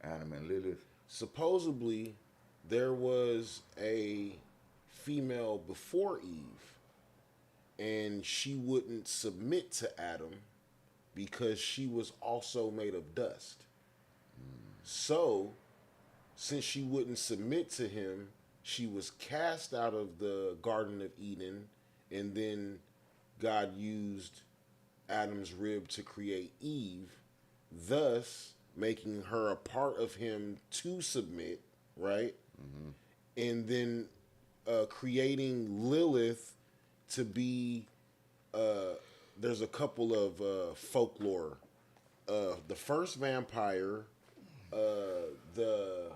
Adam and Lilith. Supposedly, there was a female before Eve, and she wouldn't submit to Adam because she was also made of dust. So, since she wouldn't submit to him, she was cast out of the Garden of Eden, and then God used Adam's rib to create Eve, thus making her a part of him to submit, right? And then creating Lilith to be. There's a couple of folklore. The first vampire, the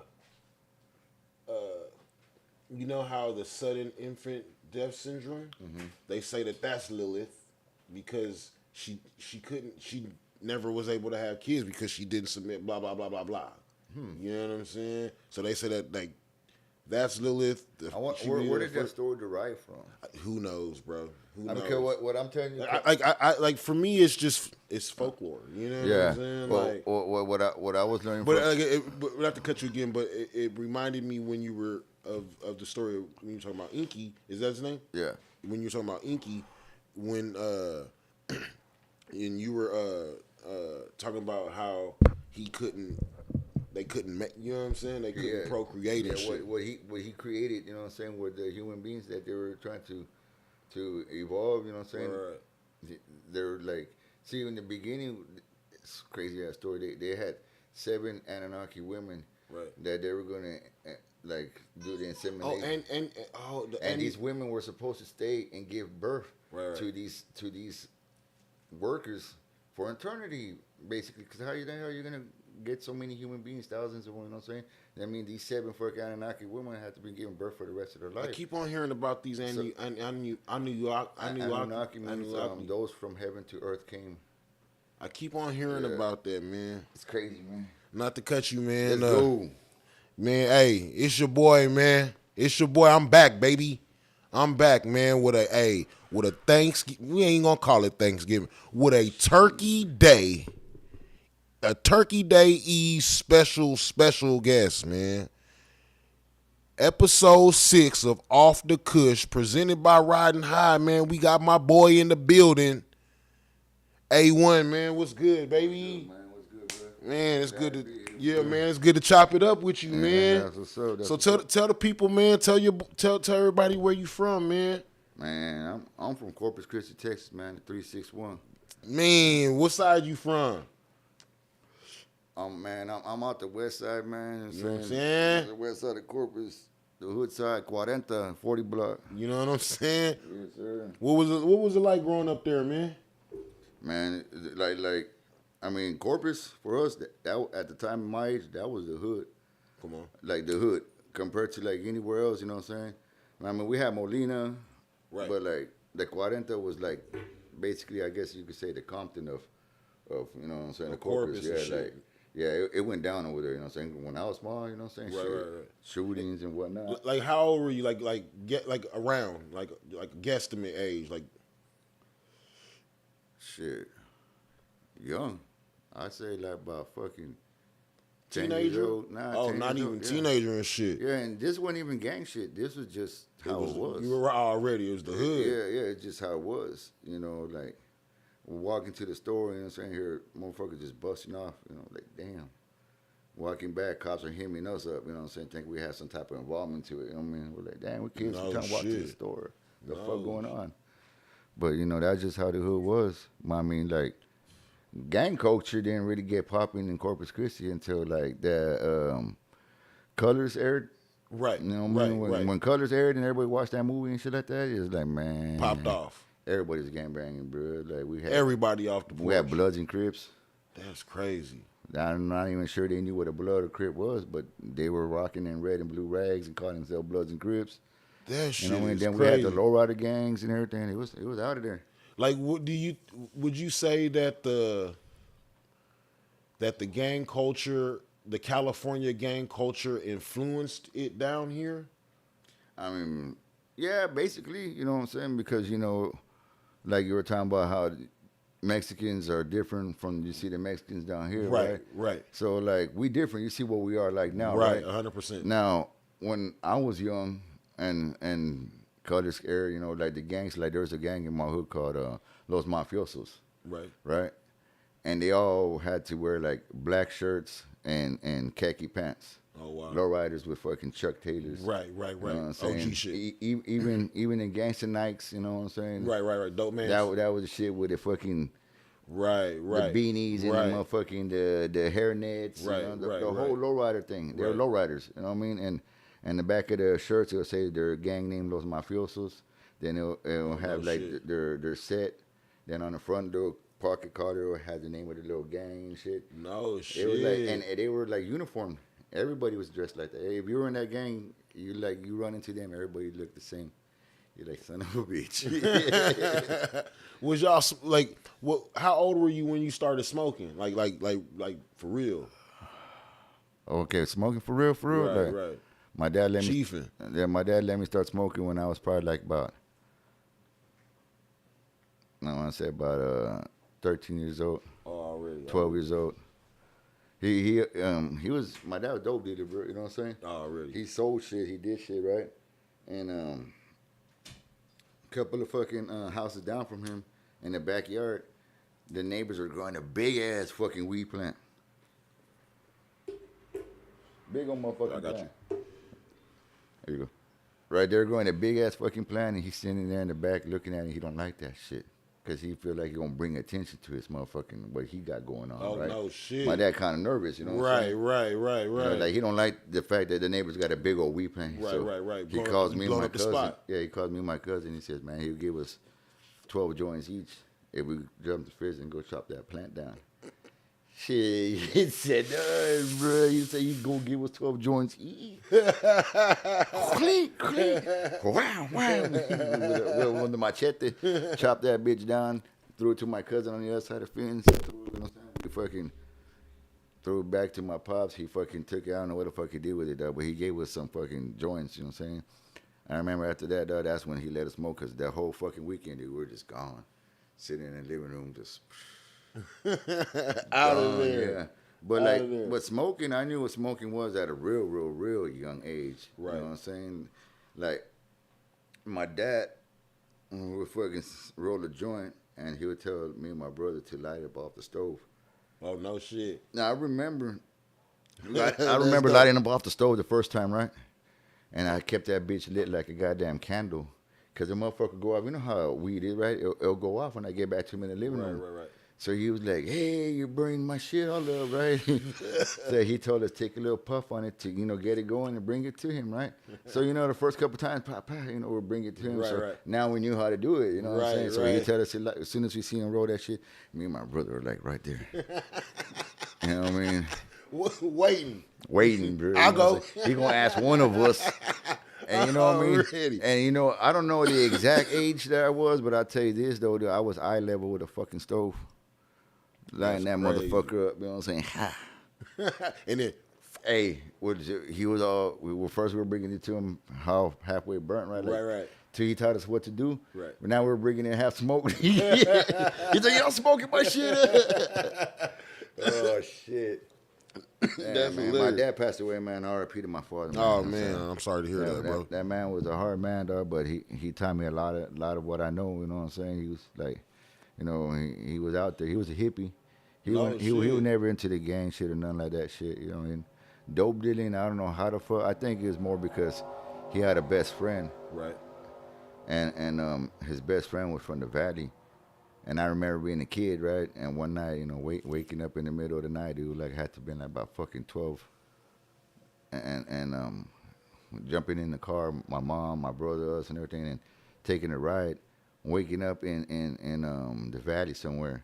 you know how the sudden infant death syndrome? They say that that's Lilith because she never was able to have kids because she didn't submit. Blah blah blah blah blah. You know what I'm saying? So they say that like that's Lilith. Where did that story derive from? Who knows, bro? Who knows? I don't care what I'm telling you. Like for me, it's folklore. You know what I'm saying? Well, what I was learning. But but not to cut you again, but it reminded me when you were of the story when you were talking about Inky. Is that his name? Yeah. When you were talking about Inky, when and you were talking about how they couldn't make, you know what I'm saying? They couldn't procreate and shit. What he created, you know what I'm saying, were the human beings that they were trying to evolve, you know what I'm saying? Right. They're like, see, in the beginning, it's a crazy ass story. They had 7 Anunnaki women that they were gonna like do the insemination. And these women were supposed to stay and give birth to these workers for eternity, basically. Because how the hell are you gonna get so many human beings, thousands of them, you know what I'm saying? I mean, these 7 fucking Anunnaki women have to be giving birth for the rest of their life. I keep on hearing about these Anunnaki means those from heaven to earth came. I keep on hearing about that, man. It's crazy, man. Not to cut you, man. Let's go. Man, hey, it's your boy, man. It's your boy. I'm back, baby. I'm back, man, with a Thanksgiving. We ain't gonna call it Thanksgiving. With a Turkey Day. A Turkey Day Eve special guest, man. Episode 6 of Off the Kush, presented by Riding High, man. We got my boy in the building. AOne, man. What's good, baby? Man, what's good, bro? Man, it's good to man. It's good to chop it up with you, man. That's what's up. So tell the people, man. Tell everybody where you from, man. Man, I'm from Corpus Christi, Texas, man. 361. Man, what side you from? Man, I'm out the west side, man. You know what I'm saying? The west side of Corpus, the hood side, 40 block. You know what I'm saying? Yes, sir. What was it like growing up there, man? Man, like, I mean, Corpus for us, that at the time of my age, that was the hood. Come on. Like the hood compared to like anywhere else, you know what I'm saying? I mean, we had Molina, but like the 40 was like basically, I guess you could say the Compton of you know what I'm saying, the Corpus. It went down over there, you know what I'm saying? When I was small, you know what I'm saying? Right. Shootings and whatnot. Like how old were you? Like around like guesstimate age, like shit. Young. I'd say like about fucking teenager. Not even teenager and shit. Yeah, and this wasn't even gang shit. This was just how it was. You were already. It was the hood. Yeah. It's just how it was. You know, like walking to the store, you know what I'm saying? Here, motherfuckers just busting off. You know, like damn. Walking back, cops are hemming us up. You know what I'm saying? Think we had some type of involvement to it. You know what I mean? We're like, damn, we kids. We trying to walk to the store. The fuck going on? But you know, that's just how the hood was. I mean, like. Gang culture didn't really get popping in Corpus Christi until like the Colors aired. Right. You know what I mean? When Colors aired and everybody watched that movie and shit like that, it was like, man. Popped off. Everybody's gang banging, bro. Like we had everybody off the porch. We had Bloods and Crips. That's crazy. I'm not even sure they knew what a Blood or Crip was, but they were rocking in red and blue rags and calling themselves Bloods and Crips. That shit you know what I mean? is Then crazy. we had the lowrider gangs and everything. It was out of there. Like, would you say that the gang culture, the California gang culture, influenced it down here? I mean, yeah, basically, you know what I'm saying? Because, you know, like you were talking about how Mexicans are different from you see the Mexicans down here, Right, right? right. So like we different. You see what we are like now, Right, right? 100%. Now, when I was young and color era, you know, like the gangs, like there was a gang in my hood called Los Mafiosos, Right. right? And they all had to wear like black shirts and khaki pants. Oh, wow. Lowriders with fucking Chuck Taylors. Right, right, right. You know what I'm saying? OG shit. Even in gangster Nikes, you know what I'm saying? Right, right, right. Dope man. That was the shit with the fucking right, right. the beanies and right. the motherfucking the hair nets, Right, you know, the right, whole right. lowrider thing. They're Right. lowriders, you know what I mean? And the back of the shirts it'll say their gang name Los Mafiosos. Then it'll have like shit. their set. Then on the front door pocket card it'll have the name of the little gang and shit. No shit. It was like, and they were like uniformed. Everybody was dressed like that. Hey, if you were in that gang, you run into them, everybody looked the same. You're like, son of a bitch. Was y'all like what? How old were you when you started smoking? Like for real? Okay, smoking for real, Right, like, right. My dad let Chiefing. me. Yeah, my dad let me start smoking when I was probably like about. I want to say about 13 years old. Oh, already. 12 years old. He was my dad was a dope dealer, bro. You know what I'm saying? Oh, really? He sold shit. He did shit, right? And a couple of fucking houses down from him in the backyard, the neighbors are growing a big ass fucking weed plant. Big old motherfucking I got plant. There you go. Right there growing a big ass fucking plant, and he's sitting there in the back looking at it. He don't like that shit. Because he feel like he gonna bring attention to his motherfucking what he got going on. Oh, right? no shit. My dad kind of nervous, you know. What I'm saying? Right. You know, like he don't like the fact that the neighbors got a big old weed plant. Right, so right. He calls me and my up the cousin. spot. Yeah, he calls me and my cousin. He says, man, he'll give us 12 joints each if we jump the fridge and go chop that plant down. Shit, he said, bro, you say you gonna give us 12 joints each? Clink, clink. Wow. With the machete, chop that bitch down, threw it to my cousin on the other side of the fence. We fucking threw it back to my pops. He fucking took it. I don't know what the fuck he did with it, though, but he gave us some fucking joints, you know what I'm saying? I remember after that, though, that's when he let us smoke, because that whole fucking weekend, dude, we were just gone. Sitting in the living room, just out of there. Yeah. But but smoking, I knew what smoking was at a real young age. Right. You know what I'm saying? Like, my dad would fucking roll a joint, and he would tell me and my brother to light up off the stove. Oh, no shit. Now, I remember lighting up off the stove the first time, right? And I kept that bitch lit like a goddamn candle. Because the motherfucker go off. You know how weed is, right? It'll go off when I get back to him in the living room. Right. So he was like, hey, you're burning my shit all up, right? So he told us take a little puff on it to, get it going and bring it to him, right? So, the first couple times, we'll bring it to him. Right, so right. now we knew how to do it, you know what I'm saying? So right. he tell us, as soon as we see him roll that shit, me and my brother are like right there. You know what I mean? Waiting, bro. I'll go. He going to ask one of us. And you know what I mean? Ready. And I don't know the exact age that I was, but I'll tell you this, though, I was eye level with a fucking stove. Lighting that crazy. motherfucker up, you know what I'm saying? Ha. And then, Hey, he was all, we were bringing it to him halfway burnt, right? right. Till he taught us what to do. Right. But now we're bringing in half smoked. He said, y'all smoking my shit. Oh, shit. That's man, my dad passed away, man. R.I.P. to my father. Man. Oh, man, I'm sorry to hear that, bro. That man was a hard man, dog, but he taught me a lot of what I know, you know what I'm saying? He was like, he was out there. He was a hippie. He was never into the gang shit or nothing like that shit, you know what I mean? Dope dealing, I don't know how the fuck. I think it was more because he had a best friend. Right. And his best friend was from the valley. And I remember being a kid, right? And one night, waking up in the middle of the night, dude, like had to been like about fucking 12. And jumping in the car, my mom, my brother, us, and everything, and taking a ride, waking up in the valley somewhere,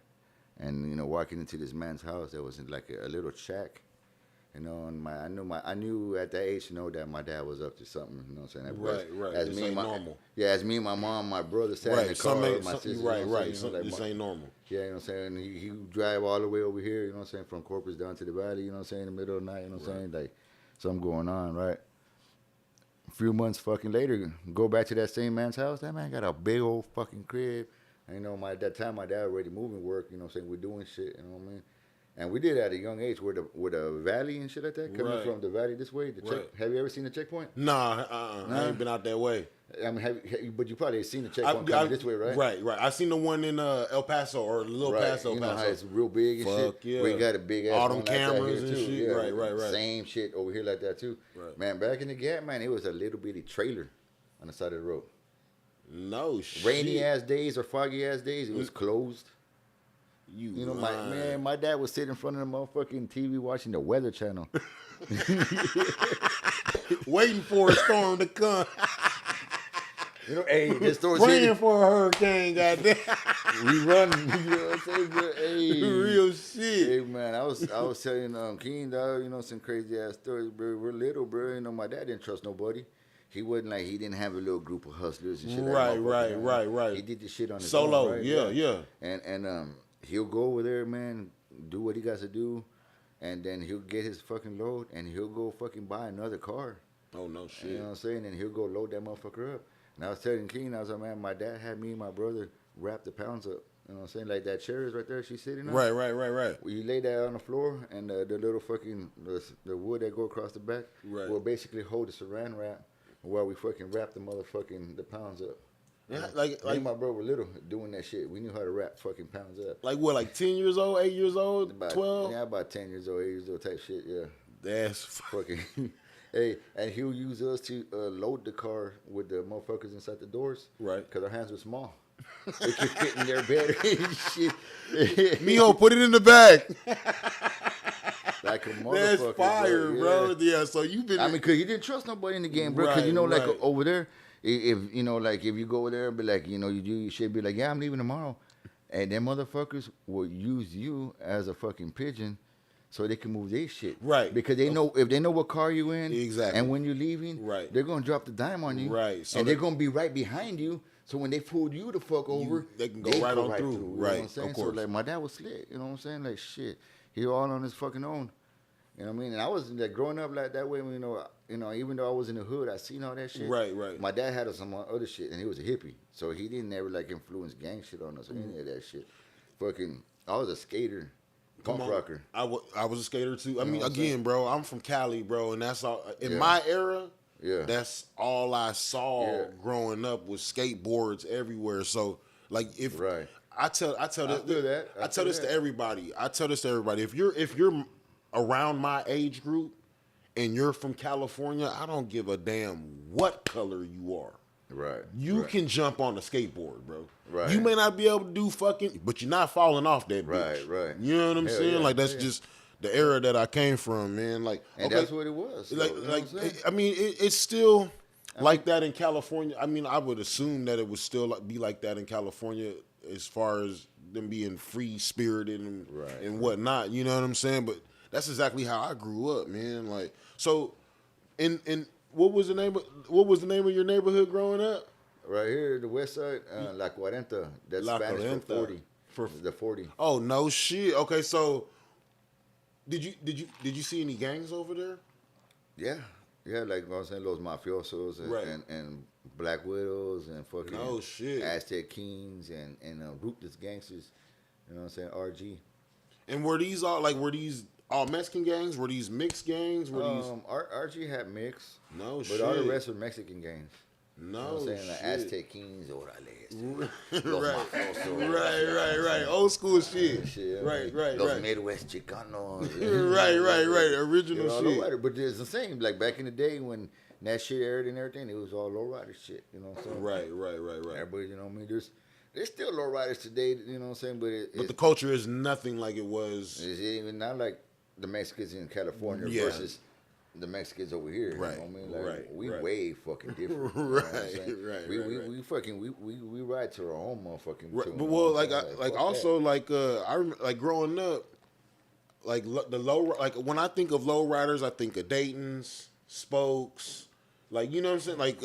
and walking into this man's house that was in like a little shack. And I knew at that age, that my dad was up to something. You know what I'm saying? Right. As This me, ain't normal. Yeah, as me, my mom, my brother sat in the car with my sister. Right. This ain't normal. Yeah, you know what I'm saying? He would drive all the way over here, you know what I'm saying, from Corpus down to the valley, you know what I'm saying, in the middle of the night, you know what I'm saying? Like, something going on, right? A few months fucking later, go back to that same man's house. That man got a big old fucking crib, And, at that time, my dad already moving work, we're doing shit, you know what I mean? And we did it at a young age with a valley and shit like that, coming from the valley this way. Have you ever seen the checkpoint? Nah, I ain't been out that way. I mean, but you probably seen the checkpoint coming this way, right? Right. I seen the one in El Paso or Little Paso. You know how it's real big and shit. Yeah. We got a big ass all them one cameras like and shit. Yeah, right. Same shit over here like that too. Right. Man, back in the Gap, man, it was a little bitty trailer on the side of the road. No shit. Rainy ass days or foggy ass days, it was closed. You know, my dad would sit in front of the motherfucking TV watching the Weather Channel, waiting for a storm to come. Hey, this storm praying for a hurricane, goddamn. We running, you know what I'm saying? But, hey, real shit. Hey man, I was telling King dog, some crazy ass stories, bro. We're little, bro. My dad didn't trust nobody. He wasn't like he didn't have a little group of hustlers and shit. Right. He did the shit on his solo, own, right? Yeah. And he'll go over there, man, do what he got to do, and then he'll get his fucking load, and he'll go fucking buy another car. Oh no shit. You know what I'm saying? And he'll go load that motherfucker up. And I was telling King, I was like, man, my dad had me and my brother wrap the pounds up. You know what I'm saying? Like that chair is right there. She's sitting on. Right. You lay that on the floor, and the little fucking the wood that go across the back will basically hold the saran wrap while we fucking wrap the pounds up. Yeah, me and my bro were little doing that shit. We knew how to wrap fucking pounds up. Like what? Like 10 years old, 8 years old, 12? Yeah, about 10 years old, 8 years old type shit. Yeah. That's fucking. Hey, and he'll use us to load the car with the motherfuckers inside the doors. Right. Because our hands were small. They could fit in there better and shit. Mijo, put it in the bag. Like a motherfucker. That's fire, bro. Yeah, so you've been. I mean, because you didn't trust nobody in the game, bro. Because, like over there, if you go over there and be like, you should be like, yeah, I'm leaving tomorrow. And them motherfuckers will use you as a fucking pigeon so they can move their shit. Right. Because they know, if they know what car you in. Exactly. And when you're leaving. Right. They're going to drop the dime on you. Right. So and they're going to be right behind you. So when they pulled you the fuck over. They can go right on through. You know right. what I'm saying? Of course. So like my dad was slick. You know what I'm saying? Like shit. He all on his fucking own. You know what I mean? And I was like growing up like that way. Even though I was in the hood, I seen all that shit. Right. My dad had some other shit, and he was a hippie, so he didn't ever like influence gang shit on us or any of that shit. Fucking, I was a skater, punk rocker. I was a skater too. I mean, again, bro, I'm from Cali, bro, and that's all. In my era, that's all I saw growing up was skateboards everywhere. So, like, if I tell this to everybody. If you're around my age group and you're from California, I don't give a damn what color you are. Right. You can jump on a skateboard, bro. Right. You may not be able to do fucking, but you're not falling off that bitch. Right. You know what I'm saying? Like, that's just the era that I came from, man. Like, and that's what it was. I mean, it's still like that in California. I mean, I would assume that it would still be like that in California as far as them being free spirited and whatnot. You know what I'm saying? But that's exactly how I grew up, man. Like, so, in what was the name of your neighborhood growing up? Right here, the west side, La Cuarenta. That's Spanish for 40. For the 40. Oh no shit. Okay, so did you see any gangs over there? Yeah, like I was saying, Los Mafiosos and Black Widows and fucking Aztec Kings and Ruthless Gangsters. You know what I'm saying? RG. And were these all Mexican gangs? Were these mixed gangs? RG had mix. No but shit. But all the rest were Mexican gangs. No, you know what I'm saying? Like Aztec Kings, orales. Right. Old school shit. Right. Los Midwest Chicanos. Right. Original shit. But it's the same. Like back in the day when that shit aired and everything, it was all lowrider shit. You know what I'm saying? Right. Everybody, you know what I mean? There's still lowriders today. You know what I'm saying? But the culture is nothing like it was. It's even not like the Mexicans in California versus the Mexicans over here. Right. You know what I mean? Like, we way fucking different. Right. We fucking we ride to our own motherfucking. Right. But well, I remember, like growing up, like the when I think of low riders, I think of Dayton's, Spokes, like, you know what I'm saying, like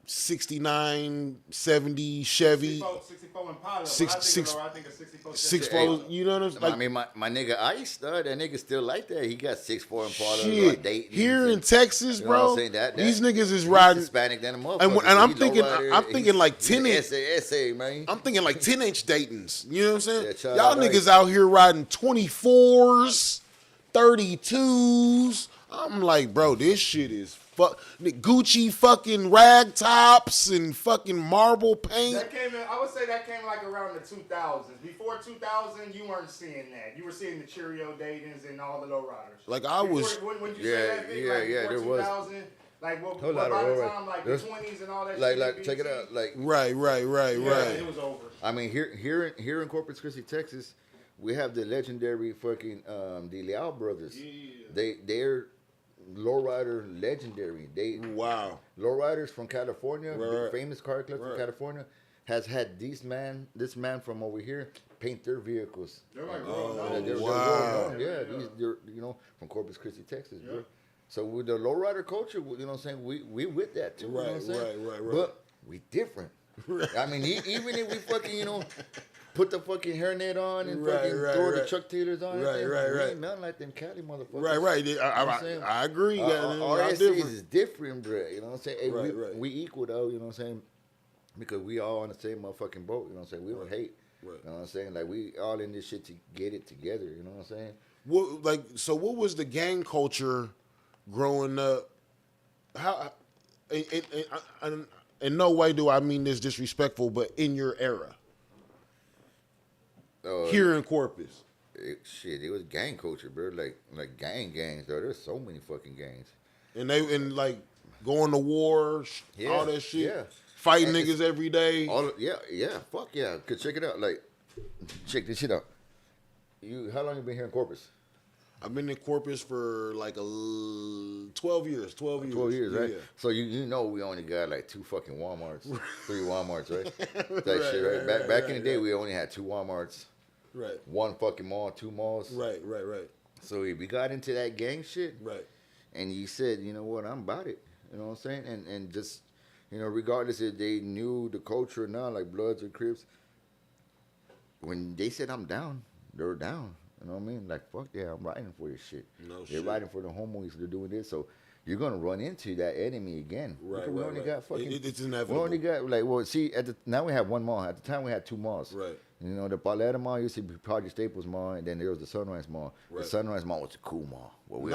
69, 70 Chevy. 64 Impala. I think a 64 Chevy. 64, you know what I'm saying? Like, I mean, my nigga Ice, that nigga still like that. He got 6'4" Impala. Shit. Like here in Texas, you know bro, what I'm saying? these niggas is riding Hispanic than a motherfucker. and I'm thinking like 10-inch. Man. I'm thinking like 10-inch Daytons. You know what I'm saying? Yeah, y'all niggas out here riding 24s, 32s. I'm like, bro, this shit is Gucci fucking rag tops and fucking marble paint. I would say that came like around the 2000s. Before 2000, you weren't seeing that. You were seeing the Cheerio Daytons and all the lowriders. Like I was. When you say that, Vic, like there before 2000, was. Like what Whole by lot of the road time, like rage. the 20s and all that like, shit. Like, check it out. Like, right. It was over. I mean, here in Corpus Christi, Texas, we have the legendary fucking the Leal brothers. Yeah. They're lowrider legendary. Lowriders from California, right. famous car club from California, has had this man from over here paint their vehicles. They're like they're well known. They're from Corpus Christi, Texas, bro. So with the lowrider culture, you know what I'm saying, we with that too. Right, you know what I'm saying? Right. But we different. I mean, even if we fucking put the fucking hairnet on and fucking throw the Chuck Taylors on, we ain't nothing like them Cali motherfuckers. Right. I agree. Our essays is different, bro. You know what I'm saying? Hey, right. We equal though. You know what I'm saying? Because we all on the same motherfucking boat. You know what I'm saying? We don't hate. Right. You know what I'm saying? Like we all in this shit to get it together. You know what I'm saying? What was the gang culture growing up? How? In no way do I mean this disrespectful, but in your era, here in Corpus, it was gang culture, bro. Like gangs, though. There's so many fucking gangs, and like going to war, all that shit, fighting niggas every day. Fuck yeah. Cause check it out, like check this shit out. How long you been here in Corpus? I've been in Corpus for like 12 years. 12 years, right? Yeah. So you know we only got like 2 fucking Walmarts, 3 Walmarts, right? That shit, right? Back in the day, we only had 2 Walmarts, right? 1 fucking mall, 2 malls, right. So we got into that gang shit, right? And you said, you know what, I'm about it. You know what I'm saying? And just, regardless if they knew the culture or not, like Bloods or Crips, when they said I'm down, they were down. You know what I mean? Like, fuck yeah, I'm riding for this shit. They're riding for the homeboys. They're doing this. So you're going to run into that enemy again. Right, we only got fucking... It's inevitable. We only got, see, now we have 1 mall. At the time, we had 2 malls. Right. The Paleta Mall used to be Project Staples Mall, and then there was the Sunrise Mall. Right. The Sunrise Mall was a cool mall. Where we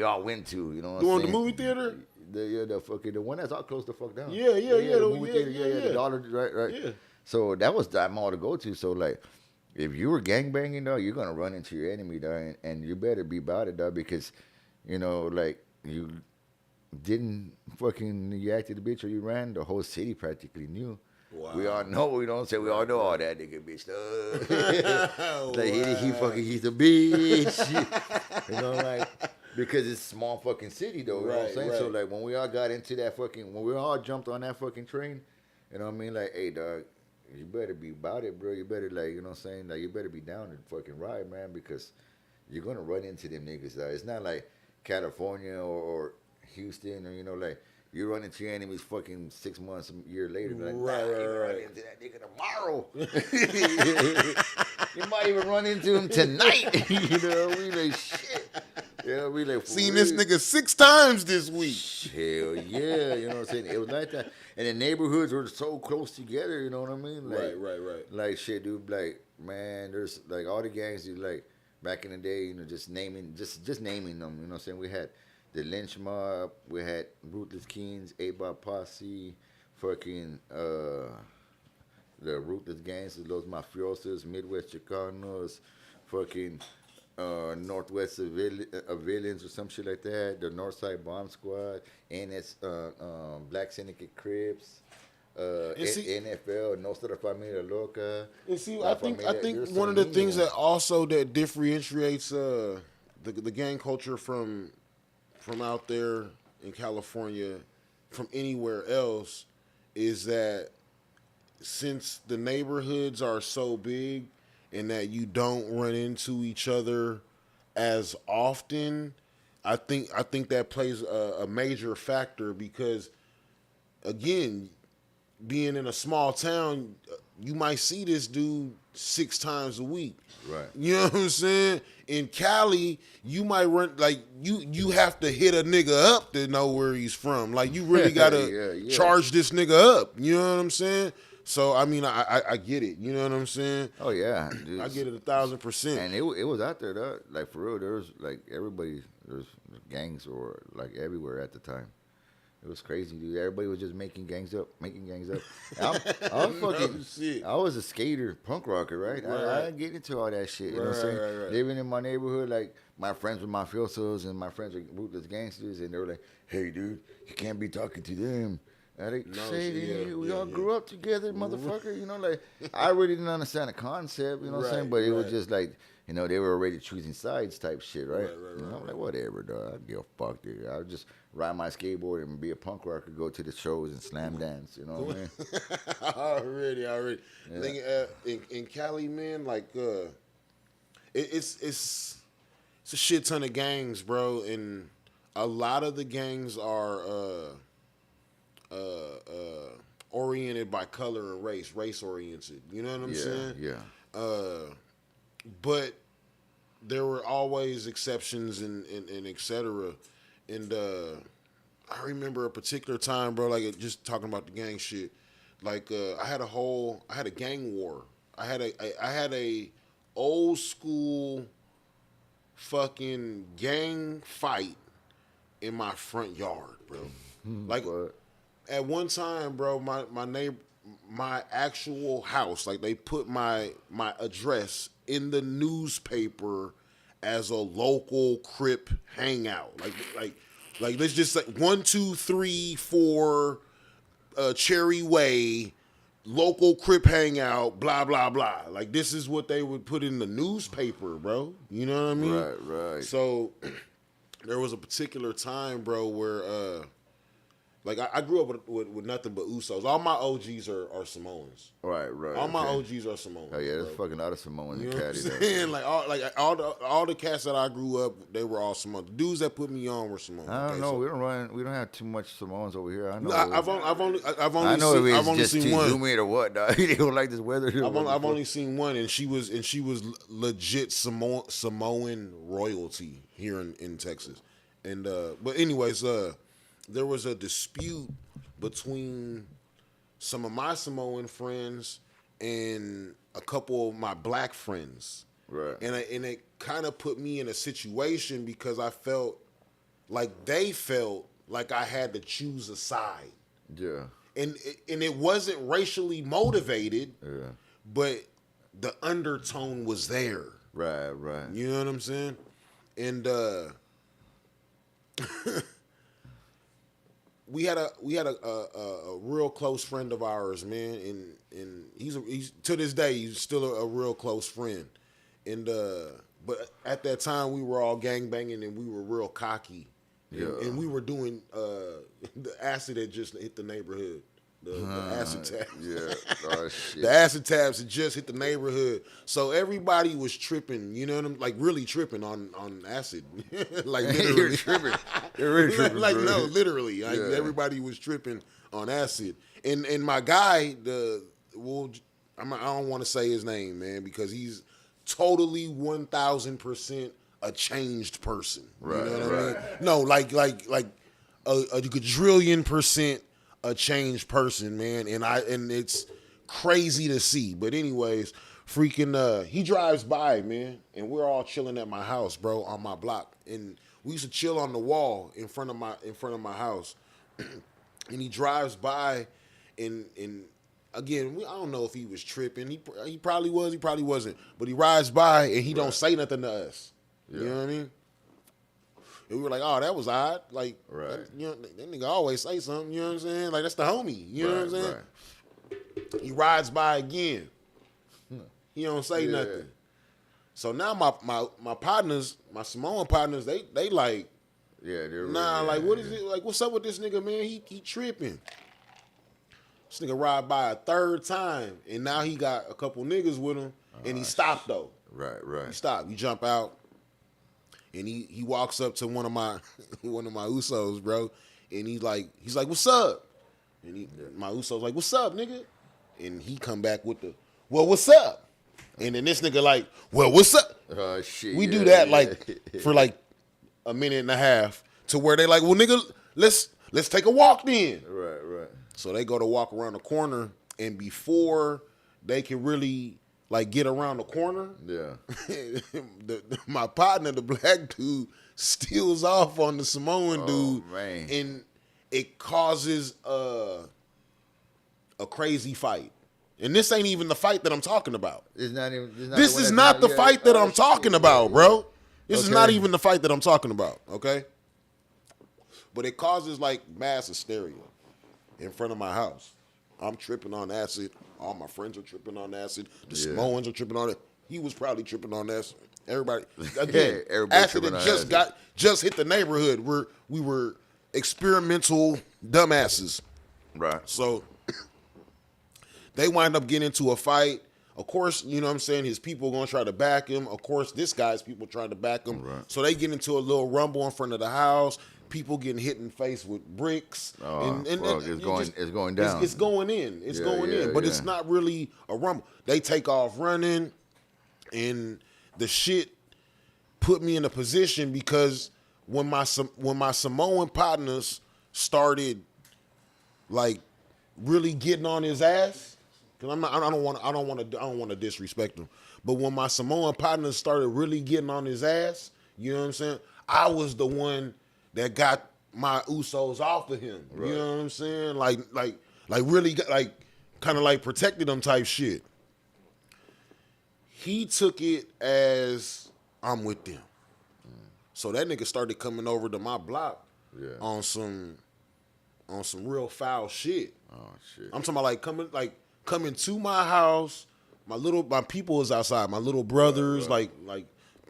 all went to, you know what I'm saying? The movie theater? The one that's all close the fuck down. Yeah. The movie theater, the dollar, right. Yeah. So that was that mall to go to. So, like, if you were gangbanging, though, you're going to run into your enemy, though, and you better be about it, though, because, like, you didn't you acted a bitch or you ran, the whole city practically knew. Wow. We all know, we don't say we all know all that nigga bitch stuff. Like, he's a bitch. Like, because it's a small fucking city, though, you know what I'm saying? Right. So, like, when we all got into that when we all jumped on that fucking train, you know what I mean? Like, hey, dog, you better be about it, bro. You better, like, you know what I'm saying? Like, you better be down and fucking ride, man, because you're going to run into them niggas, dog. It's not like California or Houston or, like, you run into your enemies fucking 6 months, a year later. Like, run into that nigga tomorrow. You might even run into him tonight. We like, shit. We like, seen this nigga 6 times this week. Hell yeah, you know what I'm saying? It was like that. And the neighborhoods were so close together, you know what I mean? Like, right. Like, shit, dude, like, man, there's, like, all the gangs, like, back in the day, just naming them, you know what I'm saying? We had the Lynch Mob, we had Ruthless Kings, 8-Ball Posse, fucking, the Ruthless Gangsters, Los Mafiosos, Midwest Chicanos, fucking, Northwest Civilians or some shit like that, the Northside Bomb Squad, NS, Black Syndicate Crips, NFL, Nostra Familia Loca. And see, I think one of the things that also that differentiates the gang culture from out there in California from anywhere else is that since the neighborhoods are so big and that you don't run into each other as often, I think that plays a major factor because again, being in a small town, you might see this dude 6 times a week. Right. You know what I'm saying? In Cali, you might run like you have to hit a nigga up to know where he's from. Like you really gotta charge this nigga up. You know what I'm saying? So I mean, I get it. You know what I'm saying? Oh yeah, dude. I get it 1,000%. And it was out there though. Like for real, there was like everybody. There's gangs or like everywhere at the time. It was crazy, dude. Everybody was just making gangs up. I'm fucking. Shit. I was a skater, punk rocker, right? I didn't get into all that shit. You know what I'm saying? Right. Living in my neighborhood, like my friends were mafiosos and my friends were ruthless gangsters, and they were like, "Hey, dude, you can't be talking to them." We all grew up together, motherfucker. You know, like I really didn't understand the concept. You know what I'm saying? But it was just like. You know, they were already choosing sides type shit, right? You know, I'm like, whatever, dog. I don't give a fuck, dude. I would just ride my skateboard and be a punk rocker, go to the shows and slam dance. You know what I mean? Already. Yeah. In Cali, man, like, it's a shit ton of gangs, bro. And a lot of the gangs are oriented by color and race oriented. You know what I'm saying? Yeah. But there were always exceptions and et cetera. And I remember a particular time, bro, like just talking about the gang shit. Like I had a gang war. I had a old school fucking gang fight in my front yard, bro. Like at one time, bro, my neighbor, my actual house, like they put my address in the newspaper as a local Crip hangout. Like let's just say 1, 2, 3, 4 Cherry Way, local Crip hangout, blah blah blah. Like this is what they would put in the newspaper, bro. You know what I mean? Right. So there was a particular time, bro, where like I grew up with nothing but Usos. All my OGs are Samoans. Right. All my OGs are Samoans. Oh yeah, there's fucking lot of Samoans in Caddy. Like all the cats that I grew up, they were all Samoans. The dudes that put me on were Samoans. I don't know. We don't have too much Samoans over here. I know. I've only just seen one. Humid or what? Dog. They don't like this weather. I've only seen one, and she was legit Samoan royalty here in Texas. And but anyways, there was a dispute between some of my Samoan friends and a couple of my black friends. Right. And it kind of put me in a situation because I felt like they felt like I had to choose a side. Yeah. And it wasn't racially motivated. Yeah. But the undertone was there. Right. You know what I'm saying? And we had a real close friend of ours, man, and he's to this day he's still a real close friend, and but at that time we were all gangbanging and we were real cocky, and we were doing the acid that just hit the neighborhood. The acid taps. Yeah. Oh, shit. The acid taps had just hit the neighborhood. So everybody was tripping, you know what I'm like really tripping on acid. Like literally. You're tripping. You're really tripping. Like bro. no, literally. Like, everybody was tripping on acid. And my guy, I don't want to say his name, man, because he's totally 1,000% a changed person. Right. You know what I mean? No, like a quadrillion percent a changed person, man, and it's crazy to see. But anyways, freaking he drives by, man, and we're all chilling at my house, bro, on my block. And we used to chill on the wall in front of my house. And he drives by and again, I don't know if he was tripping. He probably was, he probably wasn't. But he rides by and he don't say nothing to us. You know what I mean? And we were like, oh, that was odd. Like, that nigga always say something, you know what I'm saying? Like, that's the homie, you know what I'm saying? Right. He rides by again. He don't say nothing. So now my partners, my Samoan partners, they like, like, what is it? Like, what's up with this nigga, man? He tripping. This nigga ride by a third time, and now he got a couple niggas with him, and he stopped, though. Right. He stopped. He jump out. And he walks up to one of my Usos, bro, and he's like, what's up? And my Uso's like, what's up, nigga? And he come back with the, well, what's up? And then this nigga like, well, what's up? Oh, shit. We do that like for like a minute and a half to where they like, well, nigga, let's take a walk then. Right. So they go to walk around the corner, and before they can really like get around the corner, my partner, the black dude, steals off on the Samoan dude, man. And it causes a crazy fight. And this ain't even the fight that I'm talking about. This is not the fight that I'm talking about, bro. This is not even the fight that I'm talking about, okay? But it causes like mass hysteria in front of my house. I'm tripping on acid. All my friends are tripping on acid. The Samoans are tripping on it. He was probably tripping on acid. Everybody, again, acid had just hit the neighborhood where we were experimental dumbasses. Right. So they wind up getting into a fight. Of course, you know what I'm saying, his people are going to try to back him. Of course, this guy's people trying to back him. Right. So they get into a little rumble in front of the house. People getting hit in the face with bricks. And it's going down. It's going in. It's going in. But it's not really a rumble. They take off running, and the shit put me in a position because when my Samoan partners started like really getting on his ass, because I don't want to disrespect him, but when my Samoan partners started really getting on his ass, you know what I'm saying? I was the one that got my Usos off of him. Right. You know what I'm saying? Like really like kind of like protected him type shit. He took it as I'm with them. So that nigga started coming over to my block on some real foul shit. Oh shit. I'm talking about coming to my house. My people is outside. My little brothers, like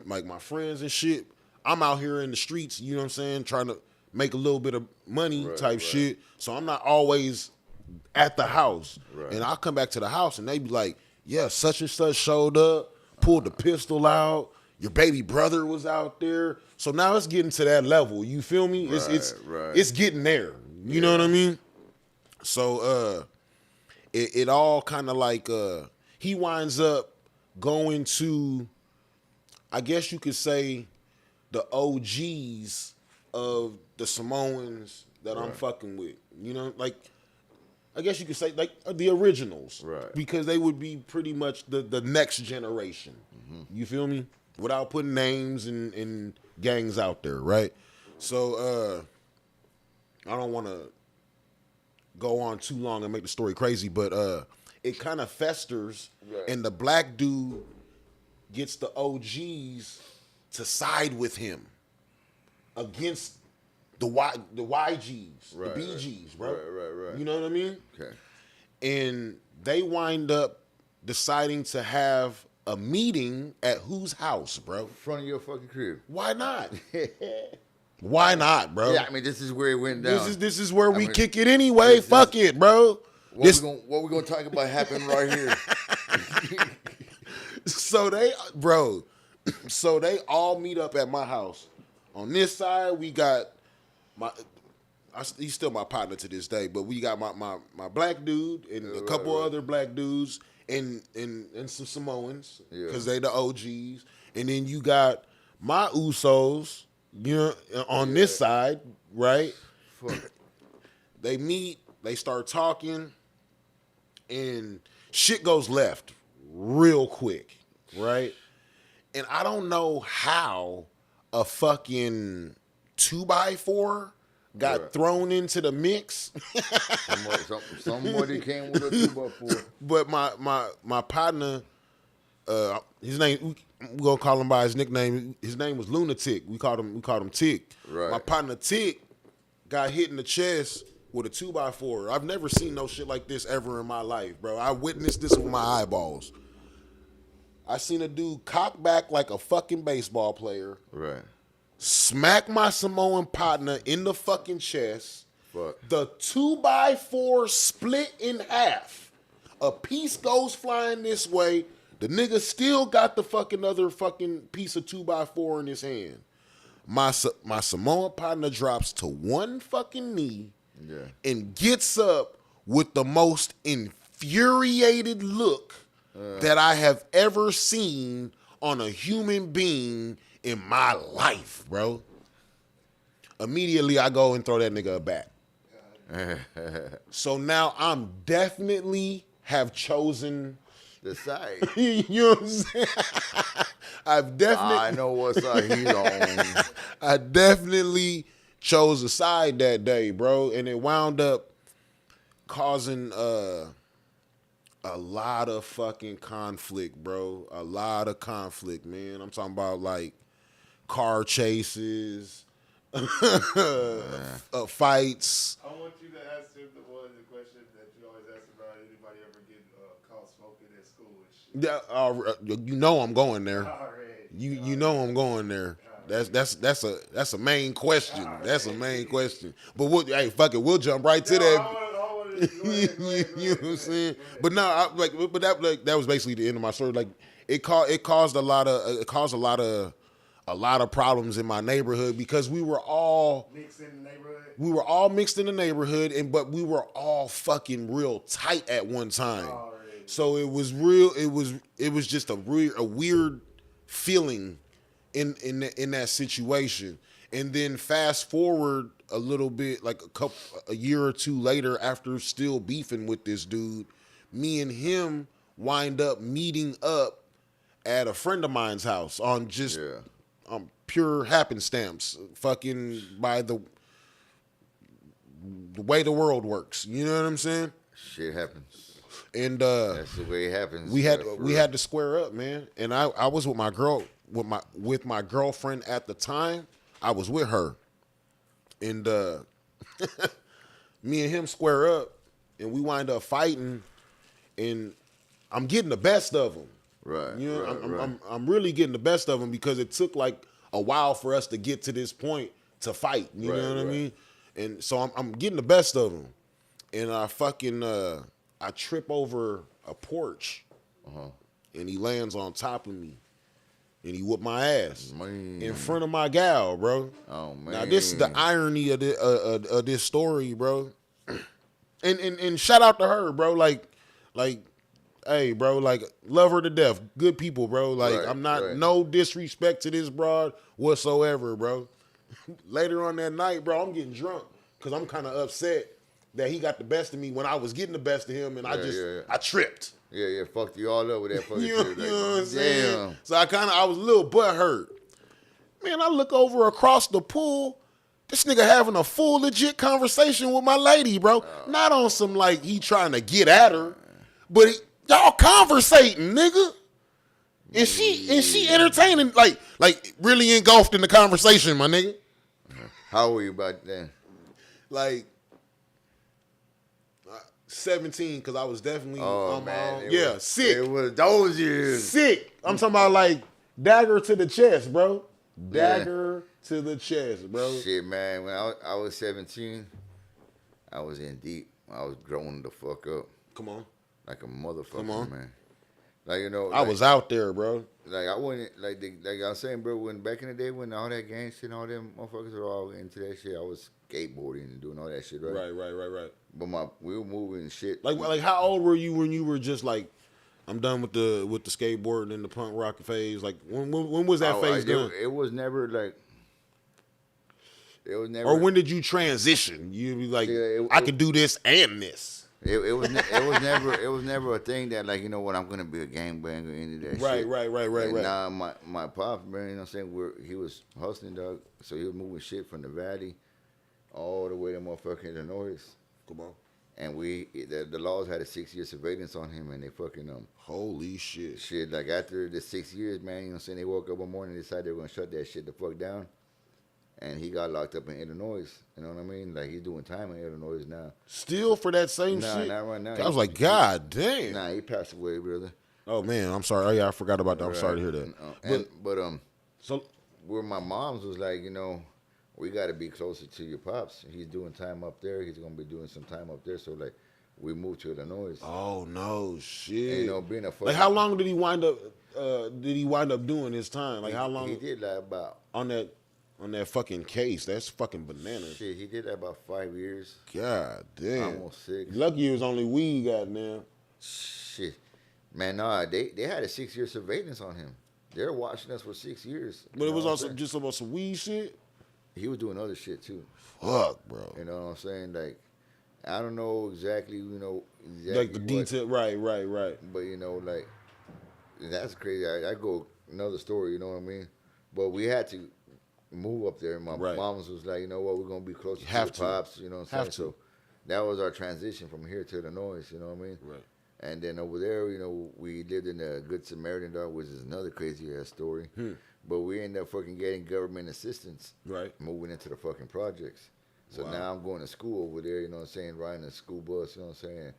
my friends and shit. I'm out here in the streets, you know what I'm saying, trying to make a little bit of money type shit. So I'm not always at the house. Right. And I'll come back to the house and they be like, yeah, such and such showed up, pulled the pistol out. Your baby brother was out there. So now it's getting to that level. You feel me? It's getting there. You know what I mean? So it all kind of like he winds up going to, I guess you could say, the OGs of the Samoans that I'm fucking with. You know, like, I guess you could say, like, the originals. Right. Because they would be pretty much the next generation. Mm-hmm. You feel me? Without putting names and gangs out there, right? So, I don't want to go on too long and make the story crazy, but it kind of festers, and the black dude gets the OGs to side with him against the YGs, the BGs, bro. Right. You know what I mean? Okay. And they wind up deciding to have a meeting at whose house, bro? In front of your fucking crib. Why not? Why not, bro? Yeah, I mean, this is where it went down. This is where we kick it anyway. Fuck it, bro. What we gonna talk about happened right here. So they all meet up at my house. On this side, we got he's still my partner to this day, but we got my black dude and a couple other black dudes and some Samoans because they the OGs. And then you got my Usos, you know, on this side, right? Fuck. They meet, they start talking, and shit goes left real quick, right? And I don't know how a fucking 2x4 got thrown into the mix. Somebody came with a 2x4. But my partner, his name, we're gonna call him by his nickname. His name was Lunatic. We called him Tick. Right. My partner Tick got hit in the chest with a 2x4. I've never seen no shit like this ever in my life, bro. I witnessed this with my eyeballs. I seen a dude cock back like a fucking baseball player. Right. Smack my Samoan partner in the fucking chest. Fuck. The 2x4 split in half. A piece goes flying this way. The nigga still got the fucking other fucking piece of 2x4 in his hand. My Samoan partner drops to one fucking knee and gets up with the most infuriated look that I have ever seen on a human being in my life, bro. Immediately, I go and throw that nigga a bat. So now I'm definitely have chosen the side. You know what I'm saying? I know what side he's on. I definitely chose a side that day, bro, and it wound up causing a lot of fucking conflict, bro. A lot of conflict, man. I'm talking about like car chases, fights. I want you to answer the question that you always ask about anybody ever getting caught smoking at school and shit. Yeah, you know I'm going there. Already. You know I'm going there. That's a main question. That's a main question. But hey, fuck it, we'll jump right to that. You know what I'm saying? But no, that was basically the end of my story. Like it caused a lot of problems in my neighborhood because we were all Mixed in the neighborhood. We were all mixed in the neighborhood, but we were all fucking real tight at one time. So it was real. It was just a weird feeling in that situation. And then fast forward a little bit, like a year or two later, after still beefing with this dude, me and him wind up meeting up at a friend of mine's house on just pure happenstance, fucking by the way the world works. You know what I'm saying? Shit happens. And that's the way it happens. We had to square up, man. And I was with my girlfriend at the time. I was with her. And me and him square up, and we wind up fighting, and I'm getting the best of him. Right. You know, I'm really getting the best of him because it took like a while for us to get to this point to fight. You know what I mean? And so I'm getting the best of him, and I fucking I trip over a porch, and he lands on top of me. And he whooped my ass in front of my gal, bro. Oh man! Now this is the irony of this story, bro. And shout out to her, bro. Like, hey, bro. Like, love her to death. Good people, bro. Like, I'm not no disrespect to this broad whatsoever, bro. Later on that night, bro, I'm getting drunk because I'm kind of upset that he got the best of me when I was getting the best of him, and I tripped. Yeah, fucked you all up with that fucking shit. You know what I'm saying? So I was a little butthurt. Man, I look over across the pool. This nigga having a full legit conversation with my lady, bro. Not on some like he trying to get at her, but y'all conversating, nigga. And she entertaining, like really engulfed in the conversation, my nigga. How old were you about then? Like 17, because I was definitely sick. It was those years. Sick. I'm talking about like dagger to the chest, bro. Dagger to the chest, bro. Shit, man. When I was 17, I was in deep. I was growing the fuck up. Come on. Like a motherfucker, man. Like, you know. I was out there, bro. Like, I wasn't, like I was saying, bro, when back in the day when all that gang shit and all them motherfuckers were all into that shit, I was skateboarding and doing all that shit, right? Right. But we were moving and shit. Like how old were you when you were just like, I'm done with the skateboarding and the punk rock phase? Like when was that phase done? It was never like. It was never. Or when did you transition? You be like, I could do this and this. It was never a thing that like, you know what, I'm gonna be a gangbanger into that shit. Right. Nah, my pops, man, you know what I'm saying, he was hustling, dog. So he was moving shit from the valley all the way to motherfucking Illinois. Come on. And the laws had a 6-year surveillance on him, and they fucking holy shit. Shit, like after the 6 years, man, you know what I'm saying, they woke up one morning and decided they were gonna shut that shit the fuck down. And he got locked up in Illinois. You know what I mean? Like, he's doing time in Illinois now. Still for that same shit? Nah, not right now. I was like, God damn. Nah, he passed away, brother. Oh, man, I'm sorry. Oh, yeah, I forgot about that. I'm sorry to hear that. But so where my mom's was like, you know, we got to be closer to your pops. He's doing time up there. He's going to be doing some time up there. So, like, we moved to Illinois. Oh, no, shit. And, you know, being a fucking... Like, how long did he wind up doing his time? Like, how long? He did, like, about... On that... on that fucking case. That's fucking bananas. Shit, he did that about 5 years. God damn. Almost 6. Lucky it was only weed, goddamn. Shit. Man, nah, they had a 6-year surveillance on him. They're watching us for 6 years. But it was also just about some weed shit? He was doing other shit, too. Fuck, bro. You know what I'm saying? Like, I don't know exactly, like the detail, right. But, like, that's crazy. I go another story, you know what I mean? But we had to move up there. My mom's was like, you know what, we're going to be closer to the pops, you know what I'm saying? So that was our transition from here to Illinois, you know what I mean? Right. And then over there, we lived in the Good Samaritan dog, which is another crazy ass story. But we ended up fucking getting government assistance. Right. Moving into the fucking projects. So now I'm going to school over there, you know what I'm saying, riding a school bus, you know what I'm saying?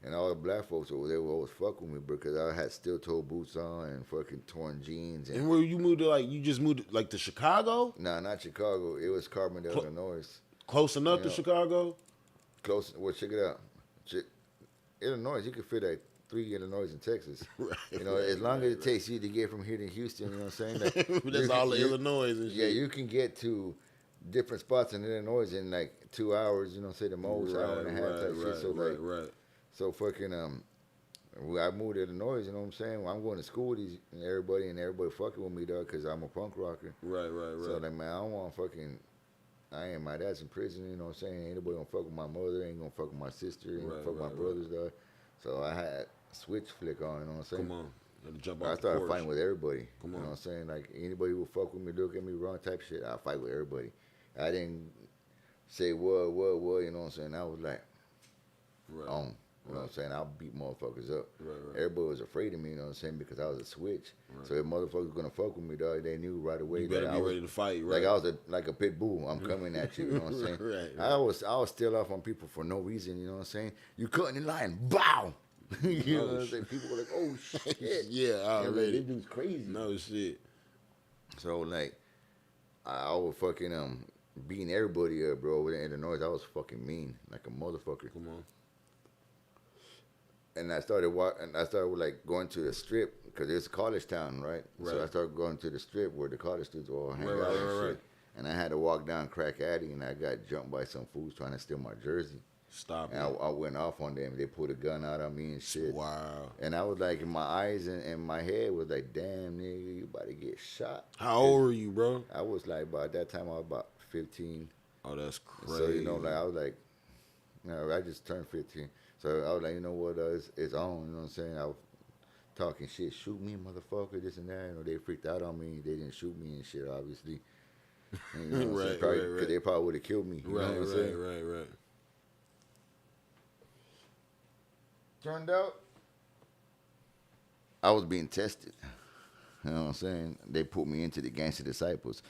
And all the black folks over there would always fuck with me because I had steel-toe boots on and fucking torn jeans. And where you moved to, like, you just moved to, like, to Chicago? Nah, not Chicago. It was Carbondale, Illinois. Close enough to Chicago? Close. Well, check it out. Illinois, you could fit like 3 Illinois in Texas. Right. As long as it takes you to get from here to Houston, you know what I'm saying? Like, that's all the Illinois and shit. Yeah, you can get to different spots in Illinois in like 2 hours, you know, say the most, hour and a half type shit. So so fucking I moved to Illinois, you know what I'm saying? Well, I'm going to school with everybody fucking with me, dog, because I'm a punk rocker. Right. So like, man, I don't want my dad's in prison, you know what I'm saying? Ain't nobody gonna fuck with my mother, ain't gonna fuck with my sister, ain't gonna fuck with my brothers, dog. So I had switch flick on, you know what I'm saying? Come on. Jump I started fighting with everybody. Come on. You know what I'm saying? Like, anybody who fuck with me, don't get me wrong type shit, I fight with everybody. I didn't say what, you know what I'm saying? I was like, you know what I'm saying? I'll beat motherfuckers up. Right. Everybody was afraid of me, you know what I'm saying? Because I was a switch. Right. So if motherfuckers was gonna fuck with me, dog, they knew right away. You better that be I was ready to fight, right? Like I was like a pit bull. I'm coming at you, you know what I'm saying? Right. I was still off on people for no reason, you know what I'm saying? You cutting in line, bow! You know what I'm saying? People were like, oh shit. Yeah, already. Like, this dude's crazy. No shit. So like, I was fucking beating everybody up, bro. Over there in Illinois, I was fucking mean, like a motherfucker. Come on. And I started like going to the strip because it's a college town, right? So I started going to the strip where the college students all hang out and shit. And I had to walk down Crack Alley, and I got jumped by some fools trying to steal my jersey. Stop and I went off on them. They pulled a gun out on me and shit. Wow. And I was like, in my eyes and my head was like, damn, nigga, you about to get shot. How old were you, bro? I was like, at that time, I was about 15. Oh, that's crazy. So, like, I was like, I just turned 15. So I was like, you know what, it's on, you know what I'm saying? I was talking shit, shoot me, motherfucker, this and that. They freaked out on me. They didn't shoot me and shit, obviously. You know right. Because they probably would have killed me. You know what I'm saying? Right. Turned out, I was being tested. You know what I'm saying? They put me into the Gangster Disciples.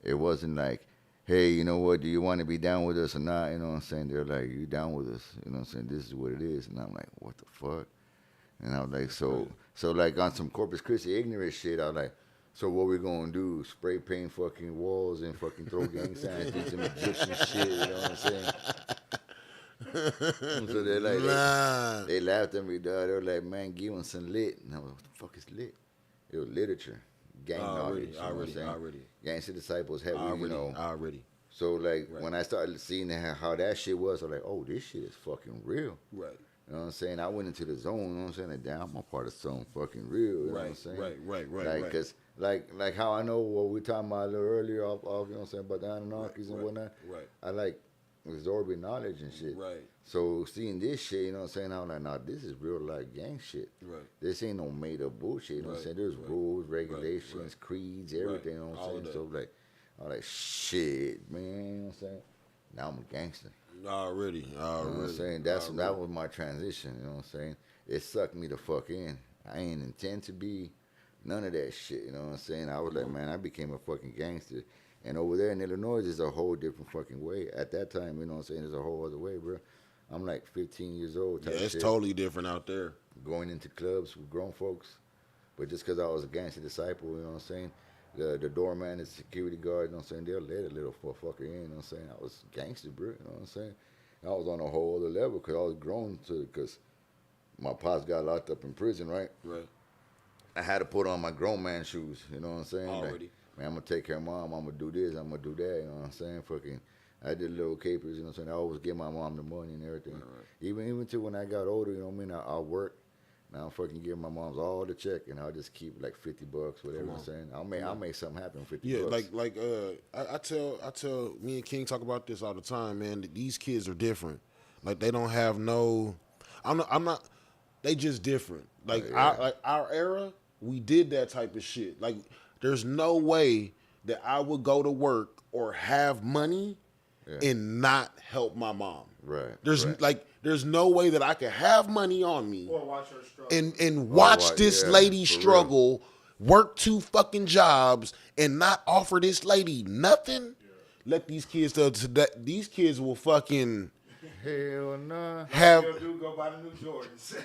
It wasn't like, hey, you know what, do you want to be down with us or not? You know what I'm saying? They're like, you down with us? You know what I'm saying? This is what it is. And I'm like, what the fuck? And I was like, so like on some Corpus Christi ignorant shit, I was like, so what we gonna do? Spray paint fucking walls and fucking throw gang signs, do some Egyptian shit, you know what I'm saying? So they're like, they laughed at me, dog. They were like, man, give them some lit. And I was like, what the fuck is lit? It was literature. Gang knowledge. Already. Gangster Disciples heavy, Already. So, like, when I started seeing how that shit was, I was like, oh, this shit is fucking real. Right. You know what I'm saying? I went into the zone, you know what I'm saying? Like, damn, I'm a part of something fucking real, you know what I'm saying? Right. Like, because, like how I know what we were talking about a little earlier off, you know what I'm saying, about the Anunnakis and whatnot. Right. I like absorbing knowledge and shit. Right. So seeing this shit, you know what I'm saying, I was like, nah, this is real life gang shit. Right. This ain't no made up bullshit, you know what I'm saying? There's rules, regulations, creeds, everything, you know what I'm saying? So like, I was like, shit, man, you know what I'm saying? Now I'm a gangster. Already. You know what I'm saying? That was my transition, you know what I'm saying? It sucked me the fuck in. I ain't intend to be none of that shit, you know what I'm saying? I was like, man, I became a fucking gangster. And over there in Illinois, it's a whole different fucking way. At that time, you know what I'm saying, there's a whole other way, bro. I'm like 15 years old. Yeah, it's totally different out there. Going into clubs with grown folks. But just because I was a gangster disciple, you know what I'm saying, the doorman, the security guard, you know what I'm saying, they'll let a little fucker in, you know what I'm saying. I was gangster, bro, you know what I'm saying. I was on a whole other level because I was grown because my pops got locked up in prison, right? Right. I had to put on my grown man shoes, you know what I'm saying? Already. Like, man, I'm gonna take care of mom. I'm gonna do this. I'm gonna do that. You know what I'm saying? Fucking, I did little capers. You know what I'm saying? I always give my mom the money and everything. Right. Even to when I got older, you know what I mean? I'll work. Now I'm fucking give my mom's all the check, and I'll just keep like $50, whatever I'm saying. I'll make something happen with $50. Yeah, I tell me and King talk about this all the time, man. That these kids are different. Like they don't have no. I'm not. They just different. Like our era, we did that type of shit. Like there's no way that I would go to work or have money and not help my mom. Right. There's no way that I could have money on me Or watch her struggle. and watch this lady struggle, work 2 fucking jobs, and not offer this lady nothing. Yeah. Let these kids these kids will fucking hell nah. Have go buy the new Jordans.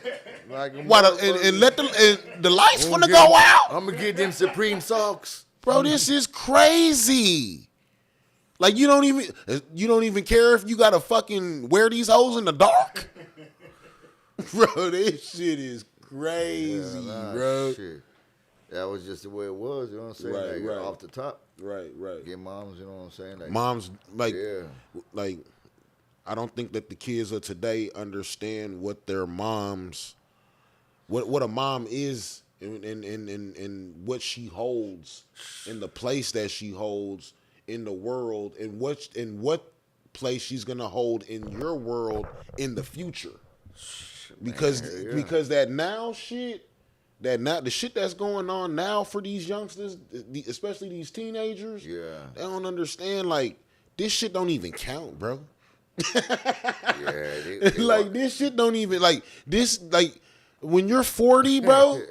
and let the lights gonna go out. I'm gonna get them Supreme socks, bro. This is crazy. Like you don't even care if you gotta fucking wear these hoes in the dark. Bro, this shit is crazy, bro. Shit. That was just the way it was, you know what I'm saying? Right. Off the top. Right. Get moms, you know what I'm saying? Like, moms, like I don't think that the kids of today understand what their moms, what a mom is and what she holds, and the place that she holds in the world, and what place she's gonna hold in your world in the future. Because that now shit, the shit that's going on now for these youngsters, especially these teenagers, they don't understand. Like this shit don't even count, bro. Like this shit don't even like when you're 40, bro.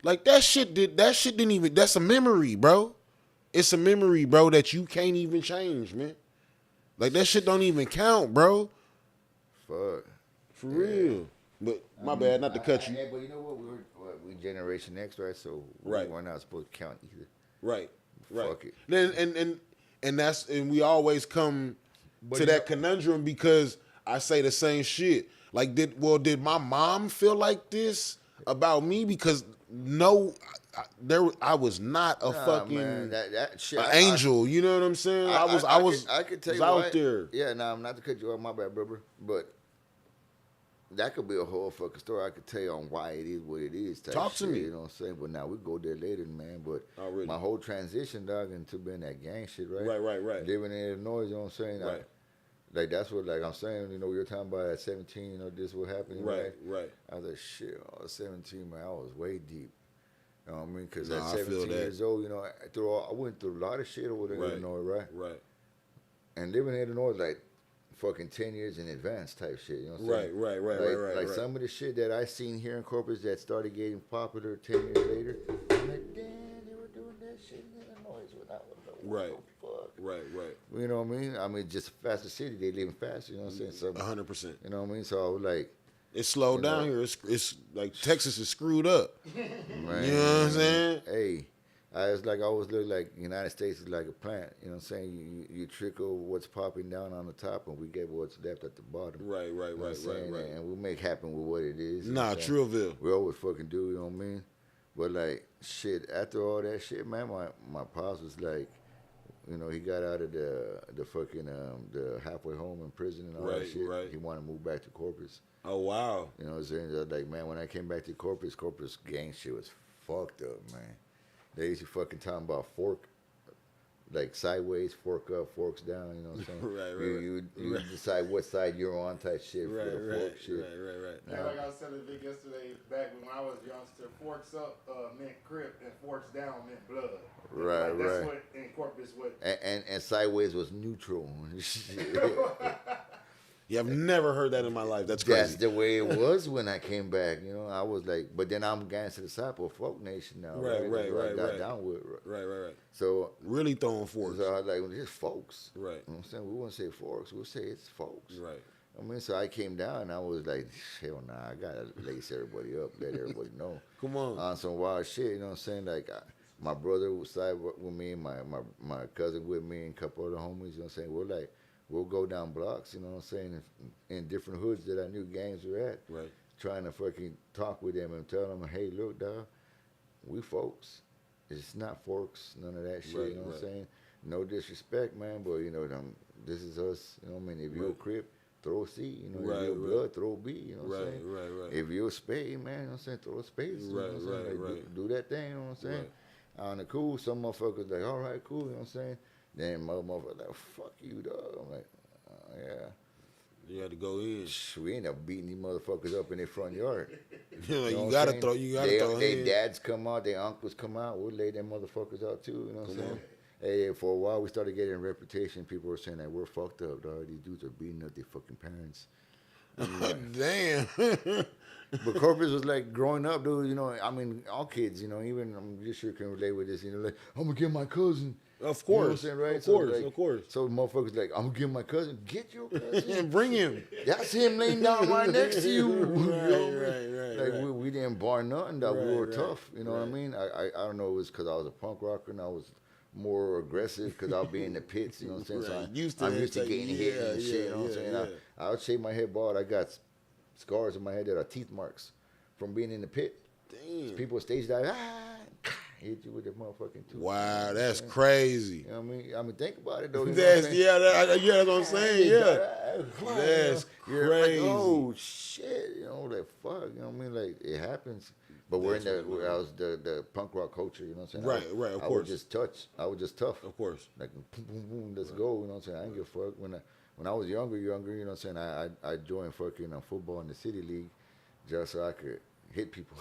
Like that shit didn't even. That's a memory, bro. It's a memory, bro, that you can't even change, man. Like that shit don't even count, bro. Fuck. For real. But my bad, not to cut you. But you know what? We Generation X, right? So we're not supposed to count either. Right. Fuck it. And we always come to that conundrum because I say the same shit. Like, did my mom feel like this about me? Because no, I was not a fucking man, that shit, angel. You know what I'm saying? I could tell you out there. Yeah, I'm not to cut you off. My bad, brother. But that could be a whole fucking story. I could tell you on why it is what it is. Talk to me. You know what I'm saying? But now we go there later, man. But really? My whole transition, dog, into being that gang shit, right? Right. Living in Illinois, you know what I'm saying? Right. Like that's what, like I'm saying, you know, we were talking about at 17, you know, this what happened. Right. I was like, shit, I was 17, man, I was way deep. You know what I mean? Because Nah, at 17 years old, you know, I went through a lot of shit over there in Illinois, right? Right. And living in Illinois is like fucking 10 years in advance type shit, you know what I'm saying? Right. Like some of the shit that I seen here in Corpus that started getting popular 10 years later, I'm like, damn, they were doing that shit in Illinois when I was like, what the fuck? Right. You know what I mean? I mean, just faster city, they living faster, you know what I'm saying? So, 100%. You know what I mean? So I was like, it's slowed down here. It's like Texas is screwed up. Man, you know what I'm saying? Hey, I always look like United States is like a plant. You know what I'm saying? You trickle what's popping down on the top, and we get what's left at the bottom. Right. And we'll make happen with what it is. Nah, Trillville. We always fucking do. You know what I mean? But like shit, after all that shit, man, my pops was like, you know, he got out of the fucking the halfway home in prison and all that shit. Right. He wanted to move back to Corpus. Oh wow. You know what I'm saying? Like, man, when I came back to Corpus gang shit was fucked up, man. They used to fucking talking about fork, like sideways, fork up, forks down. You know what I'm saying? You decide what side you're on, type shit. For the fork shit. Right. Yeah, like I was telling Vic yesterday, back when I was a youngster, forks up meant crip and forks down meant blood. Right. That's what in Corpus what. And sideways was neutral. Yeah, I've never heard that in my life. That's crazy. That's the way it was when I came back. You know, I was like, but then I'm Gangsta Disciple, Folk Nation now. Right. Got down with. Right. So really throwing forks. So I was like, well, it's folks. Right. You know what I'm saying? We wouldn't say forks. We'll say it's folks. Right. I mean, so I came down and I was like, hell nah, I gotta lace everybody up, let everybody know. Come on. On some wild shit, you know what I'm saying? Like, my brother was side with me, my cousin with me, and a couple other homies, you know what I'm saying? We'll go down blocks, you know what I'm saying, in different hoods that I knew gangs were at. Right. Trying to fucking talk with them and tell them, hey, look, dog, we folks. it's not forks, none of that shit. Right, You know what I'm right. saying? No disrespect, man, but you know, this is us. You know what I mean? If you're a Right. Crip, throw a C. You know, Right, if you're a right. Blood, throw a B. You know what I'm Right, saying? right, right. If you're a spade, man, you know what I'm saying? Throw a spade. You know what I'm saying? Right, Like, right. do that thing. You know what I'm saying? Right. On the cool, some motherfuckers like, all right, cool. You know what I'm saying? Then motherfuckers like, fuck you, dog. I'm like, yeah. You had to go in. We end up beating these motherfuckers up in their front yard. You know, You know you what gotta I'm throw. saying? You gotta throw. Their hands. dads come out, their uncles come out. We'll lay them motherfuckers out too. You know what I'm Come saying? Hey, for a while we started getting a reputation. People were saying that we're fucked up, dog. These dudes are beating up their fucking parents. Damn. But Corpus was like growing up, dude. You know, I mean, all kids. You know, even I'm just sure can relate with this. You know, like I'm gonna get my cousin. Of You know what I'm course. saying, right? Of So, course. like, Of course. So motherfuckers like, I'm gonna get my cousin. Get your cousin. Bring him. That's him laying down right next to you. You know what I mean? right. Like we didn't bar nothing. That we were Right, tough. You know what I right. mean? I don't know. It was because I was a punk rocker and I was more aggressive because I'll be in the pits. You know what I'm saying? So Right. I'm Used to used to that, getting yeah, hit and shit. yeah, You know what I'm yeah, saying? I would shave my head bald. I got scars in my head that are teeth marks from being in the pit. Damn. People stage dive. Hit you with the motherfucking tooth. Wow, that's crazy. You know what I mean? Think about it though. You know That's what I'm saying? that's what I'm saying. Yeah. That's You're crazy. Like, oh shit, you know, like fuck, you know what I mean? Like it happens. But we're in That's the, what it I was the punk rock culture, you know what I'm saying? Right, right, of I course. was just touch. I was just tough. Of course. Like boom, boom, boom, let's go, you know what I'm saying? I didn't give a fuck. When I was younger, you know what I'm saying? I joined fucking football in the city league just so I could hit people.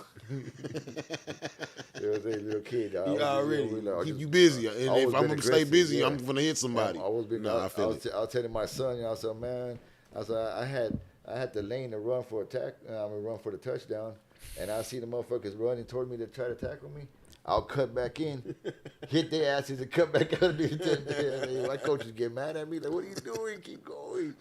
You know what I'm saying? Little kid. I was You just, already you know, keep just- you busy, and always if I'm been gonna stay aggressive, busy, yeah. I'm gonna hit somebody. I always been. Nah, I feel it. I was telling my son, you know, I said, man, I had the lane to run for run for the touchdown, and I see the motherfuckers running toward me to try to tackle me. I'll cut back in, hit their asses, and cut back out. My coaches get mad at me, like, "What are you doing? Keep going."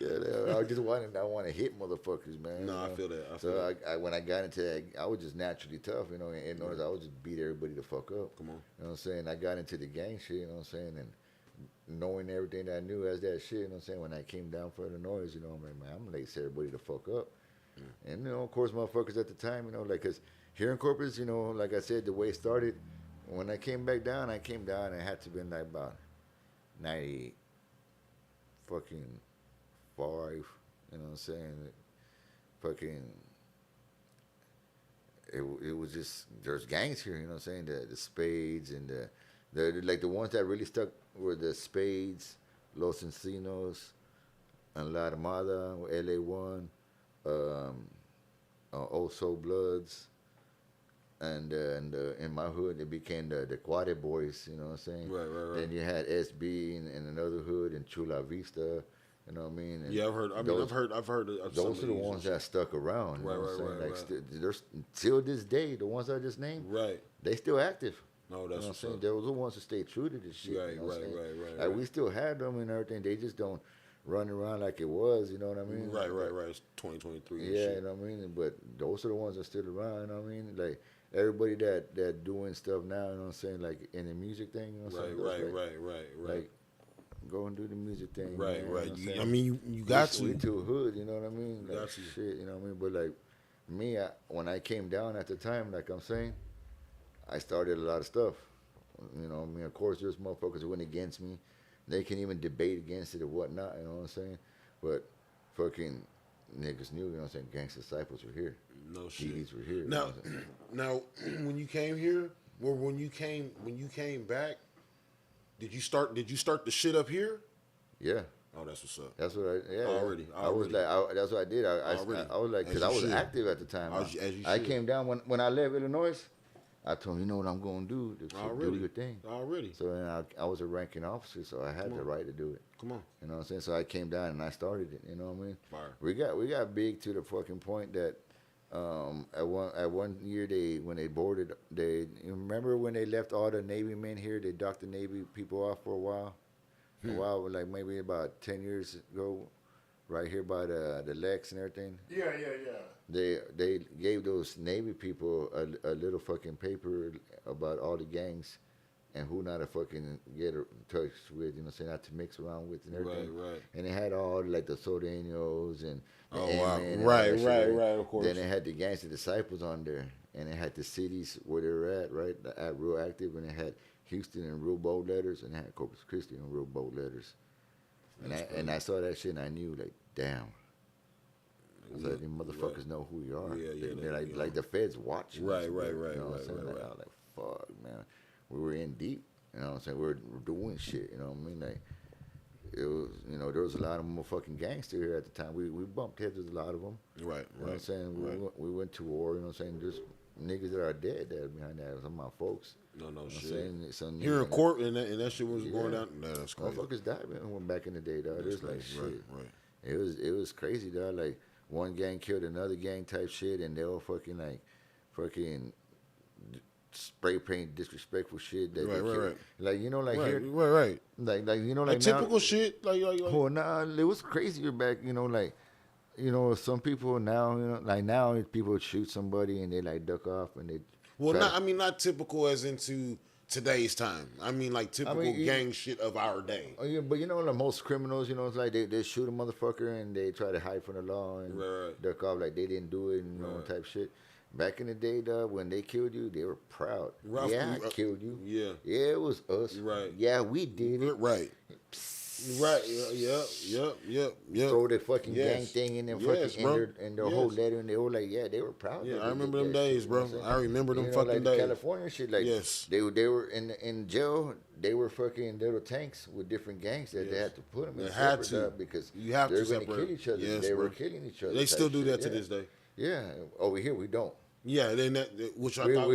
Yeah, I just want to hit motherfuckers, man. No, you I know? feel that. I feel So that. when I got into that, I was just naturally tough, you know. And notice I would just beat everybody the fuck up. Come on. You know what I'm saying? I got into the gang shit, you know what I'm saying, and knowing everything that I knew as that shit, you know what I'm saying, when I came down for the noise, you know, I'm like, man, I'm gonna lace everybody the fuck up. And, you know, of course, motherfuckers at the time, you know, like, because here in Corpus, you know, like I said, the way it started, when I came back down, and it had to been like about 98 fucking 5, you know what I'm saying? Fucking, it was just, there's gangs here, you know what I'm saying? The Spades and the ones that really stuck were the Spades, Los Encinos, and La Armada, LA1, Also Bloods, and in my hood it became the Quade Boys, you know what I'm saying? Right. Then you had SB in another hood in Chula Vista, you know what I mean? And Yeah, I've heard. I've heard of some those of are the these ones that stuck around. You Right, know what I'm right, saying? right, Like there's till this day, the ones I just named, Right. they still active. No, You know that's what I'm what's saying? up. They was the ones that stayed true to this shit. Right, you know what I'm saying? right. Like we still had them and everything. They just don't run around like it was. You know what I mean? Right. It's 2023. And Yeah, shit. you know what I mean. But those are the ones that still around. You know what I mean? Like everybody that doing stuff now. You know what I'm saying? Like in the music thing. You know what I'm saying? Right. Like go and do the music thing. Right. man, you know what I'm saying? I mean, you got we to. too hood. You know what I mean? Like, Got to. shit. You know what I mean? But like me, when I came down at the time, like I'm saying, I started a lot of stuff. You know, I mean, of course, there's motherfuckers who went against me. They can even debate against it or whatnot, you know what I'm saying? But fucking niggas knew, you know what I'm saying? Gangsta Disciples were here. No shit. DDs were here. you Now, know what I'm saying? now, when you came here, or when you came back, did you start the shit up here? Yeah. Oh, that's what's up. That's what Already. I was like, that's what I did. I was like, As because you I was should. active at the time. As you I should. came down when I left Illinois. I told him, you know what I'm going to do? Do Already. your thing. Already. So then I was a ranking officer, so I had the right to do it. Come on. You know what I'm saying? So I came down and I started it. You know what I mean? Fire. We got big to the fucking point that at one year when they boarded, you remember when they left all the Navy men here? They docked the Navy people off for a while. Like maybe about 10 years ago, right here by the Lex and everything. Yeah. They gave those Navy people a little fucking paper about all the gangs and who not to fucking get in touch with, you know, say not to mix around with and everything. Right. And they had all like the Sodeños and the Oh, wow. N-Men and all Right, that shit. right, of course. Then they had the Gangsta Disciples on there. and it had the cities where they were at, right? At real active, and it had Houston in real bold letters, and it had Corpus Christi in real bold letters. And I saw that shit, and I knew, like, damn. I was like, these motherfuckers know who we are. They're like the feds watching. Right. I was like, fuck, man. We were in deep. You know what I'm saying? We're doing shit. You know what I mean? Like, it was, there was a lot of motherfucking gangsters here at the time. We bumped heads with a lot of them. Right. You know what I'm saying? We went to war. You know what I'm saying? There's niggas that are dead that are behind that. Some of my folks. No shit. Here in court, and that shit was going down. Nah, that's crazy. Motherfuckers died, man. When back in the day, dog. It was like shit. Right. It was crazy, dog. Like, one gang killed another gang type shit, and they all fucking spray paint disrespectful shit. That right. Like, here, right. Like typical shit. Like. Oh, nah, it was crazier back. Some people now, now people shoot somebody and they like duck off and they. Well, not typical as into today's time. I mean, like typical gang shit of our day. Oh yeah, but the most criminals, it's like they shoot a motherfucker and they try to hide from the law and duck off like they didn't do it and type shit. Back in the day, dog, when they killed you, they were proud. I killed you. Yeah, it was us. Right. Yeah, we did it. Right. Yep. Throw the fucking gang thing in there, and their whole letter, and they were like, they were proud. Yeah, I remember them days, bro. I remember them fucking like days. California shit, like they were in jail. They were fucking little tanks with different gangs that they had to put them in. They had to because you have they're to going to kill each other. They were killing each other. They still do that to this day. Yeah, over here we don't. Yeah, which I thought.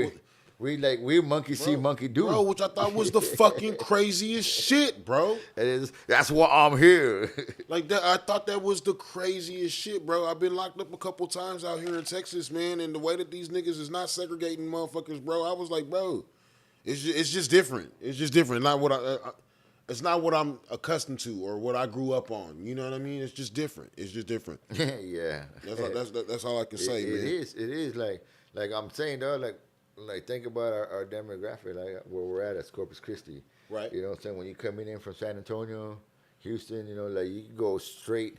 We monkey see, monkey do. Bro, which I thought was the fucking craziest shit, bro. That's why I'm here. Like that, I thought that was the craziest shit, bro. I've been locked up a couple times out here in Texas, man, and the way that these niggas is not segregating motherfuckers, bro. I was like, bro, it's just different. It's just different. It's not what I'm accustomed to or what I grew up on. You know what I mean? It's just different. It's just different. Yeah. That's all I can say, man. It is like I'm saying, though, like think about our demographic, like where we're at Corpus Christi. Right. You know what I'm saying? When you coming in from San Antonio, Houston, like you can go straight,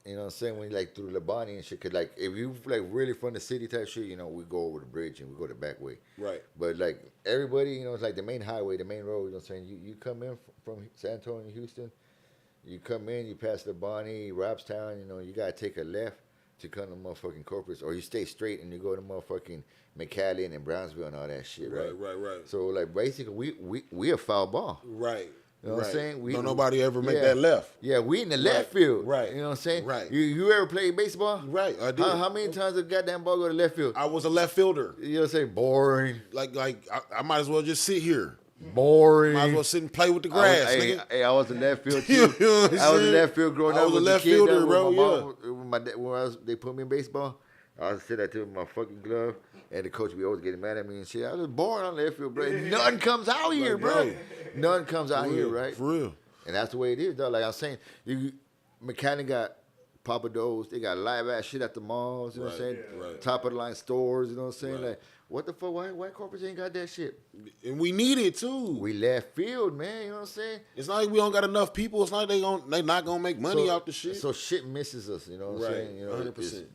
you know what I'm saying, when you like through Labani and shit. Cause like if you like really from the city type shit, we go over the bridge and we go the back way. Right. But like everybody, it's like the main highway, the main road, you know what I'm saying? You come in from San Antonio, Houston, you come in, you pass Labani, Robstown, you gotta take a left to come to motherfucking Corpus, or you stay straight and you go to motherfucking McAllen and Brownsville and all that shit, right? Right. So like basically we a foul ball. Right. You know what I'm saying? Don't nobody ever make that left. Yeah, we in the left field. Right. You know what I'm saying? Right. You ever played baseball? Right, I did. How many times the goddamn ball go to left field? I was a left fielder. You know what I'm saying? Boring. Like I might as well just sit here. Boring. Might as well sit and play with the grass, nigga. I was a left field too. I was a left field growing up. I was a left fielder, bro. They put me in baseball. I was sit there to my fucking glove, and the coach would be always getting mad at me and shit. I was born on left field, bro. None comes out here, bro. None comes out here, right? For real. And that's the way it is, though. Like I was saying, McAllen got Papa Do's. They got live ass shit at the malls. You know what I'm saying? Right. Top of the line stores. You know what I'm saying? Like, what the fuck? Why corporates ain't got that shit? And we need it too. We left field, man. You know what I'm saying? It's not like we don't got enough people. It's not like they not gonna make money out the shit. So shit misses us. You know what I'm saying? 100%.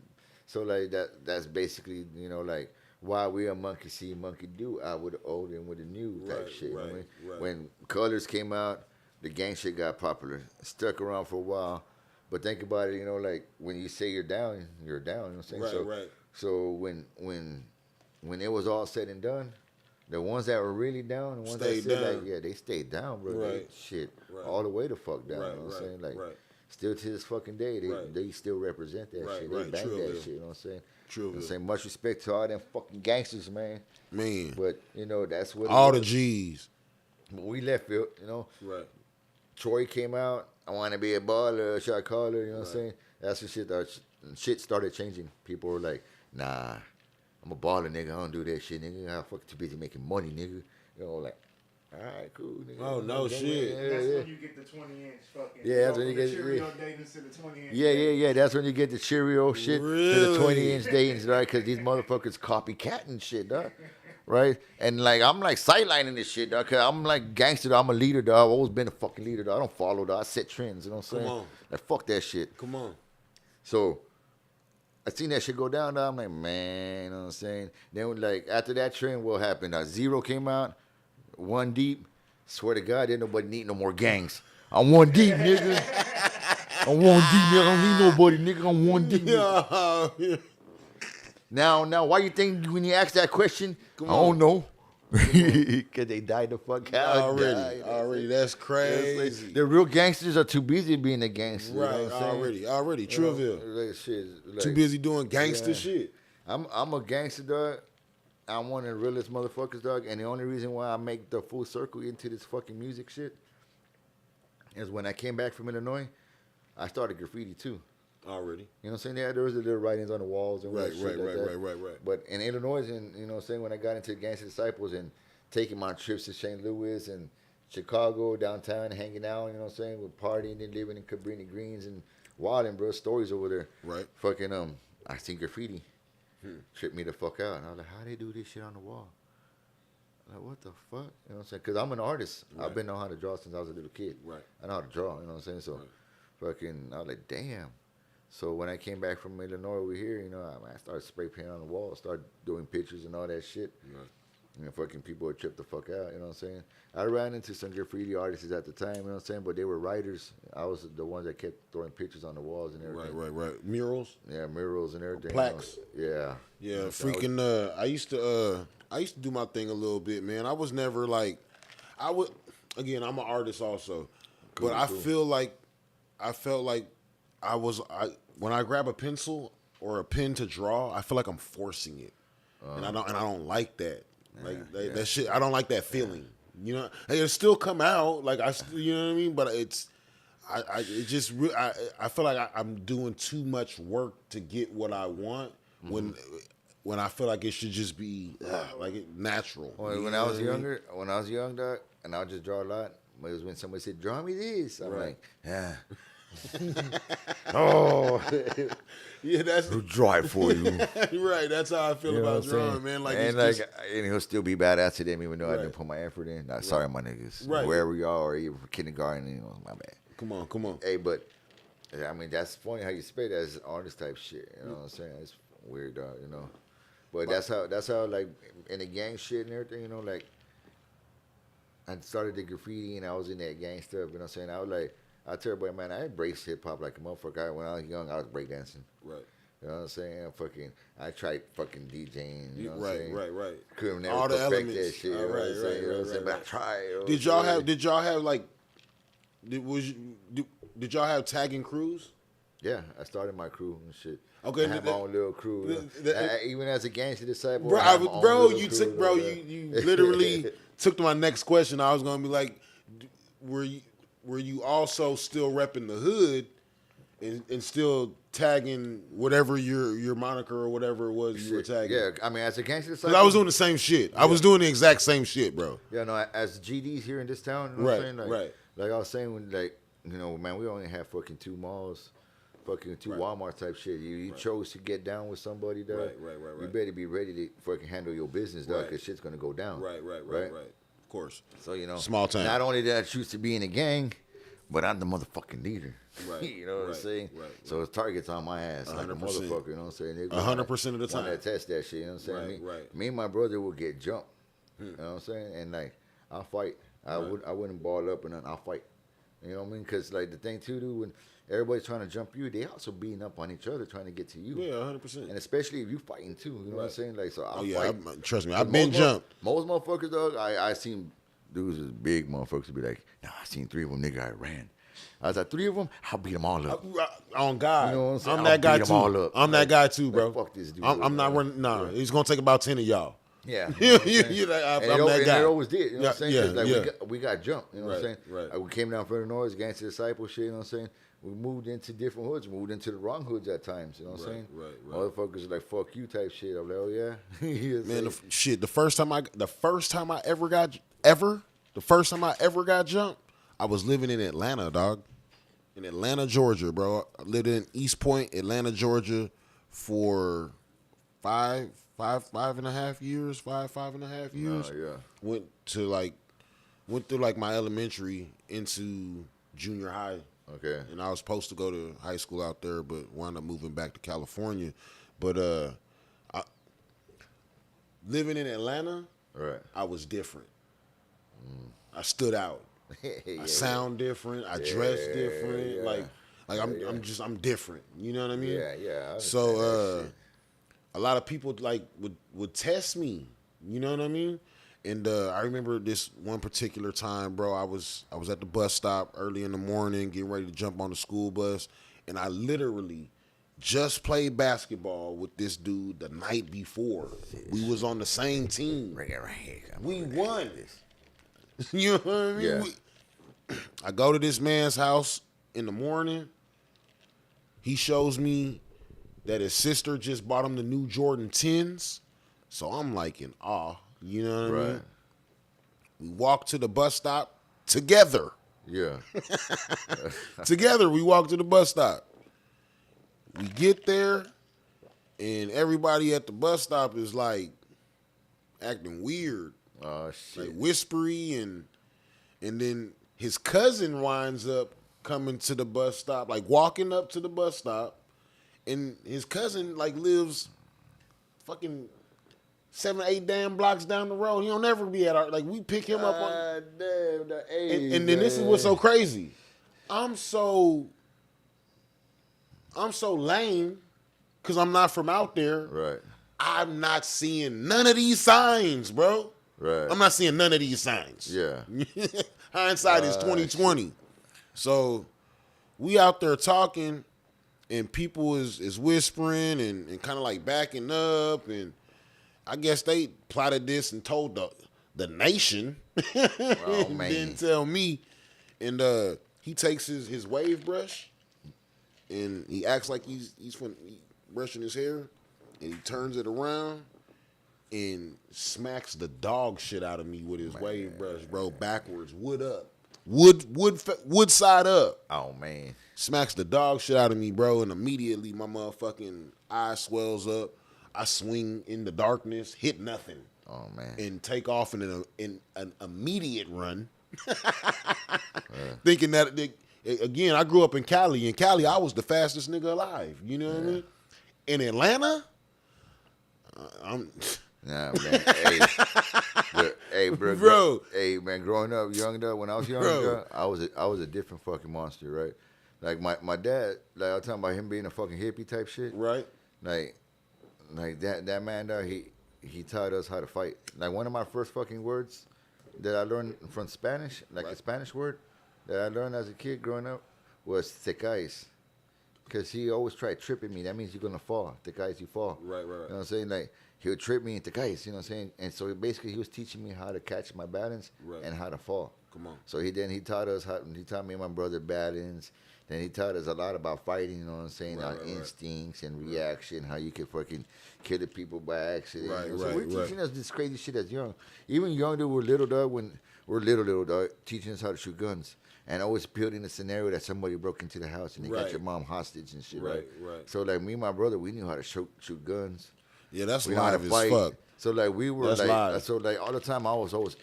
So like that's basically like why we a monkey see, monkey do. I with the old and with the new type shit. Right. When Colors came out, the gang shit got popular. Stuck around for a while. But think about it, like when you say you're down, you're down. You know what I'm saying? So when it was all said and done, the ones that were really down, the ones that said they stayed down, bro. Right. All the way the fuck down. You know what I'm saying? Like still to this fucking day, they still represent that shit. They bang that shit. You know what I'm saying? True. You know what I'm saying? Much respect to all them fucking gangsters, man. But that's what all the G's. But we left field, Right. Troy came out. I want to be a baller, shot caller. You know what I'm saying? That's the shit. Shit started changing. People were like, "Nah, I'm a baller, nigga. I don't do that shit, nigga. I'm fucking too busy making money, nigga." Like, all right, cool, nigga. Oh no, shit. That's when you get the 20-inch fucking. Yeah, that's when you get Cheerio datings to the 20-inch. Yeah. That's when you get the Cheerio shit to the 20-inch datings, right? Because these motherfuckers copycatting shit, dog. Right? And like I'm like sidelining this shit, dog. Cause I'm like gangster, dog. I'm a leader, dog. I've always been a fucking leader, dog. I don't follow, dog. I set trends, you know what I'm saying? Come on. Like fuck that shit. Come on. So I seen that shit go down. I'm like, man, you know what I'm saying? Then like after that trend, what happened? Zero came out, One Deep. Swear to God, didn't nobody need no more gangs. I'm One Deep, nigga. I'm One Deep, nigga. I don't need nobody, nigga. I'm One Deep. Yeah. Now, why you think when you ask that question? I don't know. Because they died the fuck out. Already. That's crazy. Like, the real gangsters are too busy being a gangster. Right, you know already. Trillville. Like, shit, like, Too busy doing gangster shit. I'm a gangster, dog. I'm one of the realest motherfuckers, dog. And the only reason why I make the full circle into this fucking music shit is when I came back from Illinois, I started graffiti too. Already. You know what I'm saying? Yeah, there was the little writings on the walls and right. But in Illinois, and you know what I'm saying, when I got into Gangster Disciples and taking my trips to St. Louis and Chicago, downtown, hanging out, you know what I'm saying, with partying and living in Cabrini Greens and wilding, bro, stories over there. Right. Fucking, I seen graffiti. Tripped me the fuck out. And I was like, how they do this shit on the wall? Like, what the fuck? You know what I'm saying? Because I'm an artist. Right. I've been knowing how to draw since I was a little kid. Right. I know how to draw, you know what I'm saying? So, fucking, I was like, damn. So when I came back from Illinois over here, you know, I started spray painting on the wall, started doing pictures and all that shit. Right. You know, fucking people would trip the fuck out, you know what I'm saying? I ran into some graffiti artists at the time, you know what I'm saying? But they were writers. I was the ones that kept throwing pictures on the walls and everything. Right. Murals? Yeah, murals and everything. Plaques? You know? Yeah. Yeah, freaking, I used to do my thing a little bit, man. I was never like, again, I'm an artist also. Cool, but I felt like when I grab a pencil or a pen to draw, I feel like I'm forcing it. And I don't like that. Like that shit, I don't like that feeling. You know, it'll still come out, like you know what I mean. But I feel like I'm doing too much work to get what I want when I feel like it should just be natural. Well, when I was young, dog, and I would just draw a lot. But it was when somebody said, "Draw me this," I'm like, yeah. Oh, yeah, that's who draw it for you. Right, that's how I feel about drawing, man. Like, and it's and he'll still be badass to them even though I didn't put my effort in. Nah, sorry, my niggas. Right. Wherever y'all are, even for kindergarten, you know, my bad. Come on. Hey, but I mean, that's funny how you spit that as artist type shit. You know what I'm saying? It's weird, dog. You know, but that's how like in the gang shit and everything. You know, like I started the graffiti and I was in that gang stuff. You know what I'm saying? I was like. I tell everybody, man, I embraced hip hop like a motherfucker. When I was young, I was breakdancing. Right. You know what I'm saying? I tried fucking DJing. You know what I'm saying? Right. Couldn't never all the perfect elements. that shit. You know what I'm saying? You know what I'm saying? But I tried. Did y'all have like? Did y'all have tagging crews? Yeah, I started my crew and shit. Okay, I had my own little crew. Even as a gangster disciple, you literally took my next question. I was gonna be like, were you also still repping the hood and still tagging whatever your moniker or whatever it was you were tagging? Yeah, I mean, as a gangster disciple, because I was doing the same shit. I was doing the exact same shit, bro. Yeah, no, as GDs here in this town, you know what I'm saying? Like, right. Like I was saying, when you know, man, we only have fucking 2 malls. Fucking 2 Walmart type shit. You chose to get down with somebody, dog. Right. You better be ready to fucking handle your business, dog, because shit's gonna go down. Right. Of course. So, you know, small town. Not only did I choose to be in a gang, but I'm the motherfucking leader. Right. You know what I'm saying? Right. So it's targets on my ass 100%. Like a motherfucker. You know what I'm saying? 100% of the time. Want to test that shit. You know what I'm saying? Right. Me and my brother will get jumped. You know what I'm saying? And like, I'll fight. I wouldn't ball up and then I'll fight. You know what I mean? Because like the thing too, dude, when everybody's trying to jump you, they also beating up on each other trying to get to you. Yeah, 100%. And especially if you fighting too. You know what I'm saying? Like, so I'll fight. Trust me, I've been jumped. Most motherfuckers, dog, I seen dudes as big motherfuckers be like, nah, I seen 3 of them, nigga, I ran. I was like, 3 of them, I'll beat them all up. On God. You know what I'm saying? I'm that guy too. I'm that guy too, bro. Like, fuck this dude. I'm not running. Nah, it's going to take about 10 of y'all. Yeah. I'm that guy. And it always did. You know what I'm saying? Like we got jumped. You know what I'm saying? Right. Like we came down from Illinois, gangster disciple shit. You know what I'm saying? We moved into different hoods, moved into the wrong hoods at times. You know what I'm saying? Right. Motherfuckers are like, fuck you type shit. I'm like, oh yeah. Man, the first time I ever got jumped, I was living in Atlanta, dog. In Atlanta, Georgia, bro. I lived in East Point, Atlanta, Georgia, for five and a half years. Oh, yeah. Went through like my elementary into junior high Okay. And I was supposed to go to high school out there, but wound up moving back to California. But living in Atlanta, Right. I was different. I stood out. I sound different. I dress different. yeah. Like I'm different. You know what I mean? Yeah, yeah. I So understand that shit. a lot of people like would test me. You know what I mean? And I remember this one particular time, bro. I was at the bus stop early in the morning, getting ready to jump on the school bus, and I literally just played basketball with this dude the night before. We was on the same team. Bring it right here. We won. You know what I mean? Yeah. I go to this man's house in the morning. He shows me that his sister just bought him the new Jordan 10s. So I'm like in awe. You know what I mean? We walk to the bus stop together. Yeah. Together, we walk to the bus stop. We get there, and everybody at the bus stop is like acting weird. Oh shit. Like whispery, and then his cousin winds up coming to the bus stop, like walking up to the bus stop, and his cousin like lives fucking 7 or 8 damn blocks down the road. He don't ever be at our, like, we pick him up on. Damn, the age, And then this is what's so crazy. I'm so lame because I'm not from out there. Right. I'm not seeing none of these signs, bro. Right. I'm not seeing none of these signs. Yeah. Hindsight is 2020. So we out there talking, and people is whispering and kind of like backing up, and I guess they plotted this and told the nation. Oh, and man. didn't tell me. And he takes his wave brush, and he acts like he's brushing his hair, and he turns it around and smacks the dog shit out of me with his wave brush, bro, backwards, wood up. Wood side up. Oh man. Smacks the dog shit out of me, bro, and immediately my motherfucking eye swells up. I swing in the darkness, hit nothing. Oh man. And take off in an immediate run. Thinking that, again, I grew up in Cali. In Cali, I was the fastest nigga alive. You know what I mean? In Atlanta, I'm... Nah, man. Hey, bro. Hey, man. Growing up, when I was younger, I was a different fucking monster, right? Like my dad, like I was talking about him being a fucking hippie type shit, right? Like that man there, he taught us how to fight. Like one of my first fucking words that I learned from Spanish, like a Spanish word that I learned as a kid growing up, was te caes. Because he always tried tripping me. That means you're gonna fall. Te caes, you fall. Right. You know what I'm saying? Like he would trip me into guys, you know what I'm saying? And so basically he was teaching me how to catch my balance and how to fall. Come on. So he taught us he taught me and my brother balance. Then he taught us a lot about fighting, you know what I'm saying? Our instincts and reaction, how you could fucking kill the people by accident. So we're teaching us this crazy shit as young. Even younger, we're little dog, teaching us how to shoot guns. And always building a scenario that somebody broke into the house and they got your mom hostage and shit, right? So like me and my brother, we knew how to shoot guns. Yeah, that's live as fuck. So like we were that's like, live. So like all the time I was always,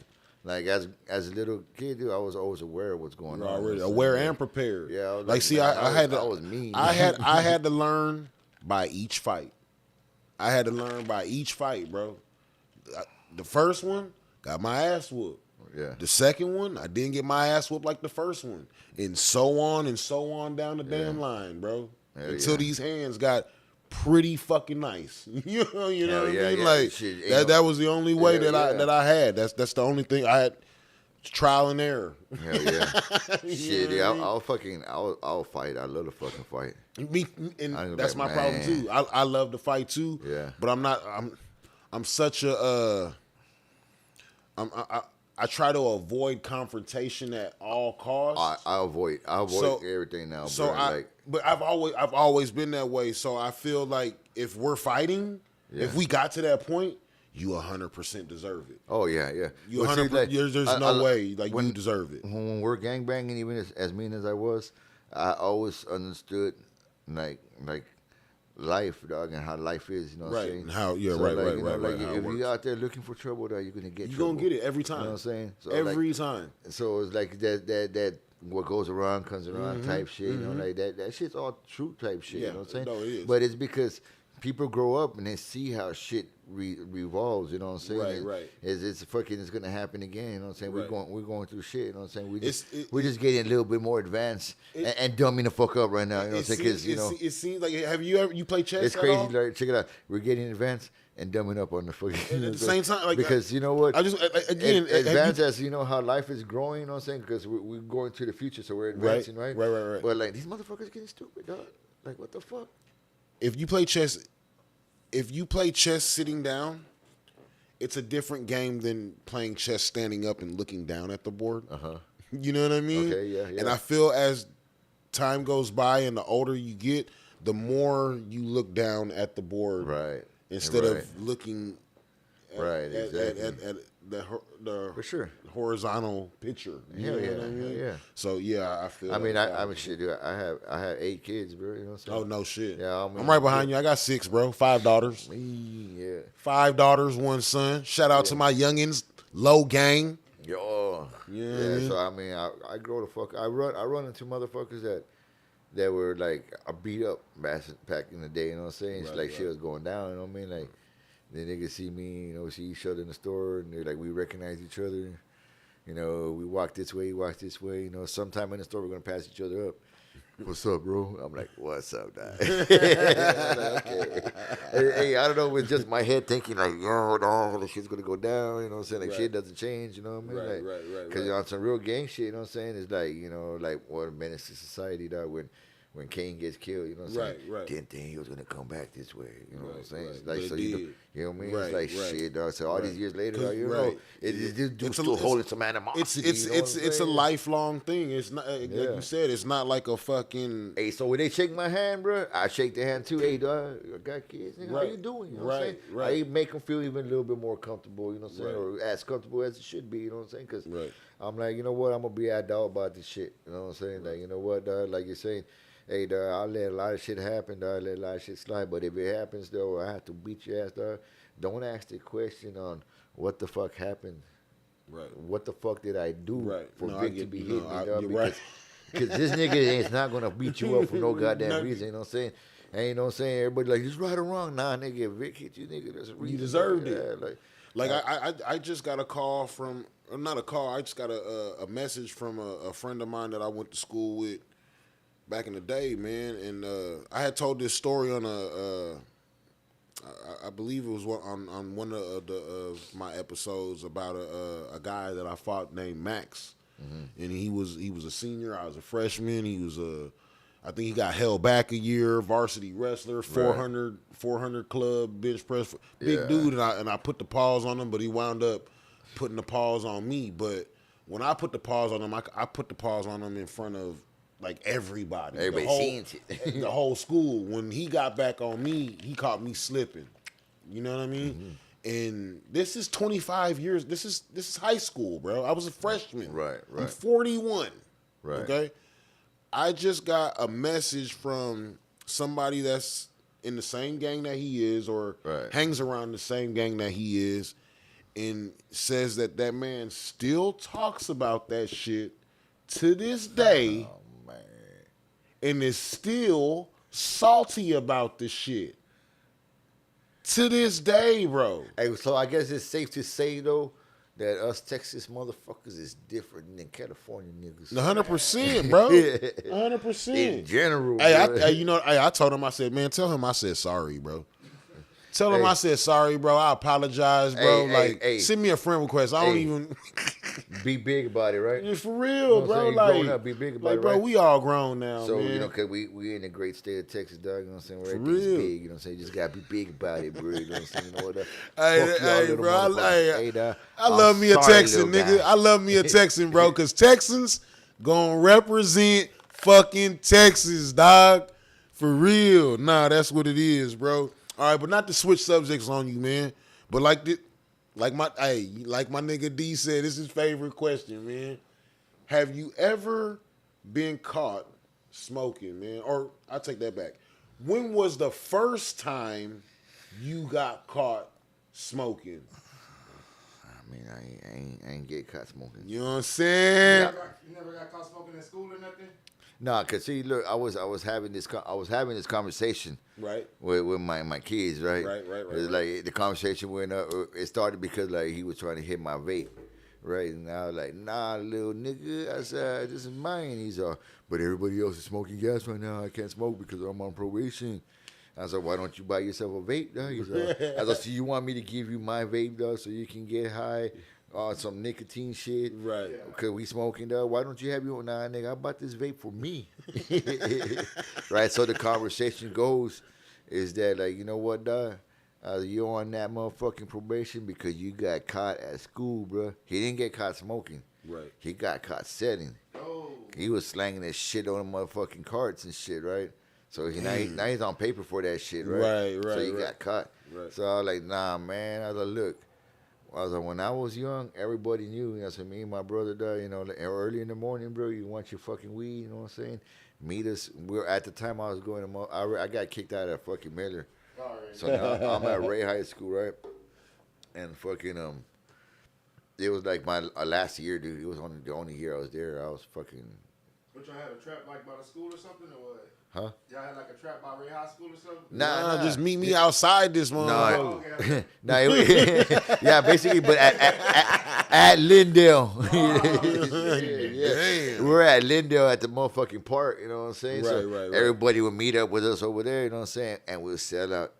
like as a little kid, dude, I was always aware of what's going on. Already aware and prepared. Yeah, I was like see, I was mean. I had to learn by each fight. I had to learn by each fight, bro. The first one got my ass whooped. Yeah. The second one, I didn't get my ass whooped like the first one, and so on down the damn line, bro. Until these hands got pretty fucking nice. you know what I mean? Like shit, that was the only way that I had. That's the only thing I had. Trial and error. Hell yeah. Shit, yeah, I'll fight. I love to fucking fight. And that's my problem too. I love to fight too. Yeah. But I'm such a I try to avoid confrontation at all costs. I avoid everything now. So but I've always been that way. So I feel like if we're fighting, if we got to that point, you 100% deserve it. Oh yeah. You 100%. Like, there's no way like you deserve it. When we're gangbanging, even as mean as I was, I always understood like life, dog, and how life is. You know what I'm saying? How right. If you out there looking for trouble, dog, you're gonna get. You're gonna get it every time. You know what I'm saying? So every time. So it's like that what goes around comes around type shit. You know, like that shit's all true type shit. Yeah, you know what I'm saying? no, it is. But it's because people grow up and they see how shit revolves. You know what I'm saying? Right, and right. It's gonna happen again. You know what I'm saying? Right. We're going through shit. You know what I'm saying? We're just getting a little bit more advanced and dumbing the fuck up right now. You know what I'm saying? Because it seems like, have you play chess? it's at crazy. all? Like, check it out. We're getting advanced and dumbing up on the fucking. At the same time, like, because you know what? I just again advanced as you know how life is growing. You know what I'm saying? Because we're going to the future, so we're advancing, right? Right. But like these motherfuckers getting stupid, dog. Like what the fuck? If you play chess sitting down, it's a different game than playing chess standing up and looking down at the board. You know what I mean? Okay, yeah. And I feel as time goes by and the older you get, the more you look down at the board, right? Instead of looking at the for sure horizontal picture. You know what I mean? Yeah. So yeah, I feel. I mean, I mean, shit, dude. I have 8 kids, bro. You know what I'm saying? Oh no, shit. Yeah, I'm right behind you. I got 6, bro. 5 daughters. Yeah. 5 daughters, 1 son. Shout out to my youngins, Low Gang. Yo. Yeah. So I mean, I grow the fuck. I run into motherfuckers that were like beat up back in the day. You know what I'm saying? It's like shit was going down. You know what I mean? Like. Then they could see me, you know, see each other in the store, and they're like, we recognize each other. You know, we walk this way, you know. Sometime in the store, we're going to pass each other up. What's up, bro? I'm like, what's up, dog? Okay. Hey, I don't know, it was just my head thinking, like, yo, no, the shit's going to go down, you know what I'm saying? Like, shit doesn't change, you know what I mean? Right. Because on some real gang shit, you know what I'm saying? It's like, you know, like what a menace to society, dog, when Kane gets killed, you know what I'm saying? Right. Didn't think he was gonna come back this way, you know what I'm saying? Right. It's like, But so you know what I mean? Right, It's like shit, dog. So all these years later, 'Cause- dog, you know, this dude's still holding some animosity. It's a lifelong thing. It's not like you said. It's not like a fucking. Hey, so when they shake my hand, bro, I shake their hand too. Hey, dog, I got kids. Nigga, how you doing? You know what I'm saying? I make them feel even a little bit more comfortable. You know what I'm saying? Or as comfortable as it should be. You know what I'm saying? Because I'm like, you know what? I'm gonna be adult about this shit. You know what I'm saying? Like, you know what, dog? Like you're saying. Hey, dog, I'll let a lot of shit happen, dog. Let a lot of shit slide. But if it happens, though, I have to beat your ass, dog. Don't ask the question on what the fuck happened. Right. What the fuck did I do for Vic to be hitting me, dog? Because this nigga is not going to beat you up for no goddamn reason, you know what I'm saying? And you know what I'm saying? Everybody like, he's right or wrong. Nah, nigga, if Vic hit you, nigga, there's a reason. You deserved it. Yeah, like I just got a call from, not a call, I just got a message from a friend of mine that I went to school with back in the day, man, and I had told this story on I believe it was on one of my episodes about a guy that I fought named Max, and he was a senior, I was a freshman. He was I think he got held back a year, varsity wrestler, 400 club bench press, big dude, and I put the paws on him, but he wound up putting the paws on me. But when I put the paws on him, I put the paws on him in front of like everybody seeing it. The whole school. When he got back on me, he caught me slipping. You know what I mean? And this is 25 years. This is high school, bro. I was a freshman. Right. I'm 41. Right. Okay. I just got a message from somebody that's in the same gang that he is, or hangs around the same gang that he is, and says that man still talks about that shit to this day. And is still salty about the shit to this day, bro. Hey, so I guess it's safe to say though that us Texas motherfuckers is different than California niggas. 100%, bro. 100%. In general. Hey, I told him, I said, man, tell him I said sorry, bro. Tell him I said sorry, bro. I apologize, bro. Send me a friend request. I don't even be big about it, right? Yeah, for real, you know bro. Like, up, be big about it, bro, right? we all grown now, so, man. you know, cause we in the great state of Texas, dog. You know what I'm saying? Where for everything's real. big. You know what I'm saying? You just gotta be big about it, bro. You know what I'm saying? You know what? Hey, bro. I love me a sorry, Texan, nigga. I love me a Texan, bro, because Texans gonna represent fucking Texas, dog. For real. Nah, that's what it is, bro. All right, but not to switch subjects on you, man. But like my nigga D said, this is his favorite question, man. Have you ever been caught smoking, man? Or I take that back. When was the first time you got caught smoking? mean, I ain't get caught smoking. You know what I'm saying? You never got caught smoking in school or nothing? Nah, cause see, look, I was having this conversation Right. with my kids, right? Right. It's like the conversation went up. It started because like he was trying to hit my vape, right? And I was like, nah, little nigga. I said, this is mine. He's but everybody else is smoking gas right now. I can't smoke because I'm on probation. I was like, why don't you buy yourself a vape, dog? He's I was like, so you want me to give you my vape, dog, so you can get high on some nicotine shit? Right. Because we smoking, dog. Why don't you have your, nah, nigga, I bought this vape for me. Right? So the conversation goes is that, like, you know what, dog? You're on that motherfucking probation because you got caught at school, bro. He didn't get caught smoking. Right. He got caught selling. Oh. He was slanging that shit on the motherfucking carts and shit, right? So now he's on paper for that shit, right? Right. So he got caught. Right. So I was like, nah, man. I was like, look. I was like, when I was young, everybody knew. You know, so me and my brother, you know, early in the morning, bro, you want your fucking weed, you know what I'm saying? Meet us. At the time I was going to, I got kicked out of fucking Miller. All right. So now I'm at Ray High School, right? And fucking, it was like my last year, dude. It was the only year I was there. I was fucking. But y'all had a trap like by the school or something or what? Huh? Y'all had like a trap by Ray High School or something? Nah. Just meet me outside this morning. No, Okay. yeah, basically, but at Lindale. Damn. We were at Lindale at the motherfucking park, you know what I'm saying? Right. Everybody would meet up with us over there, you know what I'm saying? And we'll sell out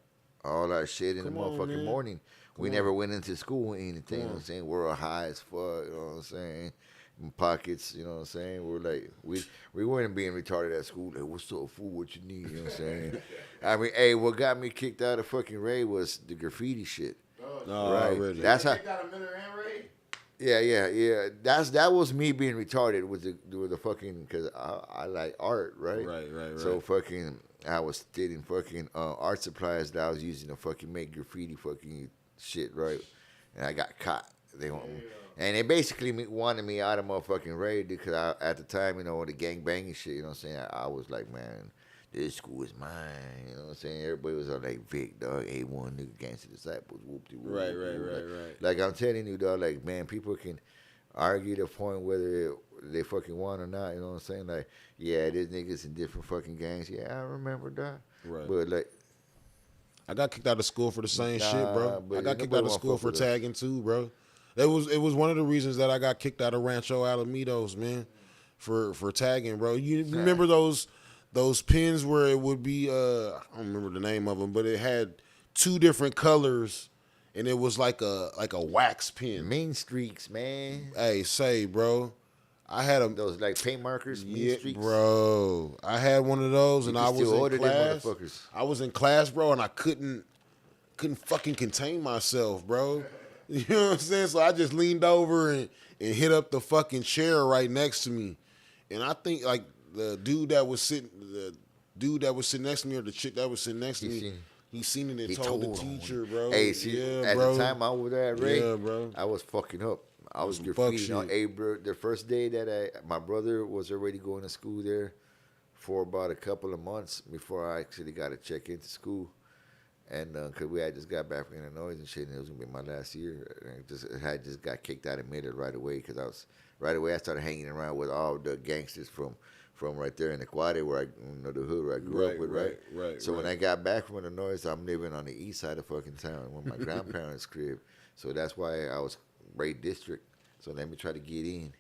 all our shit in the Come on, motherfucking man. morning. We never went into school or anything, you know what I'm saying? We're high as fuck, you know what I'm saying? In pockets, you know what I'm saying? We're like, we weren't being retarded at school. Like, what's up, fool? What you need? You know what I'm saying? I mean, hey, what got me kicked out of fucking Ray was the graffiti shit. No, Right. really. That's how. Kicked out of Miller and Ray? Yeah. That was me being retarded with the fucking, because I like art, right? Right. So fucking, I was stealing fucking art supplies that I was using to fucking make graffiti fucking shit, right? And I got caught. And they basically wanted me out of motherfucking Ray because at the time, you know, the gang banging shit, you know what I'm saying? I was like, man, this school is mine, you know what I'm saying? Everybody was on like Vic, dog, AOne, nigga, Gangster Disciples, whoop-de-whoop. Right. Like I'm telling you, dog, like, man, people can argue the point whether they fucking won or not, you know what I'm saying? Like, yeah, there's niggas in different fucking gangs. Yeah, I remember that. Right. But like, I got kicked out of school for the same shit, bro. but I got kicked nobody out of wanna school fuck for with us. tagging too, bro. It was one of the reasons that I got kicked out of Rancho Alamitos, man, for tagging, bro. You remember those pins where it would be I don't remember the name of them, but it had two different colors, and it was like a wax pin. mean streaks, man. Hey, say, bro, I had them. Those like paint markers, mean Yeah, streaks. bro. I had one of those, and You I can was still in order them class. motherfuckers. I was in class, bro, and I couldn't fucking contain myself, bro. You know what I'm saying? So I just leaned over and hit up the fucking chair right next to me, and I think like the dude that was sitting next to me, or the chick that was sitting next to me, he seen it and He told the told on teacher, me. bro. Hey, see, yeah, at bro. the time I was at Ray, Yeah, bro. I was fucking up. I was Some fuck graffiti on shit. bro. The first day that my brother was already going to school there for about a couple of months before I actually got to check into school. And because we had just got back from Illinois and shit, and it was going to be my last year. And I just got kicked out of Miller right away because I started hanging around with all the gangsters from right there in the Quade where the hood where I grew up with, right. So when I got back from Illinois, I'm living on the east side of fucking town, with my grandparents' crib. So that's why I was Ray District. So let me try to get in.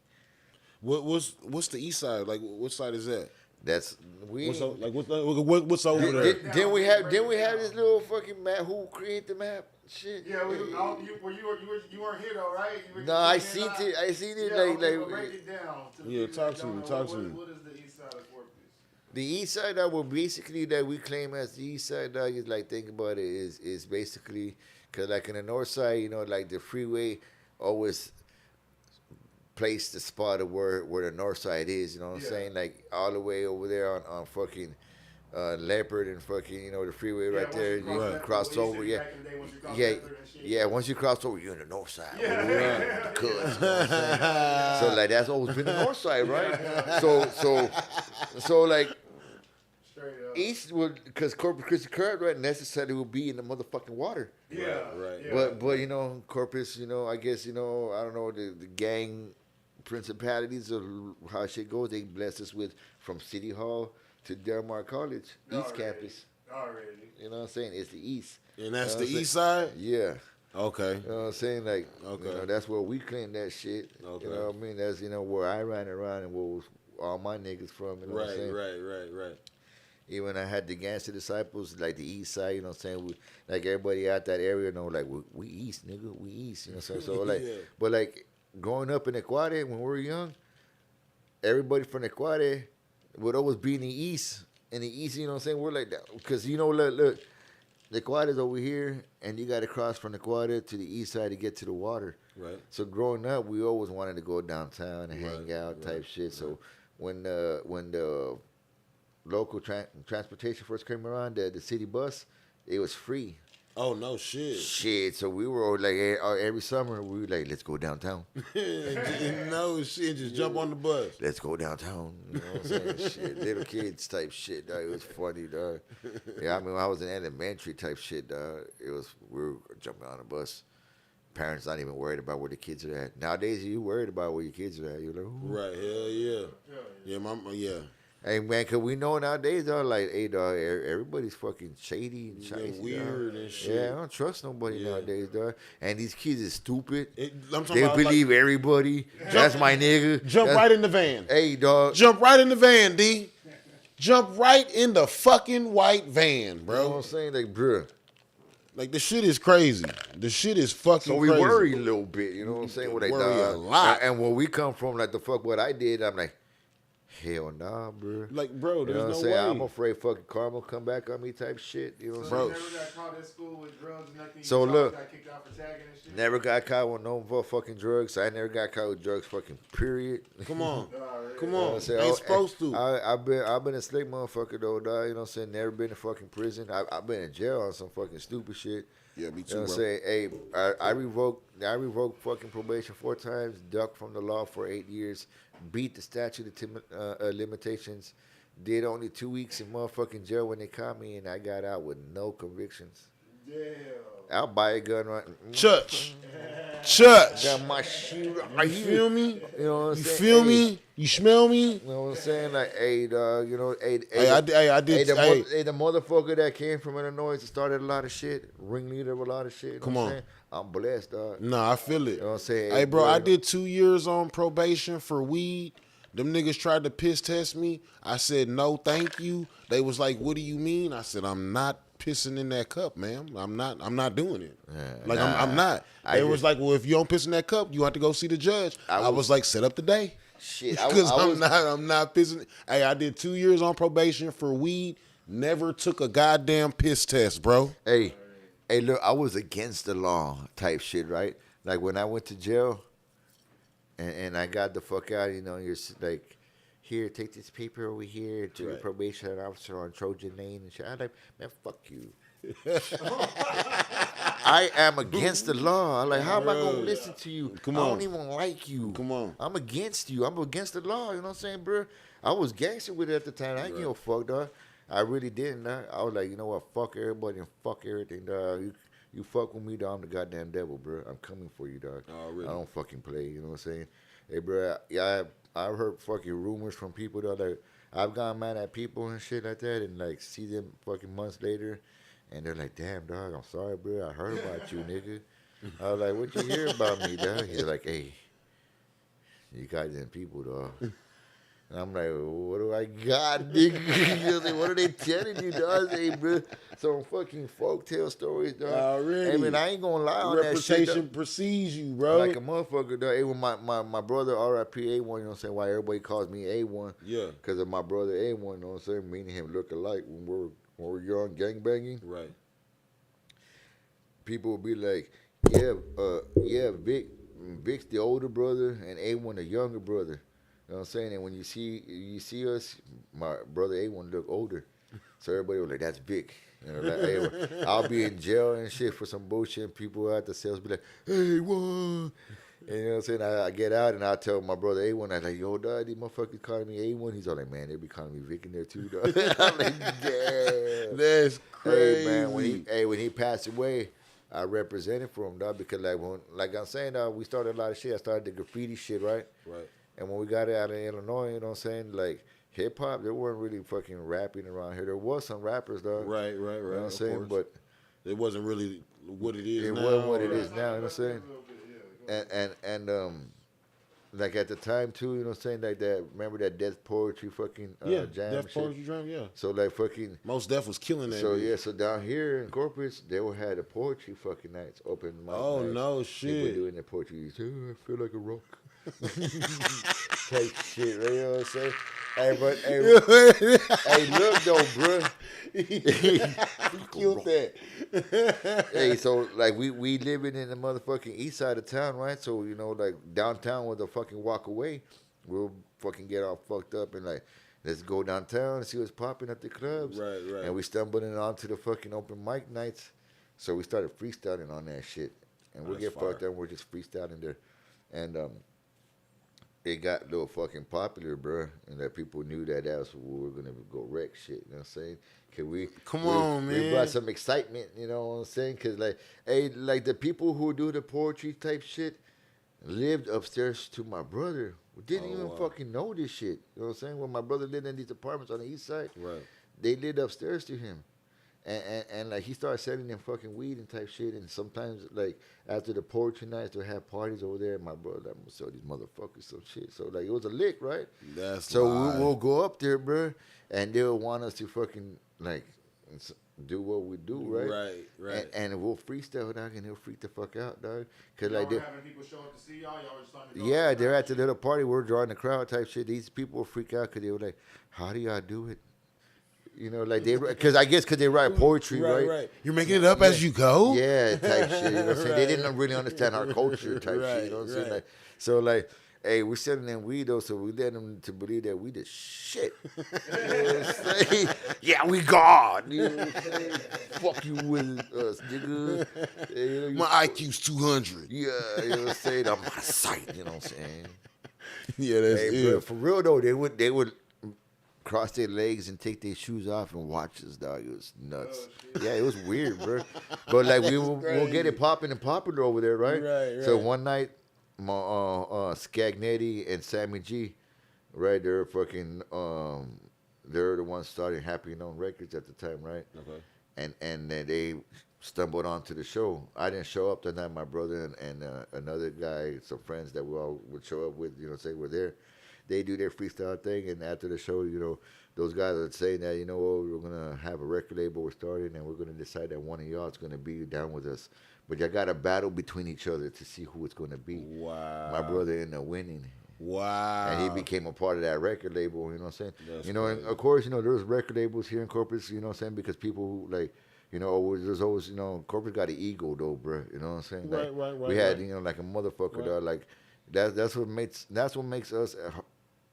What's the east side? Like, what side is that? That's we. What's over there? Didn't we have this little fucking map? Who created the map? Shit. Yeah, you weren't here though, right? You were No, I seen it. I seen it. Yeah, like okay, well, break it down. Yeah, talk to me. What is the east side of Corpus? The east side that will basically that we claim as the east side, dog, is like, think about it, is basically because like in the north side, you know, like the freeway always place the spot of where the north side is, you know what I'm saying? Like all the way over there on fucking Leopard and fucking, you know, the freeway right there. You can cross over, yeah. Once you cross over, you're in the north side. Yeah. Cuz, you know what I'm saying? So like that's always been the north side, right? So like Straight up. East would, because Corpus Christi current right necessarily would be in the motherfucking water. Yeah. Right. Yeah. But you know, Corpus, you know, I guess, you know, I don't know, the gang principalities of how shit goes, they bless us with from City Hall to Del Mar College, East Campus. Already. You know what I'm saying? It's the East. And that's You know the what I'm east side? Yeah. Okay. You know what I'm saying? Like, Okay. you know, that's where we claim that shit. Okay. You know what I mean? That's, you know, where I ran around and where all my niggas from. You know what I'm saying? Right. Even I had the Gangster Disciples, like the East Side, you know what I'm saying? Like everybody out that area know, like, we East, nigga, we East. You know what I'm saying? So, like, Yeah. but like, growing up in Ecuador, when we were young, everybody from Ecuador would always be in the East. In the East, you know what I'm saying? We're like that. Because, you know, look, the Ecuador's over here, and you got to cross from the Ecuador to the East Side to get to the water. Right. So growing up, we always wanted to go downtown and hang out type shit. So when the local transportation first came around, the city bus, it was free. Oh, no shit. Shit. So we were like, every summer, we were like, let's go downtown. No shit. Just jump on the bus. Let's go downtown. You know what I'm saying? Shit. Little kids type shit, dog. It was funny, dog. Yeah, I mean, when I was in elementary type shit, dog, we were jumping on the bus. Parents not even worried about where the kids are at. Nowadays, you worried about where your kids are at. You're like, ooh. Right. Hell yeah. Yeah. Hey, man, because we know nowadays, dog, like, hey, dog, everybody's fucking shady and Yeah, shady, weird dog. and shit. Yeah, I don't trust nobody nowadays, dog. And these kids is stupid. I'm talking They about, believe everybody. That's my nigga. Jump right in the van. Hey, dog. Jump right in the van, D. Jump right in the fucking white van, You know bro. what I'm saying? Like, bruh. Like, the shit is crazy. The shit is fucking So we crazy. worry a little bit, you know what I'm saying? With Worry a lot. And where we come from, like the fuck what I did, I'm like, hell nah, bro. Like, bro, You there's know what I'm no saying? way. I'm afraid fucking karma come back on me type shit. You know what I'm Bro. saying? You never got caught at school with drugs and nothing? So You look. got kicked out for tagging and shit? Never got caught with no fucking drugs. I never got caught with drugs, fucking period. Come on. Come You know what on. I'm saying? Ain't supposed to. I've been a slick motherfucker though, dog. You know what I'm saying? Never been in fucking prison. I've been in jail on some fucking stupid shit. Yeah, me You too, know what I'm bro. saying? Hey, I revoked fucking probation 4 times, ducked from the law for 8 years, beat the statute of limitations, did only 2 weeks in motherfucking jail when they caught me, and I got out with no convictions. Damn. I'll buy a gun right. Church. Got my shoe. You feel me? You know what I'm You saying? feel Hey, me? You smell me? You know what I'm saying? Like, hey, dog, you know, hey, I did. the motherfucker that came from Illinois and started a lot of shit, ringleader of a lot of shit. You know Come what I'm on. saying? I'm blessed, dog. Nah, I feel it. You know what I'm saying? Hey, bro, I you know- did 2 years on probation for weed. Them niggas tried to piss test me. I said, no, thank you. They was like, what do you mean? I said, I'm not pissing in that cup, ma'am. I'm not doing it. Like, I'm not. They was like, well, if you don't piss in that cup, you have to go see the judge. I was like, set up the day. Shit, Because I'm not pissing. Hey, I did 2 years on probation for weed. Never took a goddamn piss test, bro. Hey, look, I was against the law type shit, right? Like when I went to jail and I got the fuck out, you know, you're like, here, take this paper over here to your probation officer on Trojan Lane and shit. I'm like, man, fuck you. I am against the law. I'm like, how am I going to listen to you? Come I on. don't even like you. Come on. I'm against you. I'm against the law. You know what I'm saying, bro? I was gangster with it at the time. I ain't give a fuck, dog. I really didn't, dog. I was like, you know what? Fuck everybody and fuck everything, dog. You fuck with me, dog. I'm the goddamn devil, bro. I'm coming for you, dog. Oh, really? I don't fucking play. You know what I'm saying? Hey, bro, yeah, I've heard fucking rumors from people, dog. Like, I've gone mad at people and shit like that and, like, see them fucking months later. And they're like, damn, dog, I'm sorry, bro. I heard about you, nigga. I was like, what you hear about me, dog? He's like, hey, you got them people, dog. And I'm like, what do I got, nigga? You know, like, what are they telling you, dog? Hey, bro, some fucking folktale stories, dog. Already. Hey, man, I ain't gonna lie on that shit, Reputation dog. precedes you, bro. Like a motherfucker, dog. Hey, when my brother, R.I.P. A1, you know what I'm saying? Why everybody calls me A1. Yeah. Because of my brother A1, you know what I'm saying? Me and him look alike when we're young, gangbanging. Right. People will be like, yeah, Vic's the older brother and A1 the younger brother. You know what I'm saying? And when you see us, my brother A1 look older. So everybody was like, that's Vic. You know, like, hey, I'll be in jail and shit for some bullshit. And people at the cells be like, hey, what? And you know what I'm saying? I get out and I tell my brother A1, I'm like, yo, dog, these motherfuckers calling me A1. He's all like, man, they be calling me Vic in there too, dog. I'm like, damn. That's crazy. Hey, man, when he passed away, I represented for him, dog, because like I'm saying, dog, we started a lot of shit. I started the graffiti shit, right? Right. And when we got out of Illinois, you know what I'm saying? Like, hip hop, they weren't really fucking rapping around here. There was some rappers, dog. Right. You know what I'm saying? Course. But it wasn't really what it is it now. wasn't what it is now, you know what I'm saying? And like at the time too, you know what I'm saying? Like that, remember that Death Poetry fucking jam Death shit? Poetry Jam, yeah. So like fucking. Most Def was killing that. So bitch. yeah, so down here in corporates, they will have the poetry fucking nights, open mic Oh nights. no People shit. doing their poetry. Oh, I feel like a rock. Type shit, right? You know what I'm saying? Hey, but hey, look though, bro. He killed that. Hey, so like we living in the motherfucking east side of town, right? So you know, like downtown was a fucking walk away. We'll fucking get all fucked up and like, let's go downtown and see what's popping at the clubs. Right. And we stumbled in onto the fucking open mic nights. So we started freestyling on that shit. And we'll That's get fucked up and we're just freestyling there. And it got a little fucking popular, bro. And that people knew that that's what we were going to go wreck shit. You know what I'm saying? Cause we brought some excitement, you know what I'm saying? Because like, hey, like the people who do the poetry type shit lived upstairs to my brother. We didn't even fucking know this shit. You know what I'm saying? When my brother lived in these apartments on the east side, Right. they lived upstairs to him. And like he started selling them fucking weed and type shit. And sometimes like after the poetry nights, they'll have parties over there. And my brother like, I'm gonna sell these motherfuckers some shit. So like it was a lick, right? That's so live. we'll go up there, bro, and they'll want us to fucking like do what we do, right? Right. And we'll freestyle, dog, and they'll freak the fuck out, dog. Cause Y'all like were they, having people show up to see y'all. Y'all were starting to go yeah, to they're at the shit. little party. We're drawing the crowd type shit. These people will freak out because they were like, "How do y'all do it?" You know, like they, because I guess because they write poetry, right? You're making it up as you go. Yeah, type shit. You know what I'm saying? They didn't really understand our culture type shit. You know what I'm saying? Like, so like, hey, we're selling them weed though, so we let them to believe that we the shit. You know what I'm saying? Yeah, we God. You know what I'm saying? Fuck you with us, nigga. You know, My IQ's 200. yeah, you know what I'm saying? I'm my sight. You know what I'm saying? Yeah, that's Hey, it. bro, for real though, they would cross their legs and take their shoes off and watch us, dog. It was nuts. Yeah, it was weird, bro. But like we'll get it popping and popular over there, right? Right. So one night, my Scagnetti and Sammy G, right? They're fucking they're the ones starting Happy Known Records at the time, right? Okay. And then they stumbled onto the show. I didn't show up that night. My brother and another guy, some friends that we all would show up with, you know, say we're there. They do their freestyle thing, and after the show, you know, those guys are saying that, you know, we're gonna have a record label we're starting, and we're gonna decide that one of y'all is gonna be down with us. But y'all got a battle between each other to see who it's gonna be. Wow. My brother ended up winning. Wow. And he became a part of that record label, you know what I'm saying? That's you know, and crazy. of course, you know, there's record labels here in corporates, you know what I'm saying? Because people who, like, you know, there's always, you know, corporate got an ego, though, bro. You know what I'm saying? Like, Right. We had, you know, like a motherfucker, though. Like, that's what makes us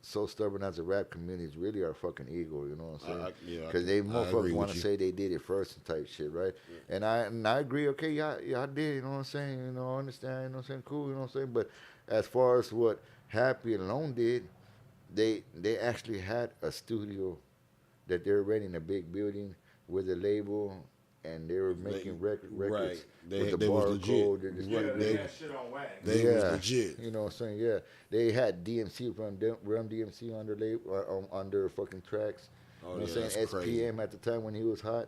so stubborn as a rap community is really our fucking ego, you know what I'm saying? Because they motherfuckers want to say they did it first and type shit, right? Yeah. And I agree, okay, y'all did, you know what I'm saying? You know, I understand, you know what I'm saying? Cool, you know what I'm saying? But as far as what Happy and Lone did, they actually had a studio that they're renting a big building with a label, and they were making records right. with the they was barcode. legit. They had shit on wax. They was legit. You know what I'm saying? Yeah. They had DMC Run DMC under label, under fucking tracks. Oh, You know what yeah, I'm saying? that's crazy. SPM at the time when he was hot.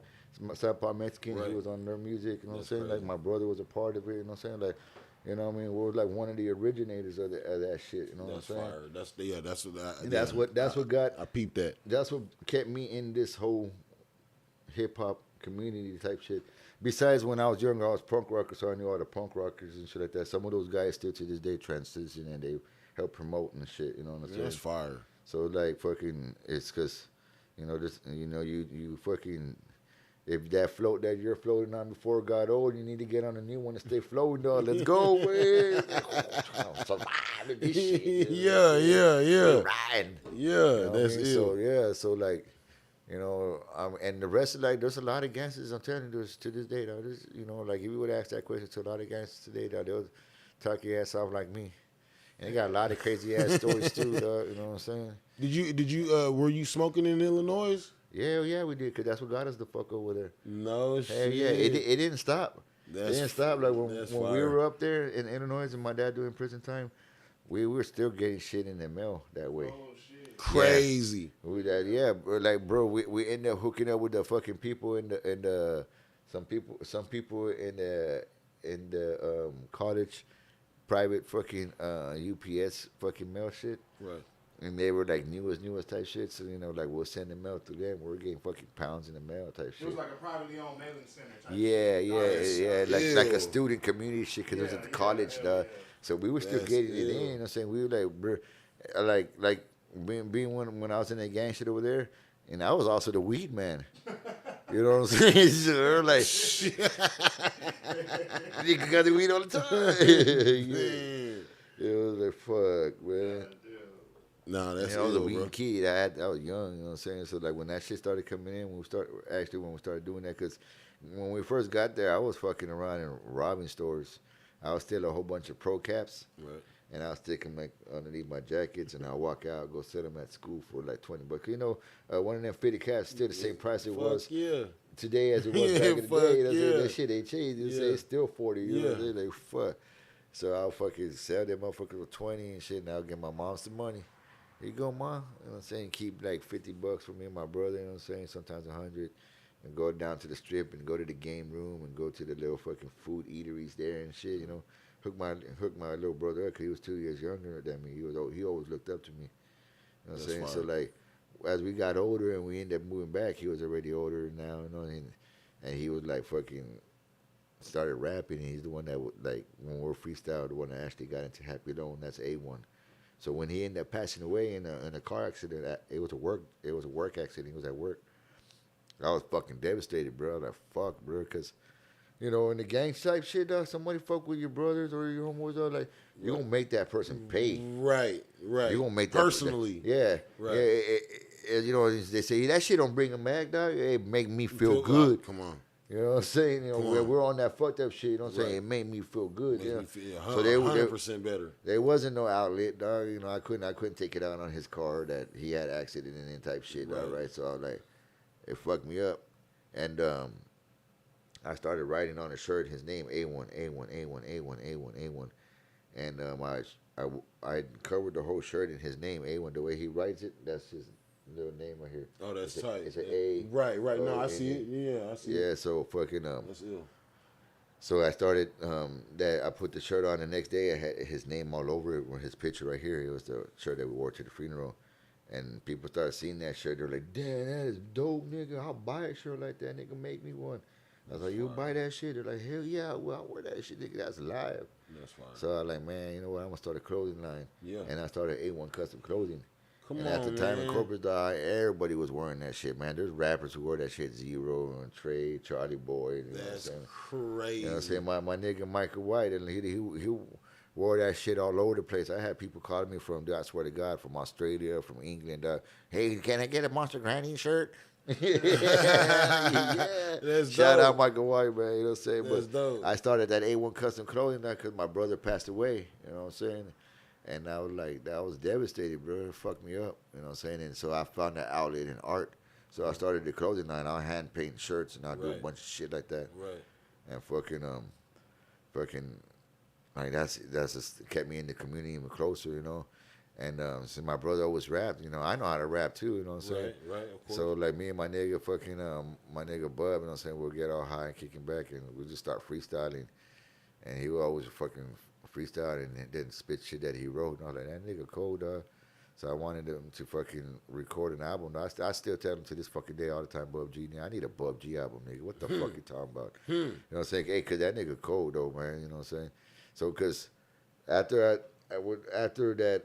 South Park Mexican, Right. he was on their music. You know That's what I'm saying? crazy. Like my brother was a part of it. You know what I'm saying? Like, you know what I mean? We were like one of the originators of that shit. You know That's what I'm saying? fire. That's That's That's what kept me in this whole hip hop community type shit. Besides, when I was younger, I was punk rocker, so I knew all the punk rockers and shit like that. Some of those guys still to this day transition and they help promote and shit. You know what I'm saying? That's fire. So like fucking, it's cause, you know this, you know you fucking, if that float that you're floating on before got old, you need to get on a new one and stay floating, dog. Let's go, man. Survive with this shit. Yeah. Riding. Yeah, You know what I that's mean? it. So yeah, so like, you know, and the rest of like, there's a lot of gangsters. I'm telling you, to this day, though, you know, like if you would ask that question to a lot of gangsters today, though, talk your ass off like me. And they got a lot of crazy ass stories too, dog. You know what I'm saying? Did you were you smoking in Illinois? Yeah, we did, because that's what got us the fuck over there. No Hell shit. yeah, it didn't stop. It It didn't stop. Like when we fire. were up there in Illinois and my dad doing prison time, we were still getting shit in the mail that way. Oh shit. Crazy. Like bro, we ended up hooking up with the fucking people in the some people in the college private fucking UPS fucking mail shit. Right. And they were like newest type shit. So, you know, like we'll send the mail to them. We're getting fucking pounds in the mail type It shit. was like a privately owned mailing center type Yeah. shit. Like a student community shit, because it was at the college. So we were still That's getting it ill. in. You know what I'm saying? We were like, bro, like being when I was in that gang shit over there, and I was also the weed man. You know what I'm saying? So we're like, nigga got the weed all the time. Yeah. It was like, fuck, man. Nah, that's I was a ill, weed bro. kid. I was young, you know what I'm saying? So, like, when that shit started coming in, when we started doing that, because when we first got there, I was fucking around and robbing stores. I would steal a whole bunch of pro caps, Right. and I'll stick them like underneath my jackets, and I'll walk out, go sell them at school for like $20. You know, one of them 50 caps still the same price it was Yeah. today as it was Yeah, back in the fuck day. yeah. That shit ain't changed. Yeah. It's still 40. You know what I'm Yeah. saying? Like, fuck. So I'll fucking sell them motherfuckers for 20 and shit, and I'll get my mom some money. Here you go, ma. You know what I'm saying? Keep like $50 for me and my brother, you know what I'm saying? Sometimes 100. And go down to the strip and go to the game room and go to the little fucking food eateries there and shit, you know. Hook my little brother up, because he was 2 years younger than me. He always looked up to me. You know what I'm saying? That's So, fine. like, as we got older and we ended up moving back, he was already older now, you know, and he was like fucking started rapping, and he's the one that would, like, when we're freestyle, the one that actually got into Happy Alone. That's AOne. So when he ended up passing away in a car accident, it was a work accident. He was at work. I was fucking devastated, bro. I was like, fuck, bro, because, you know, in the gang type shit, dog, somebody fuck with your brothers or your homeboys, dog, like, you're gonna make that person pay. Right. You're gonna make that personally. Yeah. Right. You know, they say that shit don't bring them back, dog. It make me feel good. Come on. You know what I'm saying? You know, Come where on. we're on that fucked up shit, you know what I'm saying? Right. It made me feel good. Makes Yeah. me feel So they 100% better. there wasn't no outlet, dog. You know, I couldn't take it out on his car that he had accident in and type shit, dog, right? So I was like, it fucked me up. And I started writing on a shirt his name, AOne. And I covered the whole shirt in his name, AOne. The way he writes it, that's his little name right here. Oh, that's It's tight. It's an A. Right. No, I O, see N, it. Yeah, I see it. Yeah, so fucking That's ill. So I started that. I put the shirt on the next day. I had his name all over it with his picture right here. It was the shirt that we wore to the funeral, and people started seeing that shirt. They're like, "Damn, that is dope, nigga. I'll buy a shirt like that, nigga. Make me one." I was like, "You buy that shit?" They're like, "Hell yeah, well, I wear that shit, nigga. That's live." That's fine. So I was like, "Man, you know what? I'm gonna start a clothing line." Yeah. And I started AOne Custom Clothing. Come And on, at the time man. in Corpus Dog, everybody was wearing that shit, man. There's rappers who wore that shit, Zero and Trey, Charlie Boy. You know what I'm That's saying? crazy. You know what I'm saying? My nigga Michael White, and he wore that shit all over the place. I had people calling me from, I swear to God, from Australia, from England. Hey, can I get a Monster Granny shirt? Yeah. That's Shout dope. out Michael White, man. You know what I'm saying? That's But dope. I started that AOne Custom Clothing because my brother passed away. You know what I'm saying? And I was like, I was devastated, bro. It fucked me up. You know what I'm saying? And so I found that outlet in art. So I started the clothing line. I'll hand paint shirts and I'll do a Right. bunch of shit like that. Right. And like that's just kept me in the community even closer, you know. And since my brother always rapped, you know, I know how to rap too, you know what I'm saying? Right, of course. So like me and my nigga my nigga Bub, you know what I'm saying, we'll get all high and kicking back and we'll just start freestyling. And he would always fucking freestyle and then spit shit that he wrote. And I was like, that nigga cold, dog. So I wanted him to fucking record an album. I still tell him to this fucking day all the time, Bub G, I need a Bub G album, nigga. What the fuck you talking about? You know what I'm saying? Hey, cause that nigga cold though, man. You know what I'm saying? So cause after that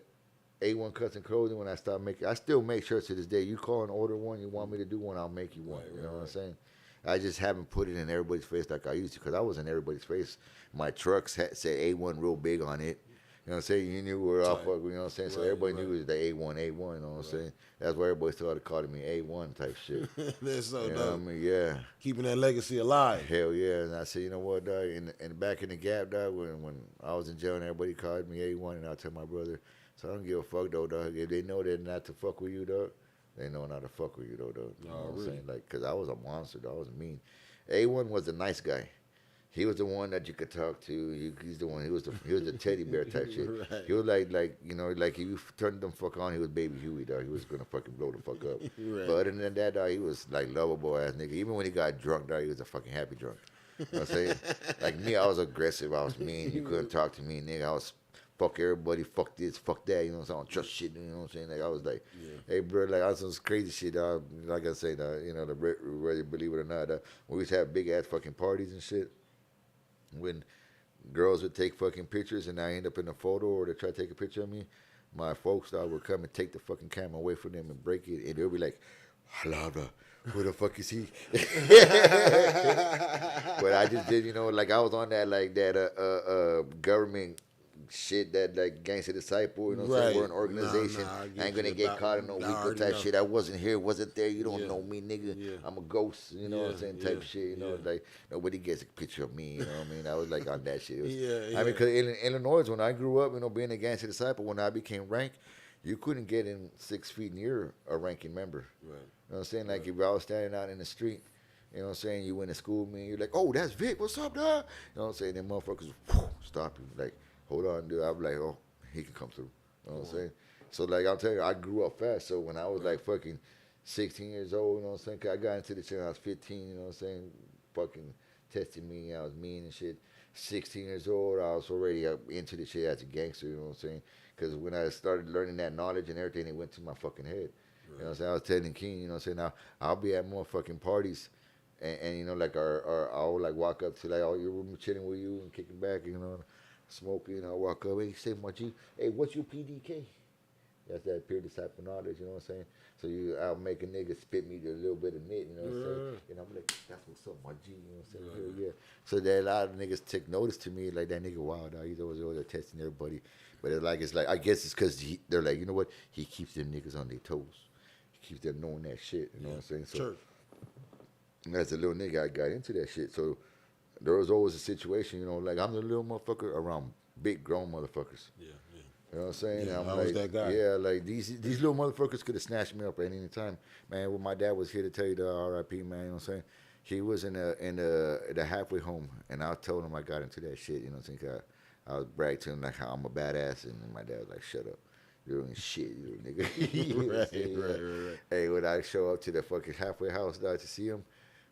AOne Custom Clothing, when I started making, I still make shirts to this day. You call and order one, you want me to do one, I'll make you one. You know what I'm saying? I just haven't put it in everybody's face like I used to, because I was in everybody's face. My trucks said AOne real big on it. You know know what I'm saying? You knew we were all Tight. fuck, you know what I'm saying? So Right, everybody right. knew it was the A1, A1, you know what I'm saying? That's why everybody started calling me A1 type shit. That's so You know what I dope. mean? Yeah. Keeping that legacy alive. Hell yeah. And I said, you know what, dog? And back in the gap, dog, when I was in jail and everybody called me A1, and I tell my brother, so I don't give a fuck, though, dog. If they know they're not to fuck with you, dog, they know not to fuck with you, though, dog. You know what I'm saying? Like, because I was a monster, dog. I was mean. A1 was a nice guy. He was the one that you could talk to. He's the one. He was the teddy bear type shit. Right. He was like you know, like if you turned them fuck on, he was Baby Huey, dog. He was gonna fucking blow the fuck up. Right. But other than that, dog, he was like lovable ass nigga. Even when he got drunk, dog, he was a fucking happy drunk. You know what I'm saying? Like me, I was aggressive. I was mean. You couldn't talk to me, nigga. I was fuck everybody, fuck this, fuck that. You know what I'm saying? I don't trust shit. You know what I'm saying? Like I was like, hey, bro, like I was some crazy shit, dog. Like I say, dog, you know, whether you believe it or not, dog, we used to have big ass fucking parties and shit. When girls would take fucking pictures and I end up in a photo or they try to take a picture of me, my folks would come and take the fucking camera away from them and break it, and they'll be like, "Halada, who the fuck is he?" But I just did, you know, like I was on that like that government shit, that like Gangster Disciple, you know what I'm saying? We're an organization. I ain't gonna get caught in no Rico type shit. I wasn't here, wasn't there. You don't know me, nigga. Yeah. I'm a ghost, you know what I'm saying? Type shit, you know, like nobody gets a picture of me, you know what I mean? I was like on that shit. I mean, because in Illinois, when I grew up, you know, being a Gangster Disciple, when I became rank, you couldn't get in 6 feet near a ranking member. Right. You know what I'm saying? Like if I was standing out in the street, you know what I'm saying? You went to school with me, you're like, oh, that's Vic, what's up, dog? You know what I'm saying? Them motherfuckers stop you, like, hold on, dude. I'm like, oh, he can come through. You know what I'm saying? So, like, I'll tell you, I grew up fast. So, when I was, like, fucking 16 years old, you know what I'm saying? 'Cause I got into the shit when I was 15, you know what I'm saying? Fucking testing me. I was mean and shit. 16 years old, I was already into the shit as a gangster, you know what I'm saying? Because when I started learning that knowledge and everything, it went to my fucking head. Right. You know what I'm saying? I was telling King, you know what I'm saying? Now, I'll be at motherfucking parties. And you know, like, I'll, like, walk up to, like, oh, your room chilling with you and kicking back, you know, smoking. I walk up, hey, say my G, hey, what's your PDK? That's that peer disciple knowledge, you know what I'm saying? So I'll make a nigga spit me a little bit of nit, you know what I'm saying? And I'm like, that's what's up, my G, you know what I'm saying? Yeah. So that a lot of niggas take notice to me, like that nigga wild out. He's always testing everybody. But it's like I guess it's because they're like, you know what? He keeps them niggas on their toes. He keeps them knowing that shit, you know what I'm saying? So as a little nigga, I got into that shit. So there was always a situation, you know, like I'm the little motherfucker around big grown motherfuckers. Yeah. You know what I'm saying? Yeah, I'm I like, was that guy. Yeah, like these little motherfuckers could have snatched me up at any time. Man, well, my dad was here to tell you the R.I.P. man, you know what I'm saying? He was in the halfway home, and I told him I got into that shit, you know what I'm saying? I was bragging to him like how I'm a badass, and my dad was like, shut up. You're doing shit, you nigga. You know right. Hey, when I show up to the fucking halfway house, dog, to see him,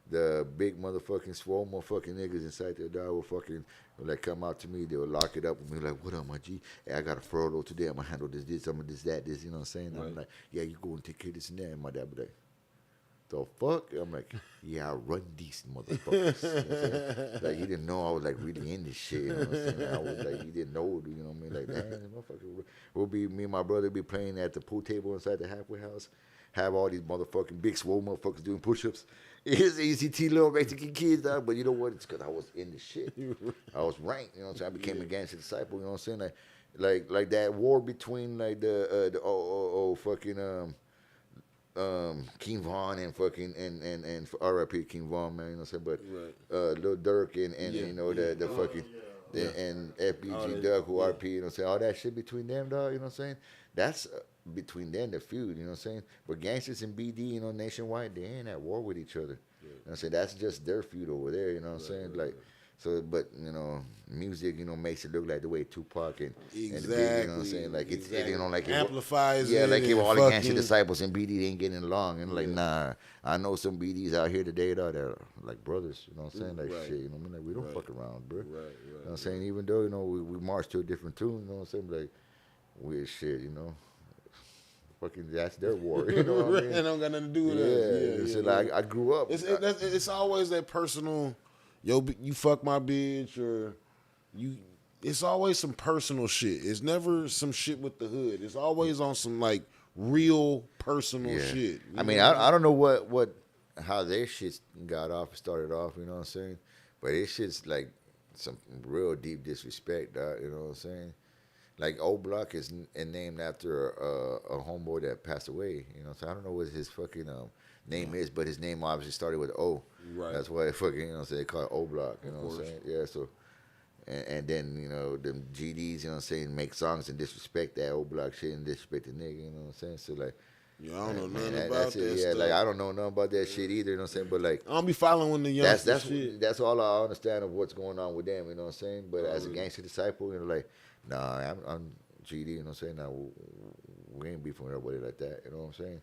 the big motherfucking swole motherfucking niggas inside there, dog, will fucking, when they come out to me, they'll lock it up with me, like, what up, my G? Hey, I got a furlough today, I'm gonna handle this, I'm gonna this, that, this, you know what I'm saying? Right. I'm like, yeah, you go and take care of this and that, and my dad be like, the fuck? I'm like, yeah, I run these motherfuckers. You know what I'm saying? Like, he didn't know I was, like, really in this shit, you know what I'm saying? I was like, he didn't know, you know what I mean? Like, damn, this motherfucker, me and my brother be playing at the pool table inside the halfway house, have all these motherfucking big swole motherfuckers doing push-ups. It's ECT little Mexican kids, dog, but you know what? It's because I was in the shit. I was ranked, you know what I'm saying? I became a gangster disciple, you know what I'm saying? Like that war between, like, the fucking, King Von and fucking and R.I.P. King Von, man, you know what I'm saying? But Lil Durk and you know the fucking and FBG Doug who RP, you know what I'm saying? All that shit between them, dog, you know what I'm saying? That's between them the feud, you know what I'm saying? But gangsters and BD, you know, nationwide, they ain't at war with each other. You know what I'm saying? That's just their feud over there, you know what I'm saying? Like, so, but, you know, music, you know, makes it look like the way Tupac and the Big, you know what I'm saying? Like, it's, you know, like, amplifies it, like, if all the gangster fucking disciples and BD, they ain't getting along. And, like, nah, I know some BDs out here today, though, that are, like, brothers, you know what I'm saying? Like, shit, you know what I mean? Like, we don't fuck around, bro. You know what I'm saying? Even though, you know, we march to a different tune, you know what I'm saying? Like, weird shit, you know? Fucking, that's their war, you know what I mean? It don't got nothing to do with that. So, like, I grew up. It's always that personal, yo, you fuck my bitch, or you. It's always some personal shit. It's never some shit with the hood. It's always on some, like, real personal shit. I mean, I don't know how their shit started off, you know what I'm saying? But it shit's like some real deep disrespect, dog, you know what I'm saying? like O Block is named after a homeboy that passed away. You know, so I don't know what his fucking name is, but his name obviously started with O. Right. That's why fucking so they call it O Block. You know what I'm course. saying? Yeah. So and then them GDs, you know what I'm saying, make songs and disrespect that O Block shit and disrespect the nigga. You know what I'm saying? So like. Yeah, I don't know Man, nothing about that's that it. Yeah, stuff. like I don't know nothing about that shit either. You know what I'm saying? But like I don't be following the youngsters shit. that's all I understand of what's going on with them. You know what I'm saying? But as a gangster disciple, you know, like nah, I'm GD. You know what I'm saying? Nah, we ain't beefing with nobody like that. You know what I'm saying?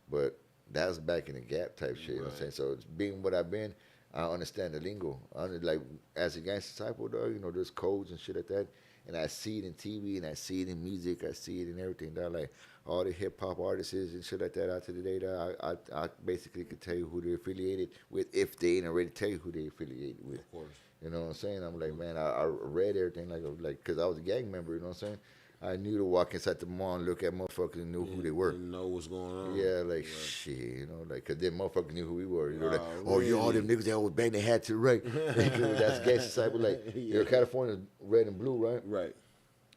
But that's back in the gap type shit. You know what I'm saying? So it's being what I've been, I understand the lingo. Like as a gangster disciple, dog, you know, there's codes and shit like that. And I see it in TV and I see it in music. I see it in everything. Dog. Like all the hip hop artists and shit like that out to the day. Dog, I basically could tell you who they're affiliated with if they ain't already tell you who they affiliated with. Of course. You know what I'm saying? I'm like, man, I read everything like because I was a gang member. You know what I'm saying? I knew to walk inside the mall and look at motherfuckers and knew who they were. You know what's going on. Yeah, like shit, you know, like cause then motherfuckers knew who we were. You know, like, really? you all them niggas that always bang their hat to the right. That's gangster type. Like, you're California, red and blue, right? Right.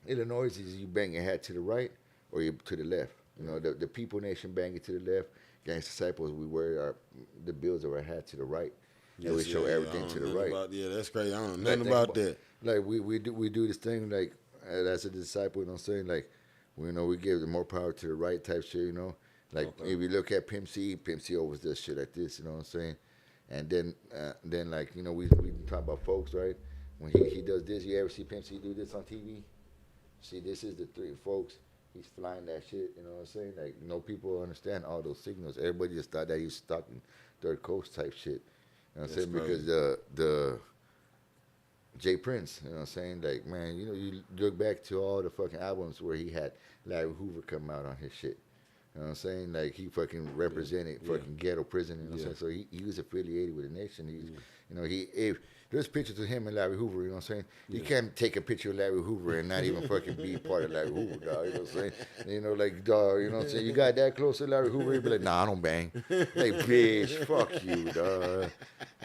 Illinois is you bang your hat to the right or you to the left. You know, the People Nation bang it to the left. Gangster disciples, we wear the bills of our hat to the right. Yes, and we show everything to the right. That's crazy. I don't know nothing about that. Like we do this thing like as a disciple. You know what I'm saying? Like, we give the more power to the right type shit. You know, like if you look at Pimp C always does shit like this. You know what I'm saying? And then like we talk about folks, right? When he does this, you ever see Pimp C do this on TV? See, this is the three folks. He's flying that shit. You know what I'm saying? Like people understand all those signals. Everybody just thought that he was stuck in third coast type shit. You know what I'm saying? Crazy. Because the Jay Prince, you know what I'm saying? Like, man, you look back to all the fucking albums where he had Larry Hoover come out on his shit. You know what I'm saying? Like, he fucking represented fucking ghetto prison, you know what I'm saying? So he was affiliated with the nation. If there's pictures of him and Larry Hoover, you know what I'm saying? You can't take a picture of Larry Hoover and not even fucking be part of Larry Hoover, dog. You know what I'm saying? Like, dog, you know what I'm saying? You got that close to Larry Hoover, you'd be like, nah, I don't bang. Like, bitch, fuck you, dog.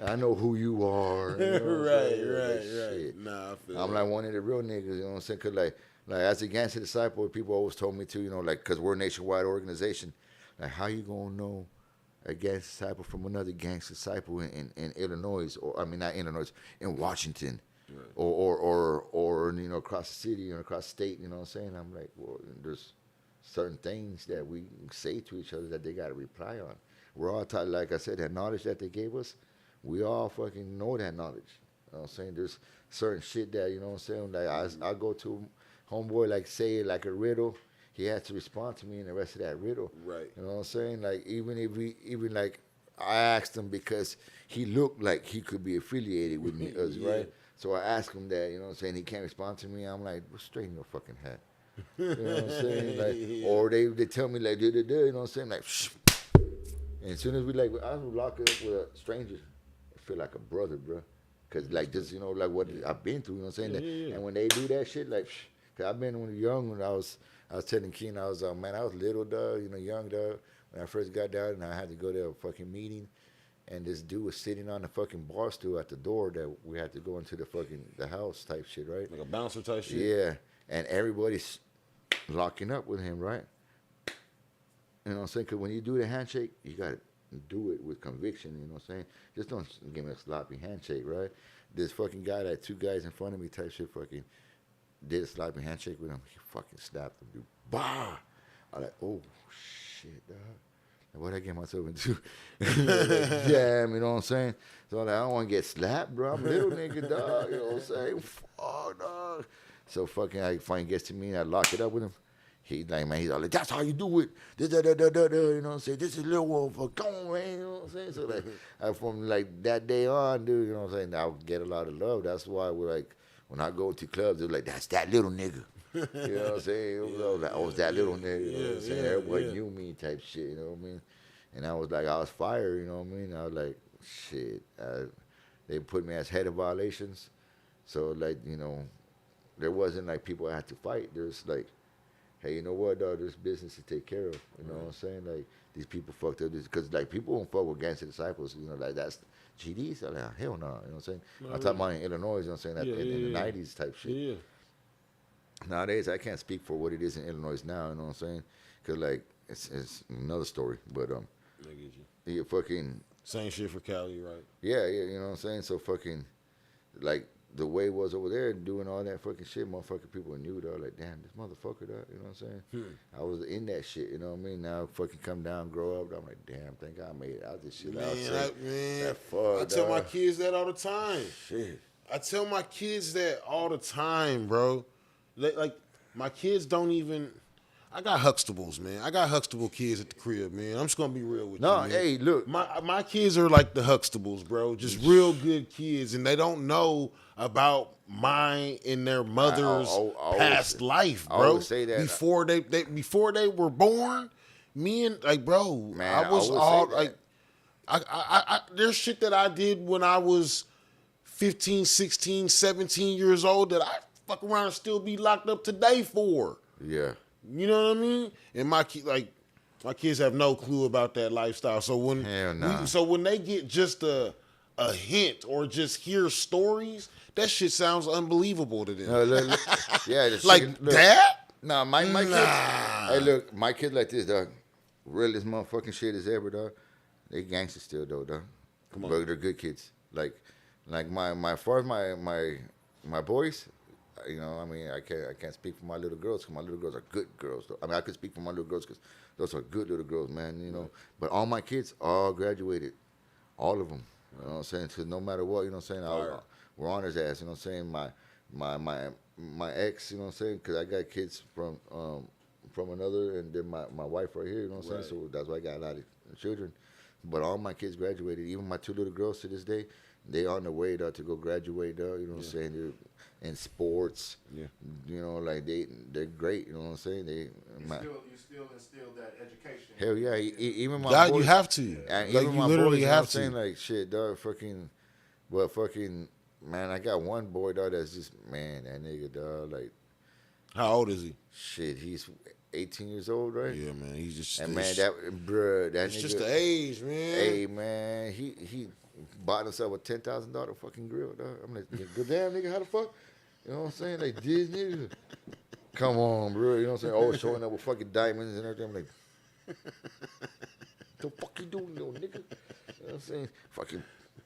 I know who you are. You know Right. Shit. Nah, I feel I'm like one of the real niggas, you know what I'm saying? Because, like as a gangster disciple, people always told me to, like, because we're a nationwide organization, like, how you going to know a gangster disciple from another gangster disciple in Illinois, or, I mean, not Illinois, in Washington, right. or across the city or across the state, you know what I'm saying? I'm like, well, there's certain things that we say to each other that they got to reply on. We're all taught, like I said, that knowledge that they gave us, we all fucking know that knowledge. You know what I'm saying? There's certain shit that, you know what I'm saying? Like, I go to homeboy, like, say, like a riddle, he has to respond to me in the rest of that riddle. Right. You know what I'm saying? Like, even like, I asked him because he looked like he could be affiliated with me, right? So I asked him that, you know what I'm saying? He can't respond to me. I'm like, well, straighten your fucking hat. You know what I'm saying? Like, or they tell me, like, you know what I'm saying? Like, shh. And as soon as I was locking up with a stranger, I feel like a brother, bro. Because, like, just, like what I've been through, you know what I'm saying? And when they do that shit, like, because I've been when I was telling Keen, I was little, dog, young, dog, when I first got down and I had to go to a fucking meeting. And this dude was sitting on the fucking bar stool at the door that we had to go into the house type shit, right? Like a bouncer type shit? Yeah. And everybody's locking up with him, right? You know what I'm saying? Because when you do the handshake, you got to do it with conviction, you know what I'm saying? Just don't give me a sloppy handshake, right? This fucking guy, that two guys in front of me type shit fucking did a sloppy handshake with him. He fucking slapped him, dude. Bah! I'm like, oh, shit, dog. What'd I get myself into? Damn, you know what I'm saying? So I'm like, I don't want to get slapped, bro. I'm a little nigga, dog. You know what I'm saying? Fuck, dog. So fucking, I finally gets to me and I lock it up with him. He's like, man, he's all like, that's how you do it. You know what I'm saying? This is a little one for come on, man. You know what I'm saying? So like, from like that day on, dude, you know what I'm saying? I'll get a lot of love. That's why we're like, when I go to clubs, they're like, that's that little nigga. You know what I'm saying? It was like, I was that little nigga. You know what I'm saying? Everybody knew me type shit, you know what I mean? And I was like, I was fired, you know what I mean? I was like, shit. They put me as head of violations. So, like, there wasn't like people I had to fight. There's like, hey, you know what, dog? There's business to take care of. You know what I'm saying? Like, these people fucked up. Because, like, people don't fuck with gangster disciples. Like, that's GDs. I'm like, hell no. You know what I'm saying? I'm talking about in Illinois, you know what I'm saying? In the 90s type shit. Yeah. nowadays I can't speak for what it is in Illinois now. You know what I'm saying? Cause like it's another story. But I get you. you fucking Same shit for Cali, right? yeah, you know what I'm saying. So fucking like the way it was over there doing all that fucking shit, motherfucking people knew though, like damn this motherfucker, dog. You know what I'm saying? I was in that shit. You know what I mean? Now fucking come down, grow up. I'm like damn, thank God I made it out this shit. I tell my kids that all the time. Shit. I tell my kids that all the time, bro. Like my kids don't even. I got Huxtables, man. I got Huxtable kids at the crib, man. I'm just gonna be real with you. No, man. hey, look. My kids are like the Huxtables, bro. Just real good kids, and they don't know about mine and their mother's past life, bro. I always say that before they were born. Me and like, bro, man, I was all like, I there's shit that I did when I was 15, 16, 17 years old that I fuck around and still be locked up today for. Yeah. You know what I mean? And my kids have no clue about that lifestyle. So when when they get just a hint or just hear stories, that shit sounds unbelievable to them. Yeah, like that? Nah, my kids. Hey, look, my kids like this, dog. Realest motherfucking shit as ever, dog. They gangsters still, though, dog. Come on, but they're good kids. Like my boys. You know, I mean, I can't speak for my little girls because my little girls are good girls. Though. I mean, I could speak for my little girls because those are good little girls, man. You know, but all my kids all graduated, all of them. You know what I'm saying? So no matter what, you know what I'm saying, we're on his ass. You know what I'm saying? My ex, you know what I'm saying? Because I got kids from another, and then my wife right here. You know what I'm saying? So that's why I got a lot of children. But all my kids graduated. Even my two little girls to this day, they on the way to go graduate. You know what I'm saying? They're in sports, you know, like they're great. You know what I'm saying? You still instill that education. Hell yeah! Even my God, boys, you have to. And like even you my literally boys, have you know to. Saying like shit, dog. Fucking man, I got one boy, dog. That's just man, that nigga, dog. Like, how old is he? Shit, he's 18 years old, right? Yeah, man. He's just and man, that nigga. It's just the age, man. Hey, man, he bought himself a $10,000 fucking grill, dog. I'm like, good damn nigga, how the fuck? You know what I'm saying? Like, this nigga. Come on, bro. You know what I'm saying? Always showing up with fucking diamonds and everything. I'm like, what the fuck you doing, little nigga? You know what I'm saying? Fucking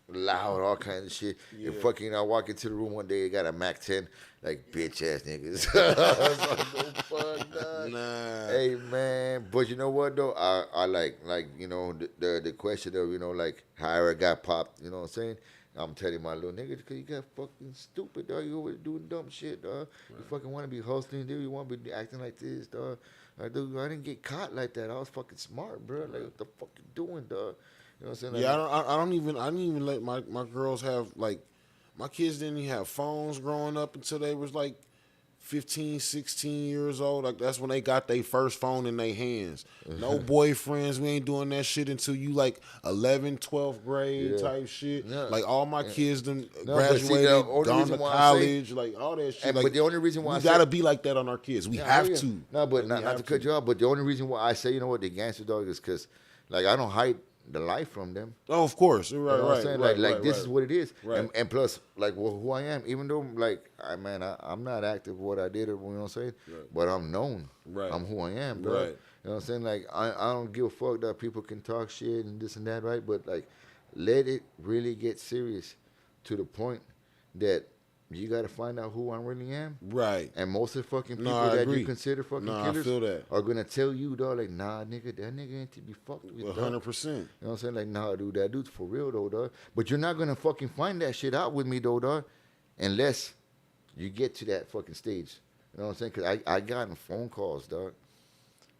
loud, all kinds of shit. Yeah. And fucking, I walk into the room one day, got a Mac 10, like, bitch ass niggas. I was like, no fuck, dog. Nah. Hey, man. But you know what, though? I like, you know, the question of, you know, like, how I got popped, you know what I'm saying? I'm telling my little nigga, because you got fucking stupid, dog. You always doing dumb shit, dog. Right. You fucking want to be hosting, dude. You want to be acting like this, dog. Like, dude, I didn't get caught like that. I was fucking smart, bro. Like, what the fuck you doing, dog? You know what I'm saying? Like, yeah, I don't even let my girls have, like, my kids didn't even have phones growing up until they was, like, 15, 16 years old. Like, that's when they got their first phone in their hands. No boyfriends. We ain't doing that shit until you, like, 11th, 12th grade type shit. Yeah. Like, all my kids done graduated, gone to college, like, all that shit. Like, but the only reason why we got to be like that on our kids. We have to. No, but not to cut you off, but the only reason why I say, you know what, the gangster dog is because, like, I don't hide the life from them. Oh, of course. Right, you know what I'm saying? Like this is what it is. Right. And plus, like, who I am, even though, like, I'm not active what I did, or, you know what I'm saying? Right. But I'm known. Right. I'm who I am, bro. Right. You know what I'm saying? Like, I don't give a fuck that people can talk shit and this and that, right? But, like, let it really get serious to the point that you got to find out who I really am. Right. And most of the fucking people that you consider fucking killers I feel that. Are going to tell you, dog, like, nah, nigga, that nigga ain't to be fucked with, 100%. You know what I'm saying? Like, nah, dude, that dude's for real, though, dog. But you're not going to fucking find that shit out with me, though, dog, unless you get to that fucking stage. You know what I'm saying? Because I gotten phone calls, dog,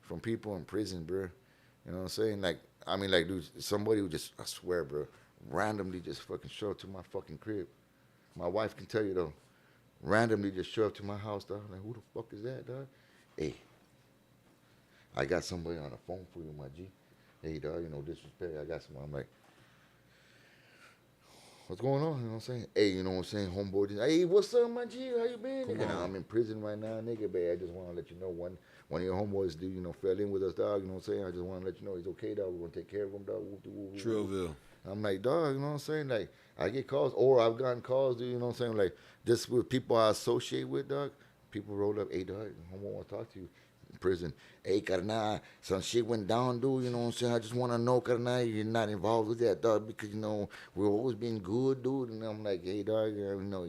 from people in prison, bro. You know what I'm saying? Like, I mean, like, dude, somebody who just, I swear, bro, randomly just fucking show up to my fucking crib. My wife can tell you, though, randomly just show up to my house, dog. Like, who the fuck is that, dog? Hey, I got somebody on the phone for you, my G. Hey, dog, you know, disrespect. I got someone. I'm like, what's going on? You know what I'm saying? Hey, you know what I'm saying? Homeboy, hey, what's up, my G? How you been? Nigga, I'm in prison right now, nigga, but I just want to let you know one of your homeboys, dude, you know, fell in with us, dog. You know what I'm saying? I just want to let you know he's okay, dog. We're going to take care of him, dog. Trillville. I'm like, dog, you know what I'm saying? Like, I get calls, or I've gotten calls, dude, you know what I'm saying? Like, just with people I associate with, dog, people roll up, hey, dog, I want to talk to you. In prison, hey, carnal, some shit went down, dude, you know what I'm saying? I just want to know, carnal, you're not involved with that, dog, because, you know, we've always been good, dude. And I'm like, hey, dog, you know,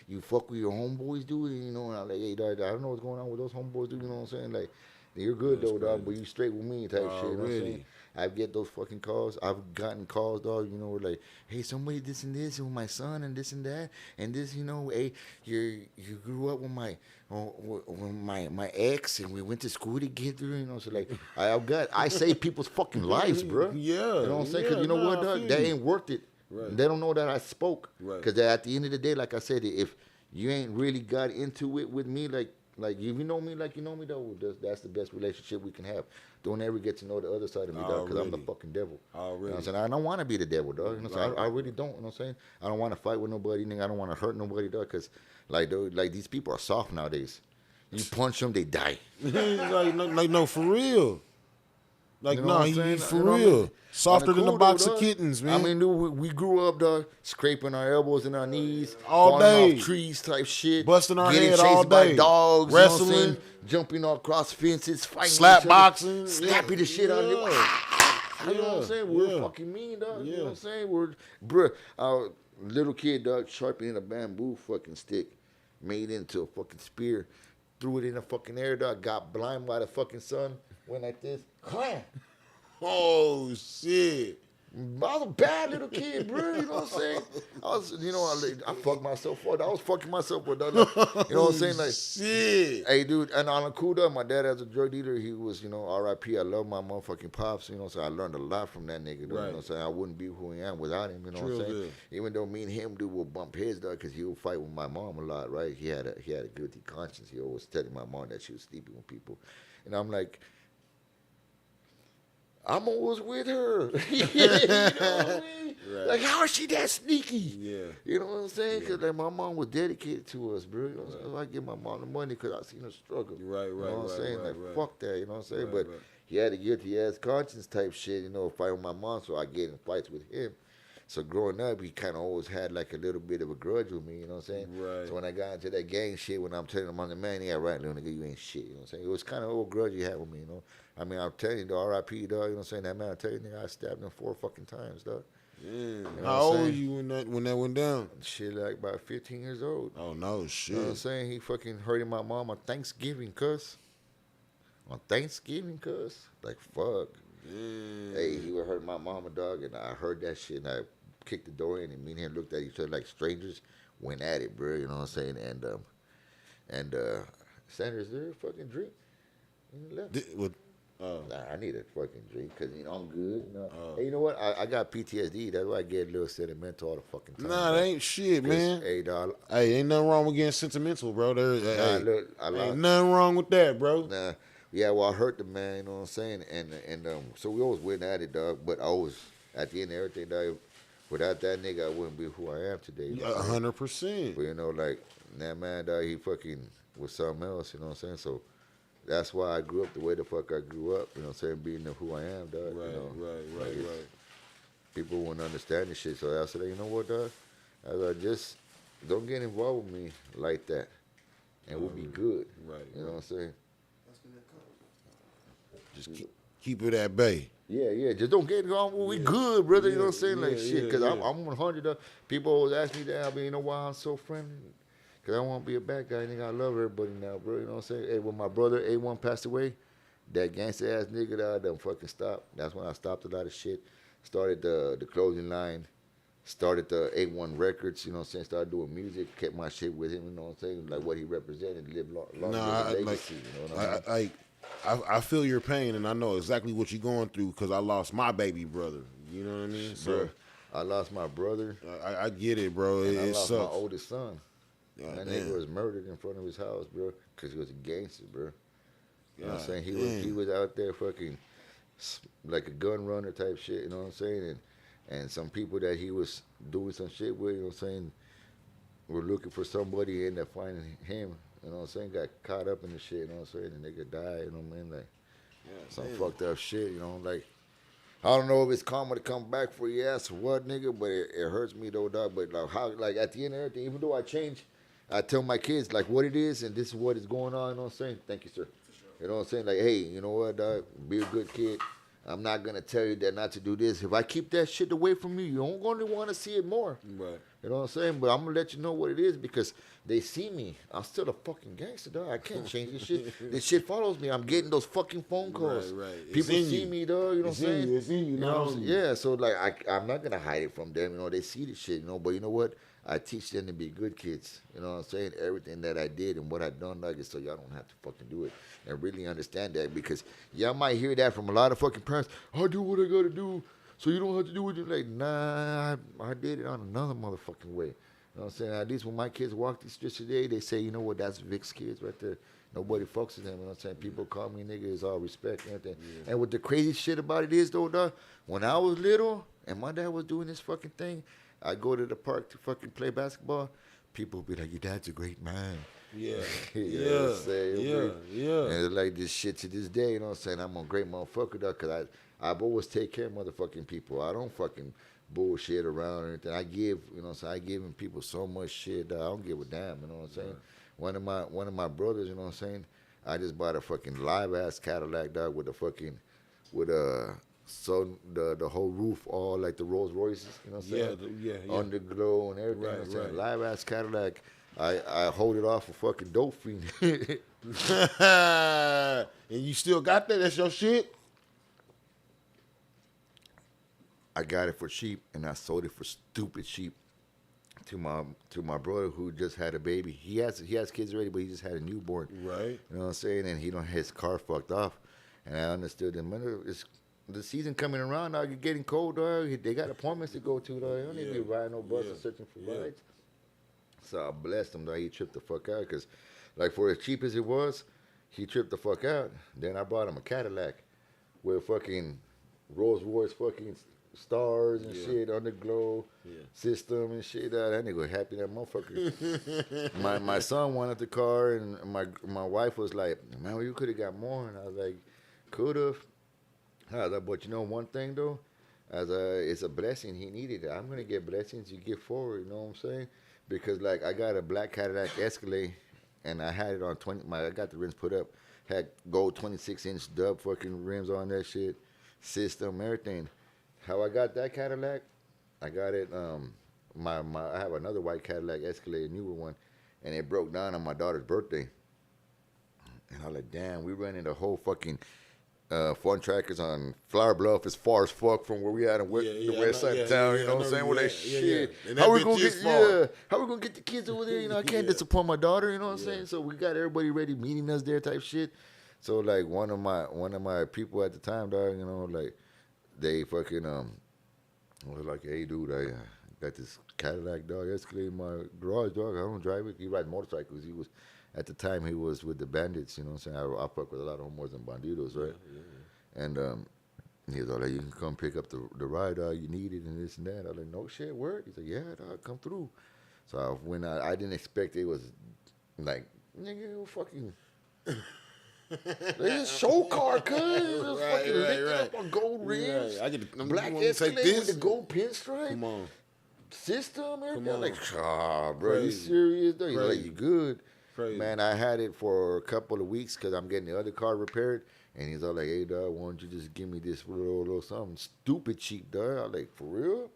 you fuck with your homeboys, dude, and, you know, and I'm like, hey, dog, I don't know what's going on with those homeboys, dude, you know what I'm saying? Like, you're good, though, dog, but you straight with me type shit, you know what I'm saying? I get those fucking calls. I've gotten calls, dog, you know, like, hey, somebody this and this with my son and this and that. And this, you know, hey, you grew up with my ex and we went to school together, you know. So, like, I save people's fucking lives, bro. Yeah. You know what I'm saying? Because you know what, dog? That ain't worth it. Right. They don't know that I spoke. Right. Because at the end of the day, like I said, if you ain't really got into it with me, like if you know me like you know me, though, that's the best relationship we can have. Don't ever get to know the other side of me, dog, because I'm the fucking devil. You know what I'm saying? I don't want to be the devil, dog. You know what I'm saying? I really don't. You know what I'm saying? I don't want to fight with nobody. I don't want to hurt nobody, dog, because, like, these people are soft nowadays. You punch them, they die. like, no, for real. Like, you know he for real. Softer than a box of kittens, man. I mean, dude, we grew up, dog, scraping our elbows and our knees, all day, off trees type shit, busting our getting head chased all day, by dogs, wrestling, you know what I'm saying? Jumping across fences, fighting, slap boxing, slapping the shit out of you. You know what I'm saying? We're fucking mean, dog. You know what I'm saying? Our little kid, dog, sharpening a bamboo fucking stick, made into a fucking spear, threw it in the fucking air, dog, got blind by the fucking sun, went like this, clam. Oh, shit. I was a bad little kid, bro. You know what I'm saying? I fucked myself up. I was fucking myself up. You know what I'm saying? Like, shit. Hey, dude, and on a cool down, my dad as a drug dealer, he was, you know, R.I.P. I love my motherfucking pops, you know, so I learned a lot from that nigga, dude. Right. You know what I'm saying? I wouldn't be who I am without him, you know what I'm saying? Even though me and him, dude, will bump heads, dog, because he would fight with my mom a lot, right? He had a guilty conscience. He always telling my mom that she was sleeping with people. And I'm like, I'm always with her. You know what I mean? Right. Like, how is she that sneaky? Yeah. You know what I'm saying? Because like, my mom was dedicated to us, bro. You know what I'm saying? I give my mom the money because I seen her struggle. Right, you know what I'm saying? Like, fuck that, you know what I'm saying? Right, but he had a guilty-ass conscience type shit, you know, fighting with my mom, so I get in fights with him. So growing up, he kind of always had like a little bit of a grudge with me, you know what I'm saying? Right. So when I got into that gang shit, when I'm telling him I'm the man, yeah, right, little nigga, you ain't shit, you know what I'm saying? It was kind of a old grudge he had with me, you know? I mean, I'm telling you, the R.I.P., dog, you know what I'm saying? That man, I tell you, nigga, I stabbed him 4 fucking times, dog. Yeah. You know How old were you when that went down? Shit, like about 15 years old. Oh, no, shit. You know what I'm saying? He fucking hurting my mom on Thanksgiving, cuz. On Thanksgiving, cuz. Like, fuck. Yeah. Hey, he would hurt my mama, dog, and I heard that shit, and I kicked the door in, and me and him looked at each other like strangers, went at it, bro, you know what I'm saying? And Sandra, is there a fucking drink? And he left. Nah, I need a fucking drink because, you know, I'm good. You know? Hey, you know what? I got PTSD. That's why I get a little sentimental all the fucking time. Nah, that ain't shit, man. Hey, dog. Hey, ain't nothing wrong with getting sentimental, bro. Ain't nothing wrong with that, bro. Nah. Yeah, well, I hurt the man, you know what I'm saying? And so we always went at it, dog. But I was, at the end of everything, dog, without that nigga, I wouldn't be who I am today. You know 100%. But, you know, like, that man, dog, he fucking was something else, you know what I'm saying? So that's why I grew up the way the fuck I grew up, you know what I'm saying? Being who I am, dog. Right, you know? right. People wouldn't understand this shit. So I said, you know what, dog? I was like, just don't get involved with me like that. And we'll be good. Right. You know what I'm saying? Just keep it at bay. Yeah. Just don't get involved. We good, brother. You know what I'm saying? Like, shit. Because I'm 100. People always ask me that. I mean, you know why I'm so friendly? Because I won't be a bad guy. Nigga, I love everybody now, bro. You know what I'm saying? Hey, when my brother AOne passed away, that gangster ass nigga that I done fucking stopped. That's when I stopped a lot of shit. Started the clothing line. Started the AOne Records, you know what I'm saying? Started doing music. Kept my shit with him, you know what I'm saying? Like what he represented. Lived long legacy, you know what I mean? I feel your pain, and I know exactly what you're going through because I lost my baby brother. You know what I mean? So bro, I lost my brother. I get it, bro. And I it lost sucks. my oldest son. That nigga was murdered in front of his house, bro, because he was a gangster, bro. You know what I'm saying? He was out there fucking like a gun runner type shit, you know what I'm saying? And some people that he was doing some shit with, you know what I'm saying, were looking for somebody and ended up finding him, you know what I'm saying? Got caught up in the shit, you know what I'm saying? The nigga died, you know what I mean? Like, some fucked up shit, you know, like, I don't know if it's karma to come back for your ass or what, nigga, but it hurts me though, dog. But like, how, like, at the end of everything, even though I changed I tell my kids like what it is and this is what is going on. You know what I'm saying? Thank you, sir. You know what I'm saying? Like, hey, you know what, dog? Be a good kid. I'm not gonna tell you that not to do this. If I keep that shit away from you, you don't gonna want to see it more. Right. You know what I'm saying? But I'm gonna let you know what it is because they see me. I'm still a fucking gangster, dog. I can't change this shit. This shit follows me. I'm getting those fucking phone calls. Right. People see me, dog. You know what I'm saying? It's in you. You know what I'm saying? Yeah. So like, I'm not gonna hide it from them. You know, they see the shit. You know, but you know what? I teach them to be good kids. You know what I'm saying? Everything that I did and what I done, like, is so y'all don't have to fucking do it and really understand that because y'all might hear that from a lot of fucking parents. I do what I gotta do, so you don't have to do what you like. Nah, I did it on another motherfucking way. You know what I'm saying? At least when my kids walk these streets today, they say, you know what? That's Vic's kids right there. Nobody fucks with them. You know what I'm saying? People call me nigga. It's all respect and everything. Yeah. And what the crazy shit about it is, though, dog, when I was little and my dad was doing this fucking thing, I go to the park to fucking play basketball. People be like, your dad's a great man. Yeah. You know what I'm saying? And it's like this shit to this day, you know what I'm saying? I'm a great motherfucker, dog, because I've always take care of motherfucking people. I don't fucking bullshit around or anything. I give, you know what I'm saying? I giving people so much shit, dog. I don't give a damn, you know what I'm saying? Right. One of my brothers, you know what I'm saying? I just bought a fucking live-ass Cadillac, dog, with so the whole roof, all like the Rolls Royces, you know what I'm saying? Yeah. Underglow and everything. Right, you know what I'm saying? right. Live ass Cadillac. I hold it off a fucking dope fiend. And you still got that? That's your shit? I got it for cheap and I sold it for stupid cheap to my brother who just had a baby. He has kids already, but he just had a newborn. Right. You know what I'm saying? And his car fucked off. And I understood him. It's the season coming around, dog. You're getting cold, dog. They got appointments to go to, dog. They don't need to be riding no bus or searching for rides. So I blessed him, dog. He tripped the fuck out because, like, for as cheap as it was, he tripped the fuck out. Then I brought him a Cadillac with fucking Rolls Royce fucking stars and shit, underglow system and shit. That nigga happy, that motherfucker. my son wanted the car, and my wife was like, man, well, you could have got more. And I was like, could have. But you know one thing though, it's a blessing. He needed it. I'm gonna get blessings. You get forward. You know what I'm saying? Because like I got a black Cadillac Escalade, and I had it on 20. I got the rims put up. Had gold 26-inch dub fucking rims on that shit, system, everything. How I got that Cadillac? I got it. I have another white Cadillac Escalade, a newer one, and it broke down on my daughter's birthday. And I was like, damn, we ran into a whole fucking. Fun trackers on Flower Bluff as far as fuck from where we at in the west side of town, you know what I'm saying? Where they shit. How we gonna get the kids over there? You know, I can't disappoint my daughter, you know what I'm saying? So we got everybody ready meeting us there type shit. So like one of my people at the time, dog, you know, like they fucking was like, hey dude, I got this Cadillac, dog, Escalade in my garage, dog. I don't drive it. He rides motorcycles. He was at the time he was with the bandits, you know what I'm saying? I fuck with a lot of homos and bandidos, right? Yeah. And he was all like, you can come pick up the ride, dog, you need it and this and that. I was like, no shit, word? He's like, yeah, dog, come through. So when I didn't expect it was like, nigga, you fucking... This show car, cuz. Fucking lit up on gold rims. I get the black Escalade with the gold pinstripe. Come on. System, everything. I'm like, bro, you serious, though? He's like, you good. Crazy. Man, I had it for a couple of weeks because I'm getting the other car repaired. And he's all like, hey, dog, why don't you just give me this little something stupid cheap, dog? I was like, for real?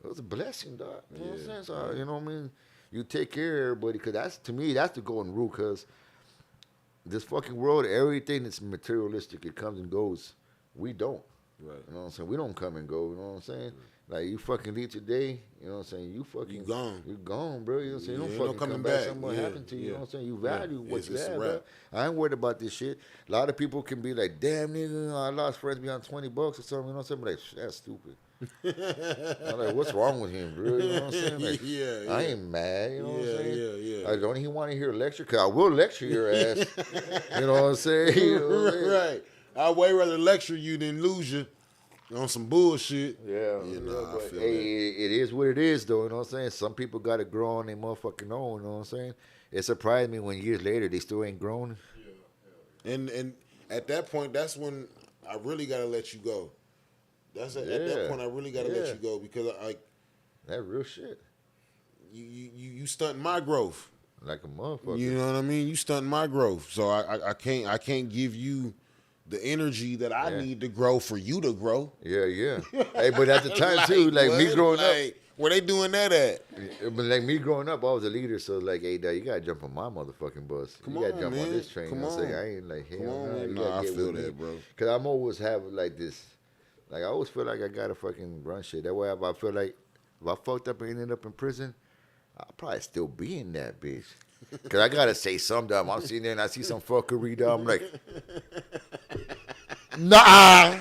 It was a blessing, dog. You know what I'm saying? So, you know what I mean? You take care of everybody because to me, that's the golden rule because this fucking world, everything that's materialistic, it comes and goes. We don't. Right. You know what I'm saying? We don't come and go. You know what I'm saying? Like, you fucking leave today, you know what I'm saying? You fucking... You gone. You gone, bro. You know what I'm saying? You don't fucking come back. Something happened to you. You know what I'm saying? You value what you have, bro. I ain't worried about this shit. A lot of people can be like, damn, nigga, I lost friends beyond $20 or something. You know what I'm saying? But like, that's stupid. I'm like, what's wrong with him, bro? You know what I'm saying? Like, I ain't mad. You know what I'm saying? Like, don't he want to hear a lecture? Because I will lecture your ass. You know what I'm saying? You know what I'm saying? Right. I'd way rather lecture you than lose you. On some bullshit. Yeah. You know, but hey, it is what it is, though. You know what I'm saying? Some people got to grow on their motherfucking own. You know what I'm saying? It surprised me when years later they still ain't grown. Yeah. And at that point, that's when I really got to let you go. At that point, I really got to let you go because that real shit. You stunting my growth. like a motherfucker. You know what I mean? You stunting my growth, so I can't give you the energy that I need to grow for you to grow. Yeah. Hey, but at the time too, like what? me growing up, where they doing that at? but like me growing up, I was a leader, so like, hey, dad, you gotta jump on my motherfucking bus. Come you gotta on, jump man. on this train. Come You know what I'm saying? on. I ain't like, hell Come on, no. man. You Nah, gotta I get feel with that, me. bro. Cause I'm always have like this, like I always feel like I gotta fucking run shit. That way, if I feel like if I fucked up and ended up in prison, I'll probably still be in that bitch. Cause I gotta say something. I'm sitting there and I see some fuckery. Dog. I'm like, nah.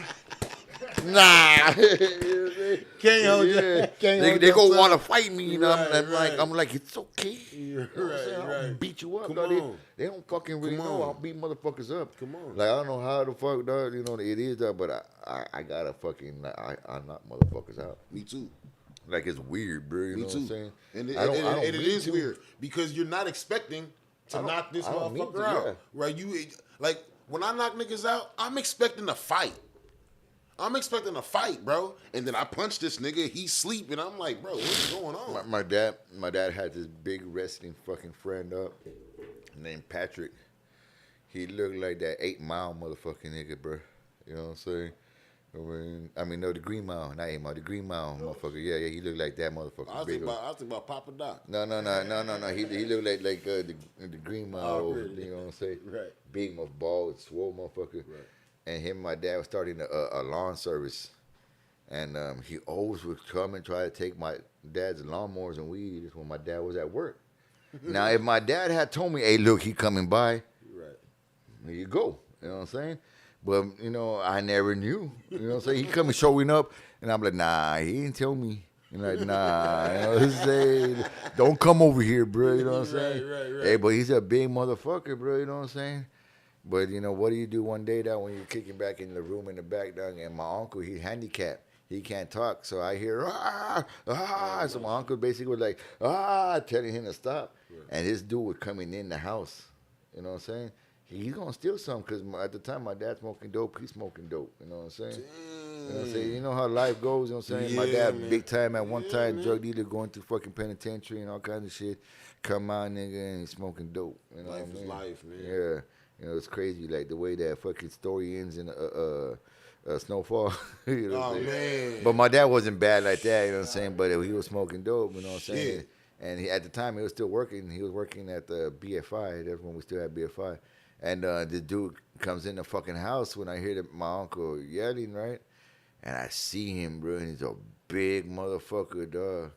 Can't hold you. They go want to fight me, you know. Right. I'm like, it's okay. You're You know what I'm saying? right. I'll beat you up, Come dog. on. They don't fucking really Come know. on. I'll beat motherfuckers up. Come on. Like I don't know how the fuck, dog. You know it is, dog. But I gotta fucking like, I knock motherfuckers out. Me too. Like it's weird, bro. You know what I'm saying? And I don't it mean is to. weird because you're not expecting to knock this motherfucker out, right? You like when I knock niggas out, I'm expecting a fight. I'm expecting a fight, bro. And then I punch this nigga, he's sleeping. I'm like, bro, what's going on? My dad had this big wrestling fucking friend up named Patrick. He looked like that 8 Mile motherfucking nigga, bro. You know what I'm saying? No, the Green Mile, not 8 Mile, the Green Mile motherfucker. Yeah, he looked like that motherfucker. I was thinking about Papa Doc. No. He looked like the Green Mile. Really? You know what I'm saying? Right. Big, bald, swole motherfucker. Right. And him and my dad was starting a lawn service. And he always would come and try to take my dad's lawnmowers and weed when my dad was at work. Now, if my dad had told me, hey, look, he coming by, Right. there you go. You know what I'm saying? But, you know, I never knew. You know what I'm saying? He coming showing up, and I'm like, nah, he didn't tell me. And like, nah, you know what I'm saying? Don't come over here, bro. You know what I'm saying? Right. Hey, but he's a big motherfucker, bro. You know what I'm saying? But, you know, what do you do one day, dog, when you're kicking back in the room in the back, dog, and my uncle, he's handicapped. He can't talk, so I hear, So my uncle basically was like, telling him to stop. Right. And this dude was coming in the house. You know what I'm saying? He's going to steal something because at the time, my dad's smoking dope. He's smoking dope. You know what I'm saying? You know what I'm saying? You know how life goes. You know what I'm saying? Yeah, my dad, man. big time at one time, drug dealer, going through fucking penitentiary and all kinds of shit. Come out, nigga, and he's smoking dope. You know Life what I is mean? life, man. Yeah. You know, it's crazy, like the way that fucking story ends in Snowfall. You know what I'm saying? Man. But my dad wasn't bad like that, you know what I'm saying? But he was smoking dope, you know what I'm saying? Shit. And at the time, he was still working. He was working at the BFI. That's when we still had BFI. And the dude comes in the fucking house when I hear my uncle yelling, right? And I see him, bro, and he's a big motherfucker, dog.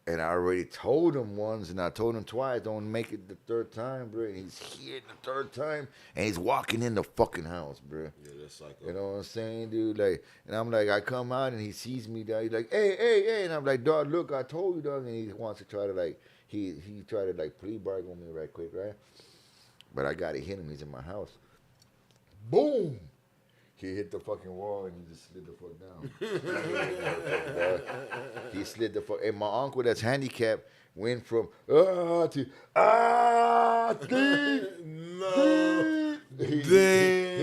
And I already told him once, and I told him twice, don't make it the third time, bro. And he's here the third time, and he's walking in the fucking house, bro. Yeah, that's like You know what I'm saying, dude? Like, and I'm like, I come out, and he sees me, dog. He's like, hey. And I'm like, dog, look, I told you, dog. And he wants to try to, like, he tried to, like, plea bargain me right quick, right? But I got to hit him. He's in my house. Boom! He hit the fucking wall and he just slid the fuck down. He slid the fuck. And my uncle that's handicapped went from to please. No. He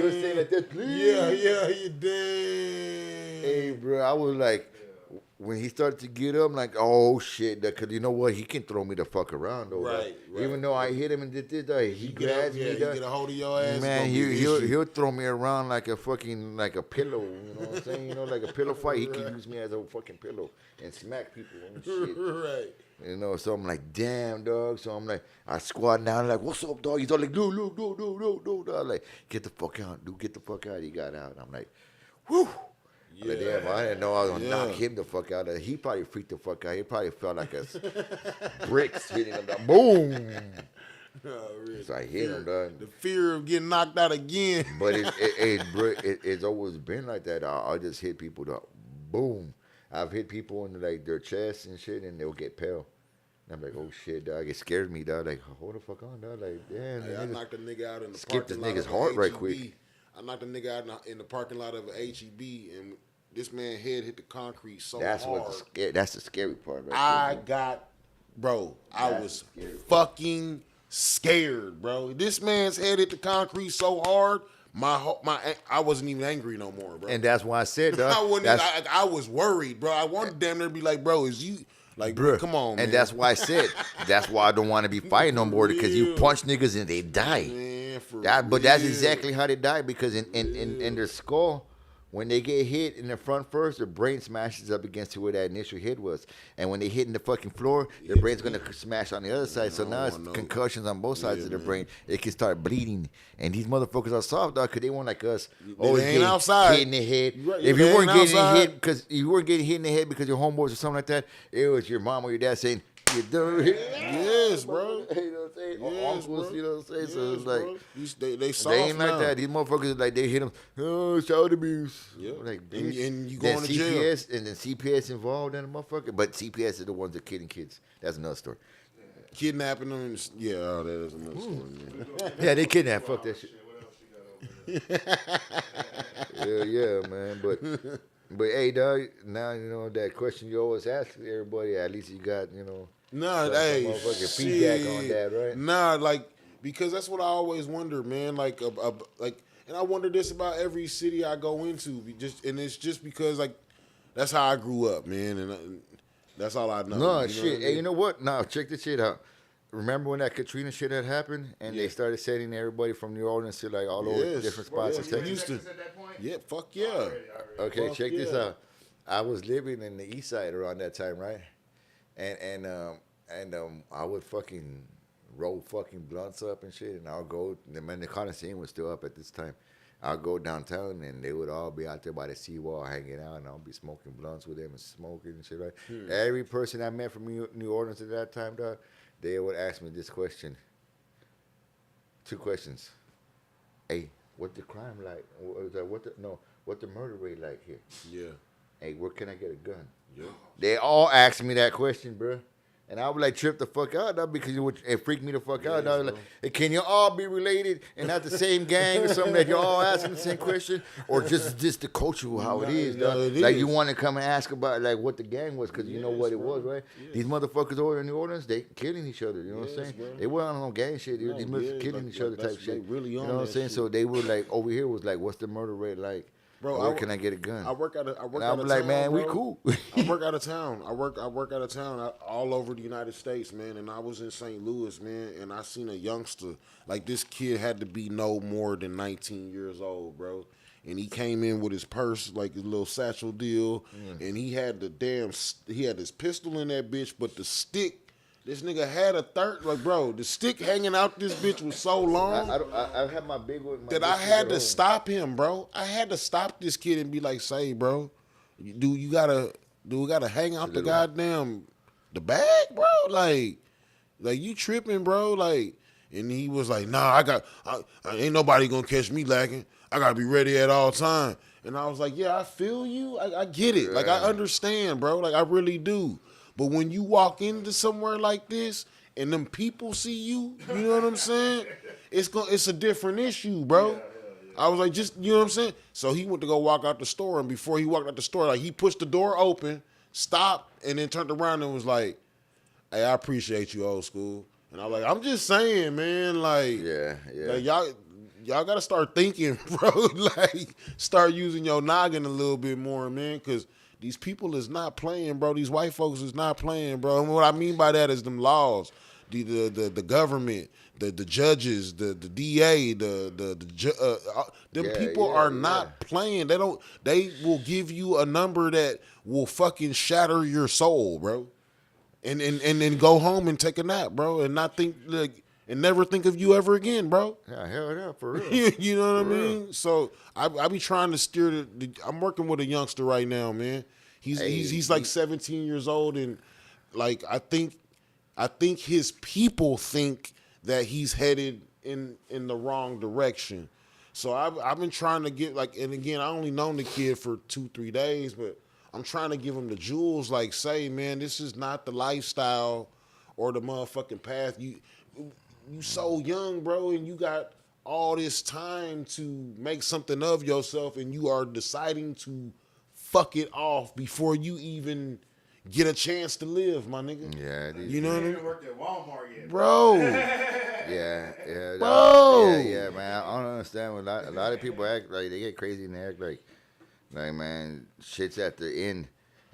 was saying like that, please. Yeah, you did. Hey, bro, I was like, when he started to get up, I'm like, oh shit, because you know what? He can throw me the fuck around, though. Right. Even though I hit him and did this, he grabs me. He get a hold of your ass. Man, he'll throw me around like a fucking, like a pillow, you know what I'm saying? You know, like a pillow fight. He can use me as a fucking pillow and smack people and shit. Right. You know, so I'm like, damn, dog. So I'm like, I squat down, like, what's up, dog? He's all like, no, dog. Like, get the fuck out, dude. Get the fuck out. He got out. I'm like, whew. Yeah. Like, damn, I didn't know I was going to knock him the fuck out. He probably freaked the fuck out. He probably felt like a bricks hitting him. Like, boom. Really. So I hit him, dog. The fear of getting knocked out again. But it's always been like that. I just hit people, dog. Boom. I've hit people in like their chest and shit, and they'll get pale. And I'm like, oh shit, dog. It scared me, dog. Like, hold the fuck on, dog. Like, damn. Hey, I knocked a nigga out in the skip this parking lot nigga's of heart HEB. right quick. I knocked a nigga out in the parking lot of an HEB, and this man's head hit the concrete so that's hard. That's the scary part, right? I was fucking scared, bro. This man's head hit the concrete so hard, I wasn't even angry no more, bro. And that's why I said, dog. I was worried, bro. I wanted damn near to be like, bro, is you Like, Bruh. come on, man. And that's why I said, that's why I don't want to be fighting no more, because you real. punch niggas and they die. Man, But that's exactly how they die, because in their skull, when they get hit in the front first, their brain smashes up against where that initial hit was. And when they hit in the fucking floor, their brain's going to smash on the other side. So now it's concussions on both sides of the brain. It can start bleeding. And these motherfuckers are soft, dog, because they weren't like us. They ain't outside. Hit in the head. Right. If you weren't getting outside. hit because you weren't getting hit in the head because your homeboys or something like that, it was your mom or your dad saying, you done hit. Yes, bro. You know what I'm saying? Or Yes, uncles, bro. you know what I'm saying? Yes, So it's like, bro. They soft they ain't now. like that. These motherfuckers, like, they hit them, oh, child abuse. Yep. Like, And bitch. you Then going to jail. CPS, and then CPS involved in the motherfucker. But CPS is the ones that killing kids. That's another story. Kidnapping them. That is another story, man. Yeah, they kidnap. Fuck that shit. What else you got over there? Yeah, man. But hey, dog, now you know that question you always ask everybody. At least you got, you know, Nah, some hey, motherfucking feedback on that, right? Nah, like, because that's what I always wonder, man. Like, and I wonder this about every city I go into. And it's just because, like, that's how I grew up, man, and that's all I know. No, you know shit. what I Hey, mean? you know what? Now, check this shit out. Remember when that Katrina shit had happened and they started sending everybody from New Orleans to like all over Yes. different spots Yes, in we Texas? used to. At that point? Yeah, fuck yeah. Already. Okay, Fuck check this yeah. out. I was living in the east side around that time, right? And I would fucking roll fucking blunts up and shit, and I'll go. The Coliseum was still up at this time. I'll go downtown, and they would all be out there by the seawall hanging out, and I'll be smoking blunts with them and smoking and shit, right? Every person I met from New Orleans at that time, dog, they would ask me this question. 2 questions. Hey, what the crime like? What the murder rate like here? Yeah. Hey, where can I get a gun? Yeah. They all asked me that question, bro. And I would like trip the fuck out, dog, because it freaked me the fuck out. Dog. Like, hey, can you all be related and not the same gang or something that you're all asking the same question? Or just the culture of how it is, dog? it Like is. you want to come and ask about like what the gang was because you know what it was, right? Yes. These motherfuckers over in New Orleans, they killing each other, you know what I'm Yes, saying? bro. They weren't on no gang shit. No, These motherfuckers yeah, killing like- each other like type that's- shit. they really you on know what I'm that saying? shit. So they were like, over here was like, what's the murder rate like? Bro, Where can I get a gun? I work out And of I was like, town, man, we bro. cool. I work out of town. I work out of town all over the United States, man. And I was in St. Louis, man, and I seen a youngster. Like, this kid had to be no more than 19 years old, bro. And he came in with his purse, like his little satchel deal, and he had he had his pistol in that bitch, but the stick, this nigga had a third, like, bro, the stick hanging out this bitch was so long. I have my big one. That I had to stop him, bro. I had to stop this kid and be like, "Say, bro, do we gotta hang out the goddamn the bag, bro? Like you tripping, bro? Like." And he was like, "Nah, I ain't nobody gonna catch me lacking. I gotta be ready at all time." And I was like, "Yeah, I feel you. I get it. Like I understand, bro. Like I really do. But when you walk into somewhere like this and them people see you, you know what I'm saying? It's a different issue, bro." I was like, just, you know what I'm saying? So he went to go walk out the store, and before he walked out the store, like he pushed the door open, stopped, and then turned around and was like, "Hey, I appreciate you, old school." And I was like, I'm just saying, man, like, like y'all gotta start thinking, bro. Like, start using your noggin a little bit more, man, because these people is not playing, bro. These white folks is not playing, bro. And what I mean by that is them laws, the government, the judges, the DA, them people are not playing. They will give you a number that will fucking shatter your soul, bro. And then go home and take a nap, bro, and not think like and never think of you ever again, bro. Yeah, hell yeah, for real. You know what I mean? So I be trying to steer I'm working with a youngster right now, man. He's like 17 years old, and like I think his people think that he's headed in the wrong direction. So I've been trying to get like, and again, I only known the kid for 2-3 days, but I'm trying to give him the jewels, like, say, man, this is not the lifestyle or the motherfucking path. You so young, bro, and you got all this time to make something of yourself, and you are deciding to fuck it off before you even get a chance to live, my nigga. Yeah, you know what I mean? Even worked at Walmart yet, bro. Yeah, Bro. yeah, man. I don't understand when a lot of people act like they get crazy and they act like man, shit's at the end.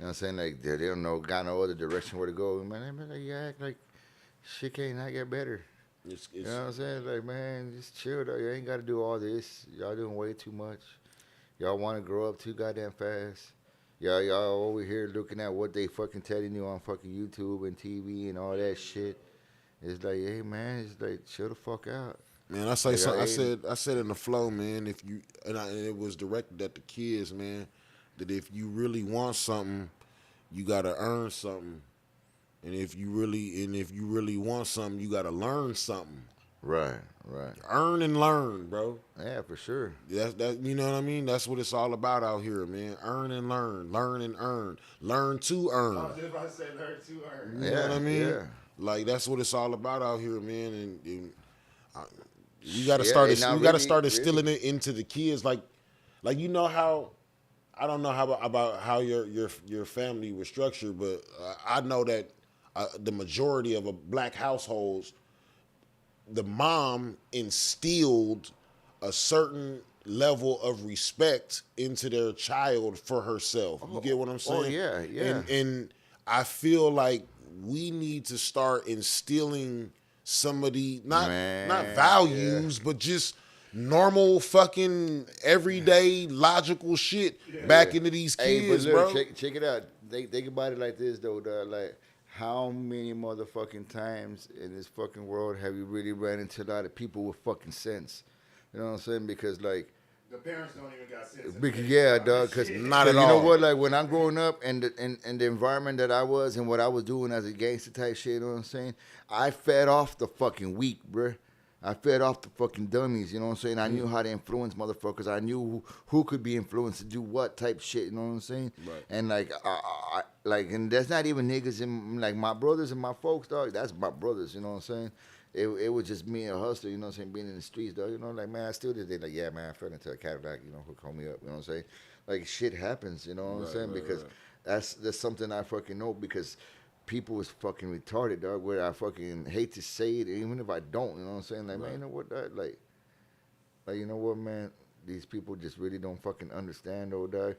what I'm saying? Like, they don't know, got no other direction where to go. Man, they like, you act like shit can't not get better. You know what I'm saying? Like, man, just chill, though. You ain't got to do all this. Y'all doing way too much. Y'all want to grow up too goddamn fast. Y'all over here looking at what they fucking telling you on fucking YouTube and TV and all that shit. It's like, hey, man, it's like, chill the fuck out. Man, I say something. I said in the flow, man. If you and it was directed at the kids, man. That if you really want something, you gotta earn something, and if you really want something, you gotta learn something. Right. Earn and learn, bro. Yeah, for sure. That you know what I mean. That's what it's all about out here, man. Earn and learn and earn, learn to earn. I was just about to say learn to earn. You know what I mean? Yeah. Like that's what it's all about out here, man. And you gotta start. You gotta start instilling it into the kids, like you know how. I don't know about how your family was structured, but I know that the majority of black households, the mom instilled a certain level of respect into their child for herself. You get what I'm saying? Oh, yeah. And I feel like we need to start instilling some of the not values, but just normal fucking everyday logical shit back into these kids, but look, bro. Check it out. Think about it like this though, dog. Like, how many motherfucking times in this fucking world have you really ran into a lot of people with fucking sense? You know what I'm saying? Because like, The parents don't even got sense. because yeah, dog. Because Not at you all. know what? Like when I'm growing up and the environment that I was and what I was doing as a gangster type shit. You know what I'm saying? I fed off the fucking weak, bruh. I fed off the fucking dummies, you know what I'm saying? I knew how to influence motherfuckers. I knew who could be influenced to do what type shit, you know what I'm saying? Right. And and that's not even niggas in like my brothers and my folks, dog. That's my brothers, you know what I'm saying? It was just me and a hustler, you know what I'm saying, being in the streets, dog. You know, like, man, I still did. They like, yeah, man, I fell into a Cadillac, you know, who called me up, you know what I'm saying? Like, shit happens, you know what I'm saying? Because that's something I fucking know because people is fucking retarded, dog. Where I fucking hate to say it, even if I don't, you know what I'm saying? Like, man, you know what, dog? Like, you know what, man? These people just really don't fucking understand, though, dog.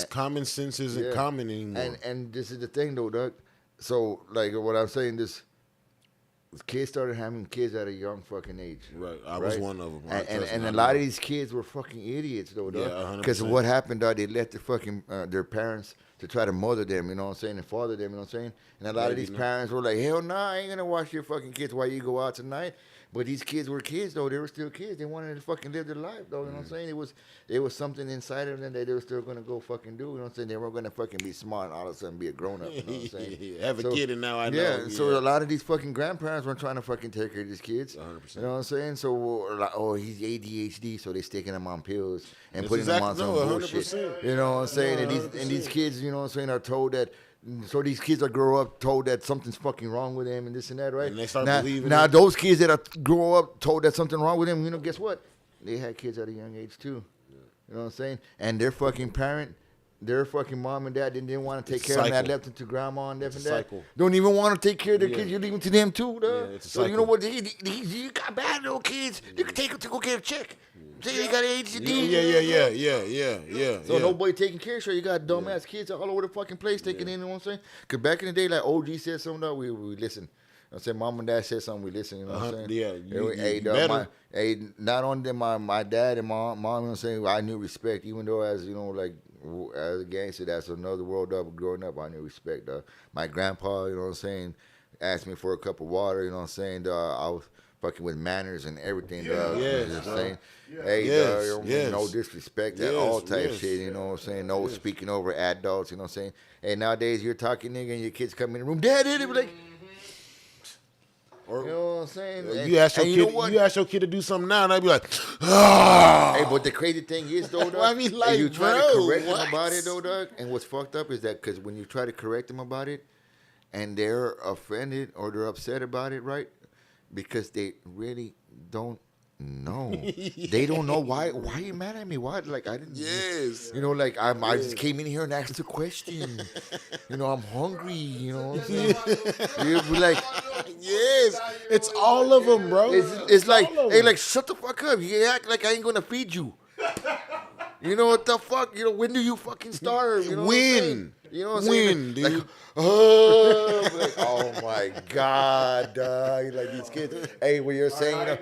Common sense isn't common anymore. And this is the thing, though, dog. So, like, what I'm saying, kids started having kids at a young fucking age. Right. I was one of them. And a lot of these kids were fucking idiots, though, dog. Yeah, 100%. Because what happened, dog, they let their parents to try to mother them, you know what I'm saying, and father them, you know what I'm saying? And a lot of these parents were like, hell nah, I ain't going to watch your fucking kids while you go out tonight. But these kids were kids, though. They were still kids. They wanted to fucking live their life, though, you know what I'm saying? It was something inside of them that they were still going to go fucking do, you know what I'm saying? They weren't going to fucking be smart and all of a sudden be a grown-up, you know what I'm saying? Have a kid and now I know. Yeah, so a lot of these fucking grandparents weren't trying to fucking take care of these kids. 100%. You know what I'm saying? So, like, oh, he's ADHD, so they sticking him on pills and That's putting him on some 100%. bullshit. You know what I'm saying? And these kids, you know what I'm saying, are told that. So these kids that grow up told that something's fucking wrong with them and this and that, right? And they start believing now it. those kids that grow up told that something wrong with them, you know, guess what? They had kids at a young age too. Yeah. You know what I'm saying? And their fucking their fucking mom and dad didn't want to take care of them. That left them to grandma and this and that. Cycle. Don't even want to take care of their kids. You leave them to them too, dog. Yeah, it's a So you know cycle. what? You got bad little kids. You can take them to go get a check. Say they got ADHD. Yeah. So nobody taking care of you. You got dumbass kids all over the fucking place taking in, you know what I'm saying? Because back in the day, like OG said something, though, we listen. I said, mom and dad said something, we listen, you know what I'm saying? Yeah, you dog, better. not only my dad and mom, you know what I'm saying, I knew respect, even though as, you know, like, as a gangster, that's another world of growing up, I knew respect, dog. My grandpa, you know what I'm saying, asked me for a cup of water, you know what I'm saying, dog. I was fucking with manners and everything, dog. Yes, Just dog. saying, Yes, hey, dog, yes. no disrespect at Yes, all type yes. shit, you know what I'm saying? No speaking over adults, you know what I'm saying? Hey, nowadays you're talking, nigga, and your kids come in the room, dad, they be like, Or, you know what I'm saying? you ask your And kid. know what? You ask your kid to do something now, and I'd be like, ah. Hey, but the crazy thing is, though, dog, I mean, like, and you try bro, to correct what? them about it, though, dog, and what's fucked up is that because when you try to correct them about it, and they're offended or they're upset about it, right? Because they really don't know. They don't know why. Why are you mad at me? Why? Like I didn't. Yes. You know, like I just came in here and asked a question. You know, I'm hungry. You know, you be like, Yes, it's all of them, bro. it's like, all of hey, them. like shut the fuck up. You act like I ain't gonna feed you. You know what the fuck? You know, when do you fucking starve? You know what I'm saying? You know what I'm When, saying? dude? Like, oh my God, dog. Like these kids. Hey, when you're saying, you know,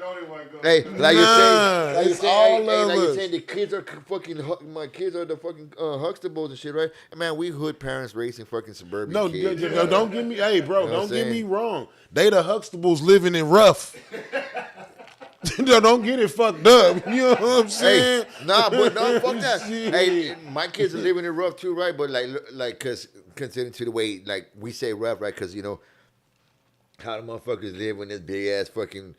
hey, like you're saying, like you're it's saying, all hey, of like you're us. saying, the kids are fucking. My kids are the fucking Huxtables and shit, right? And man, we hood parents raising fucking suburban No, kids. don't get me. Hey, bro, You know what don't I'm get me saying? wrong. They the Huxtables living in rough. No, don't get it fucked up. You know what I'm saying? Hey, nah, but no, fuck that. Shit. Hey, my kids are living it rough too, right? But like, cause considering to the way, like we say rough, right? Cause you know how the motherfuckers live in this big ass fucking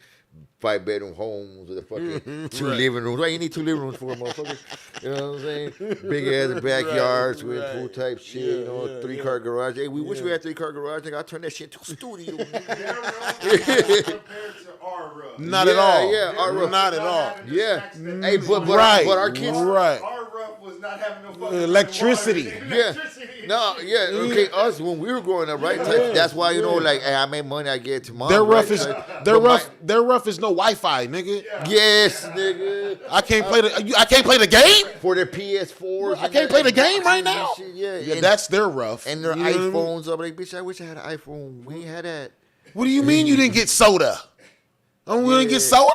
5-bedroom homes with a fucking two Right. living rooms. Right, you need 2 living rooms for a motherfucker. You know what I'm saying? Big ass backyards, swimming pool type shit. Yeah, you know, yeah, 3-car garage. Hey, we wish we Yeah. had 3-car garage. Nigga, I turn that shit into a studio. Nigga. Their rough compared to our rough. Not at all. Yeah, our rough. Not at all. Yeah. Hey, but Right, our kids. right. Our rough was not having no fucking Electricity. water. Yeah. Electricity. No, yeah, okay. Us when we were growing up, right? Like, that's why you know, like, hey, I made money, I get it to mom. Their rough right? is Like, their but rough. Their rough is no Wi-Fi, nigga. Yes, nigga. I can't play the. I can't play the game. For their PS4s. I can't play the game right now. Yeah, Yeah, and, that's their rough. and their You know what I mean? iPhones. I'm like, bitch, I wish I had an iPhone. We ain't had that. What do you mean you didn't get soda? I'm gonna get soda.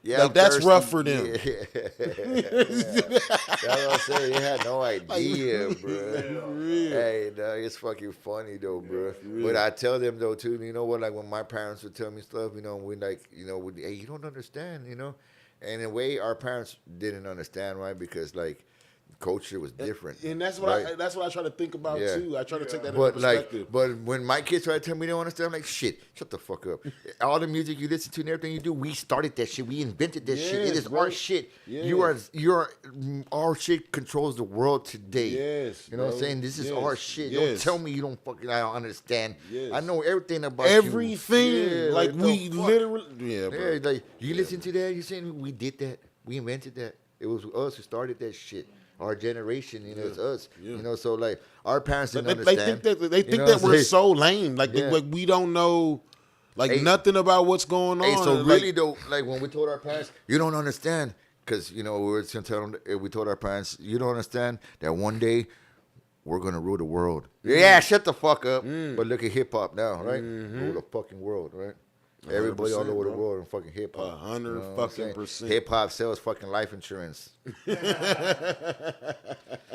Yeah, Like, that's thirsty. rough for them. Yeah. That's what I'm saying. They had no idea, bro. Hey, dog, it's fucking funny though, bro. But I tell them though too. You know what? Like when my parents would tell me stuff, you know, we like, you know, hey, you don't understand, you know. And in a way, our parents didn't understand, right? Because like culture was different. And that's what right? that's what I try to think about Yeah. too. I try to take that But into like, perspective. but when my kids try to tell me they don't understand, I'm like, shit, shut the fuck up. All the music you listen to and everything you do, we started that shit. We invented that shit. It Yes, is bro. our shit. Yes. Our shit controls the world today. Yes, you know what I'm bro. saying? This is Yes, our shit. yes. Don't tell me you don't fucking I don't understand. Yes. I know everything about Everything, you. Yeah, like the we fuck? literally, yeah, bro. Yeah, like you listen to that, you saying we did that, we invented that. It was us who started that shit. Our generation, you know, it's us. Yeah. You know, so like our parents didn't They understand. think that they You think know that what I'm we're saying? so lame. Like, Yeah. like we don't know, like Hey. nothing about what's going on. Hey, so Like, really though, like when we told our parents, you don't understand, because you know we were tell them, we told our parents, you don't understand that one day we're gonna rule the world. Yeah, shut the fuck up. But look at hip hop now, right? Rule the fucking world, right? Everybody all 100%, over the bro. world in fucking hip hop. 100% Hip hop sells fucking life insurance. You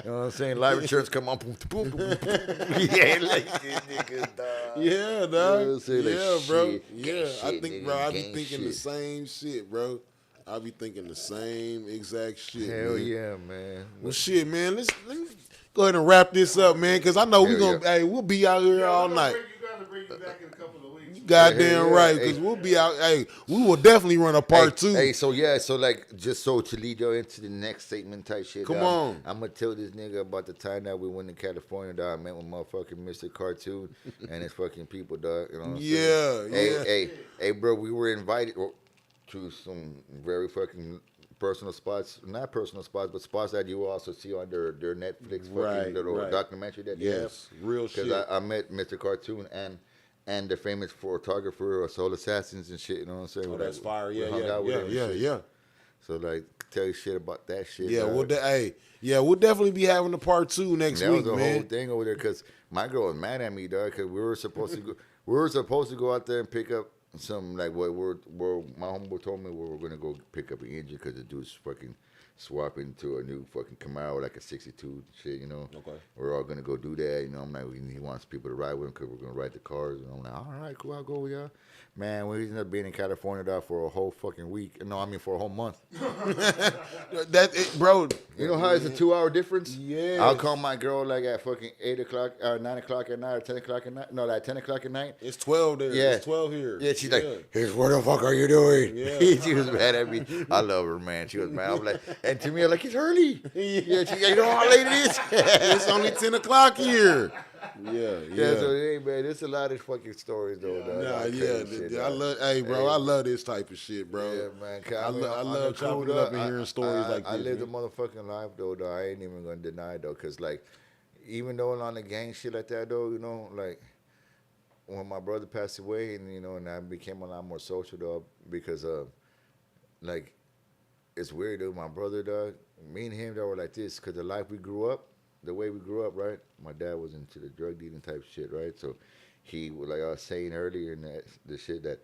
know what I'm saying? Life insurance come on, boom, boom, boom, boom. Yeah, like niggas, dog. Yeah, dog. You know what I'm saying? Like, Yeah, bro. shit, Yeah, gang I shit, think, nigga, bro, I be gang thinking the shit. same shit, bro. I be thinking the same exact shit. Hell man. yeah, man. Well, shit, man. Let me go ahead and wrap this up, man, because I know we Hell gonna. Hey, we'll be out here all night. You gotta bring you back in a couple of weeks. Goddamn Yeah, right, hey. because we'll be out. Hey, we will definitely run a part two. Hey, so yeah, so like just so to lead you into the next segment type shit. Come dog, on. I'm gonna tell this nigga about the time that we went to California, dog. I met with motherfucking Mr. Cartoon and his fucking people, dog. You know what I'm saying? Yeah. Hey, bro, we were invited to some very fucking personal spots, not personal spots, but spots that you will also see on their Netflix fucking Right, little right. documentary that they have. Yes, real shit. Because I met Mr. Cartoon and the famous photographer or Soul Assassins and shit. You know what I'm saying? Oh, We, that's like, fire. we Yeah, hung yeah, out with yeah, him and yeah, shit. yeah. So like, tell you shit about that shit. Yeah, dog. we'll definitely be having a part two next That week, was the man. whole thing over there because my girl was mad at me, dog. Because we were supposed to go, we were supposed to go out there and pick up some like what my homeboy told me we were gonna go pick up an engine because the dude's fucking swapping to a new fucking Camaro like a '62 shit, you know. Okay. We're all gonna go do that, you know. I'm like, he wants people to ride with him because we're gonna ride the cars, and I'm like, all right, cool, I'll go with y'all. Man, we ended up being in California, dog, for a whole fucking week. No, I mean for a whole month. Bro. You know how it's a 2-hour difference? Yes. I'll call my girl like at fucking 8 o'clock or 9 o'clock at night or 10 o'clock at night. No, like 10 o'clock at night. It's 12 there. Yeah. It's 12 here. Yeah, she's like, hey, what the fuck are you doing? Yeah. She was mad at me. I love her, man. She was mad. I'm like, and to me, I'm like, it's early. Yeah, she's like, you know how late it is? It's only 10 o'clock here. Yeah, so hey, man, there's a lot of fucking stories though. dog. Nah, Like yeah, crazy shit, I dog. love. Hey, bro, Hey. I love this type of shit, bro. Yeah, man. I love on the chopping cool, it up dog. and hearing stories like I this, lived a man. motherfucking life though. I ain't even gonna deny it though, cause like, even though on the gang shit like that though, you know, like when my brother passed away, and you know, and I became a lot more social though, because like, it's weird though. My brother, dog, me and him, that were like this, cause the life we grew up, the way we grew up, right? My dad was into the drug dealing type shit, right? So he, like I was saying earlier in the shit that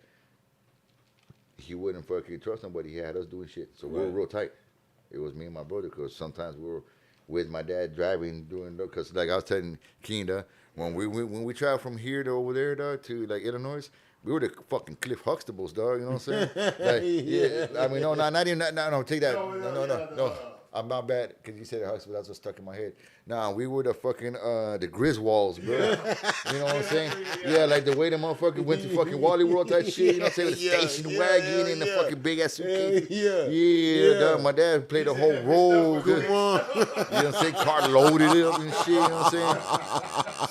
he wouldn't fucking trust nobody. He had us doing shit, so we were real tight. It was me and my brother, because sometimes we were with my dad driving, doing, because like I was telling Keen, when we traveled from here to over there, dog, to like Illinois, we were the fucking Cliff Huxtables, dog. You know what I'm saying? Like, yeah. I mean, no, not even, no, take that. No. I'm not bad, because you said the Huxtables, that's what's stuck in my head. Nah, we were the fucking, the Griswolds, bro. You know what I'm saying? Yeah, like the way the motherfucker went to fucking Wally World type shit, you know what I'm saying? With the station wagon and the fucking big ass suitcase. Yeah. Dog, my dad played the whole role. Come on. You know what I'm saying? Car loaded up and shit, you know what I'm saying?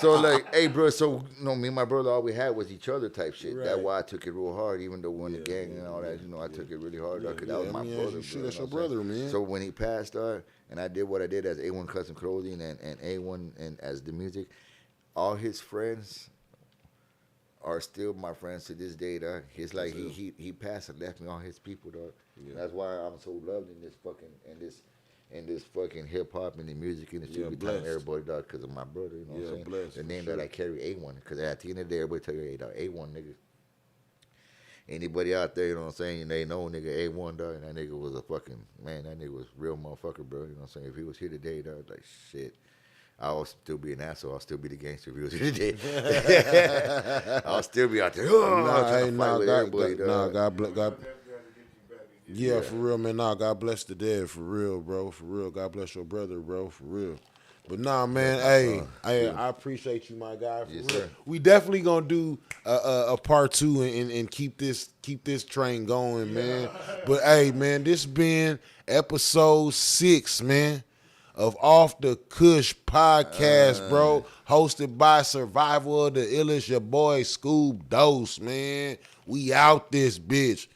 So, like, hey, bro, so, you know, me and my brother, all we had was each other type shit. That's why I took it real hard, even though when the gang and all that, you know, I took it really hard, because that was my brother. That's your brother, man. So when he passed, and I did what I did as AOne Custom Clothing and AOne and as the music, all his friends are still my friends to this day, dog. He's like he passed and left me all his people, dog. Yeah. That's why I'm so loved in this fucking hip hop and the music industry. Every time everybody, dog, because of my brother. You know what I'm saying? The name that I carry, AOne, because at the end of the day, everybody tell you, hey, dog, AOne, nigga. Anybody out there, you know what I'm saying, they know nigga A1, dog, and that nigga was a fucking, man, that nigga was a real motherfucker, bro. You know what I'm saying? If he was here today, dog, like, shit, I'll still be an asshole. I'll still be the gangster if he was here today. I'll still be out there. God bless. Yeah, for real, man. Nah, God bless the dead, for real, bro. For real. God bless your brother, bro, for real. But nah, man, I appreciate you, my guy. For real. Sir. We definitely gonna do a part 2 and keep this train going, man. But hey, man, this been episode 6, man, of Off the Kush podcast, bro. Hosted by Survival of the Illest, your boy Skub Dose, man. We out this bitch.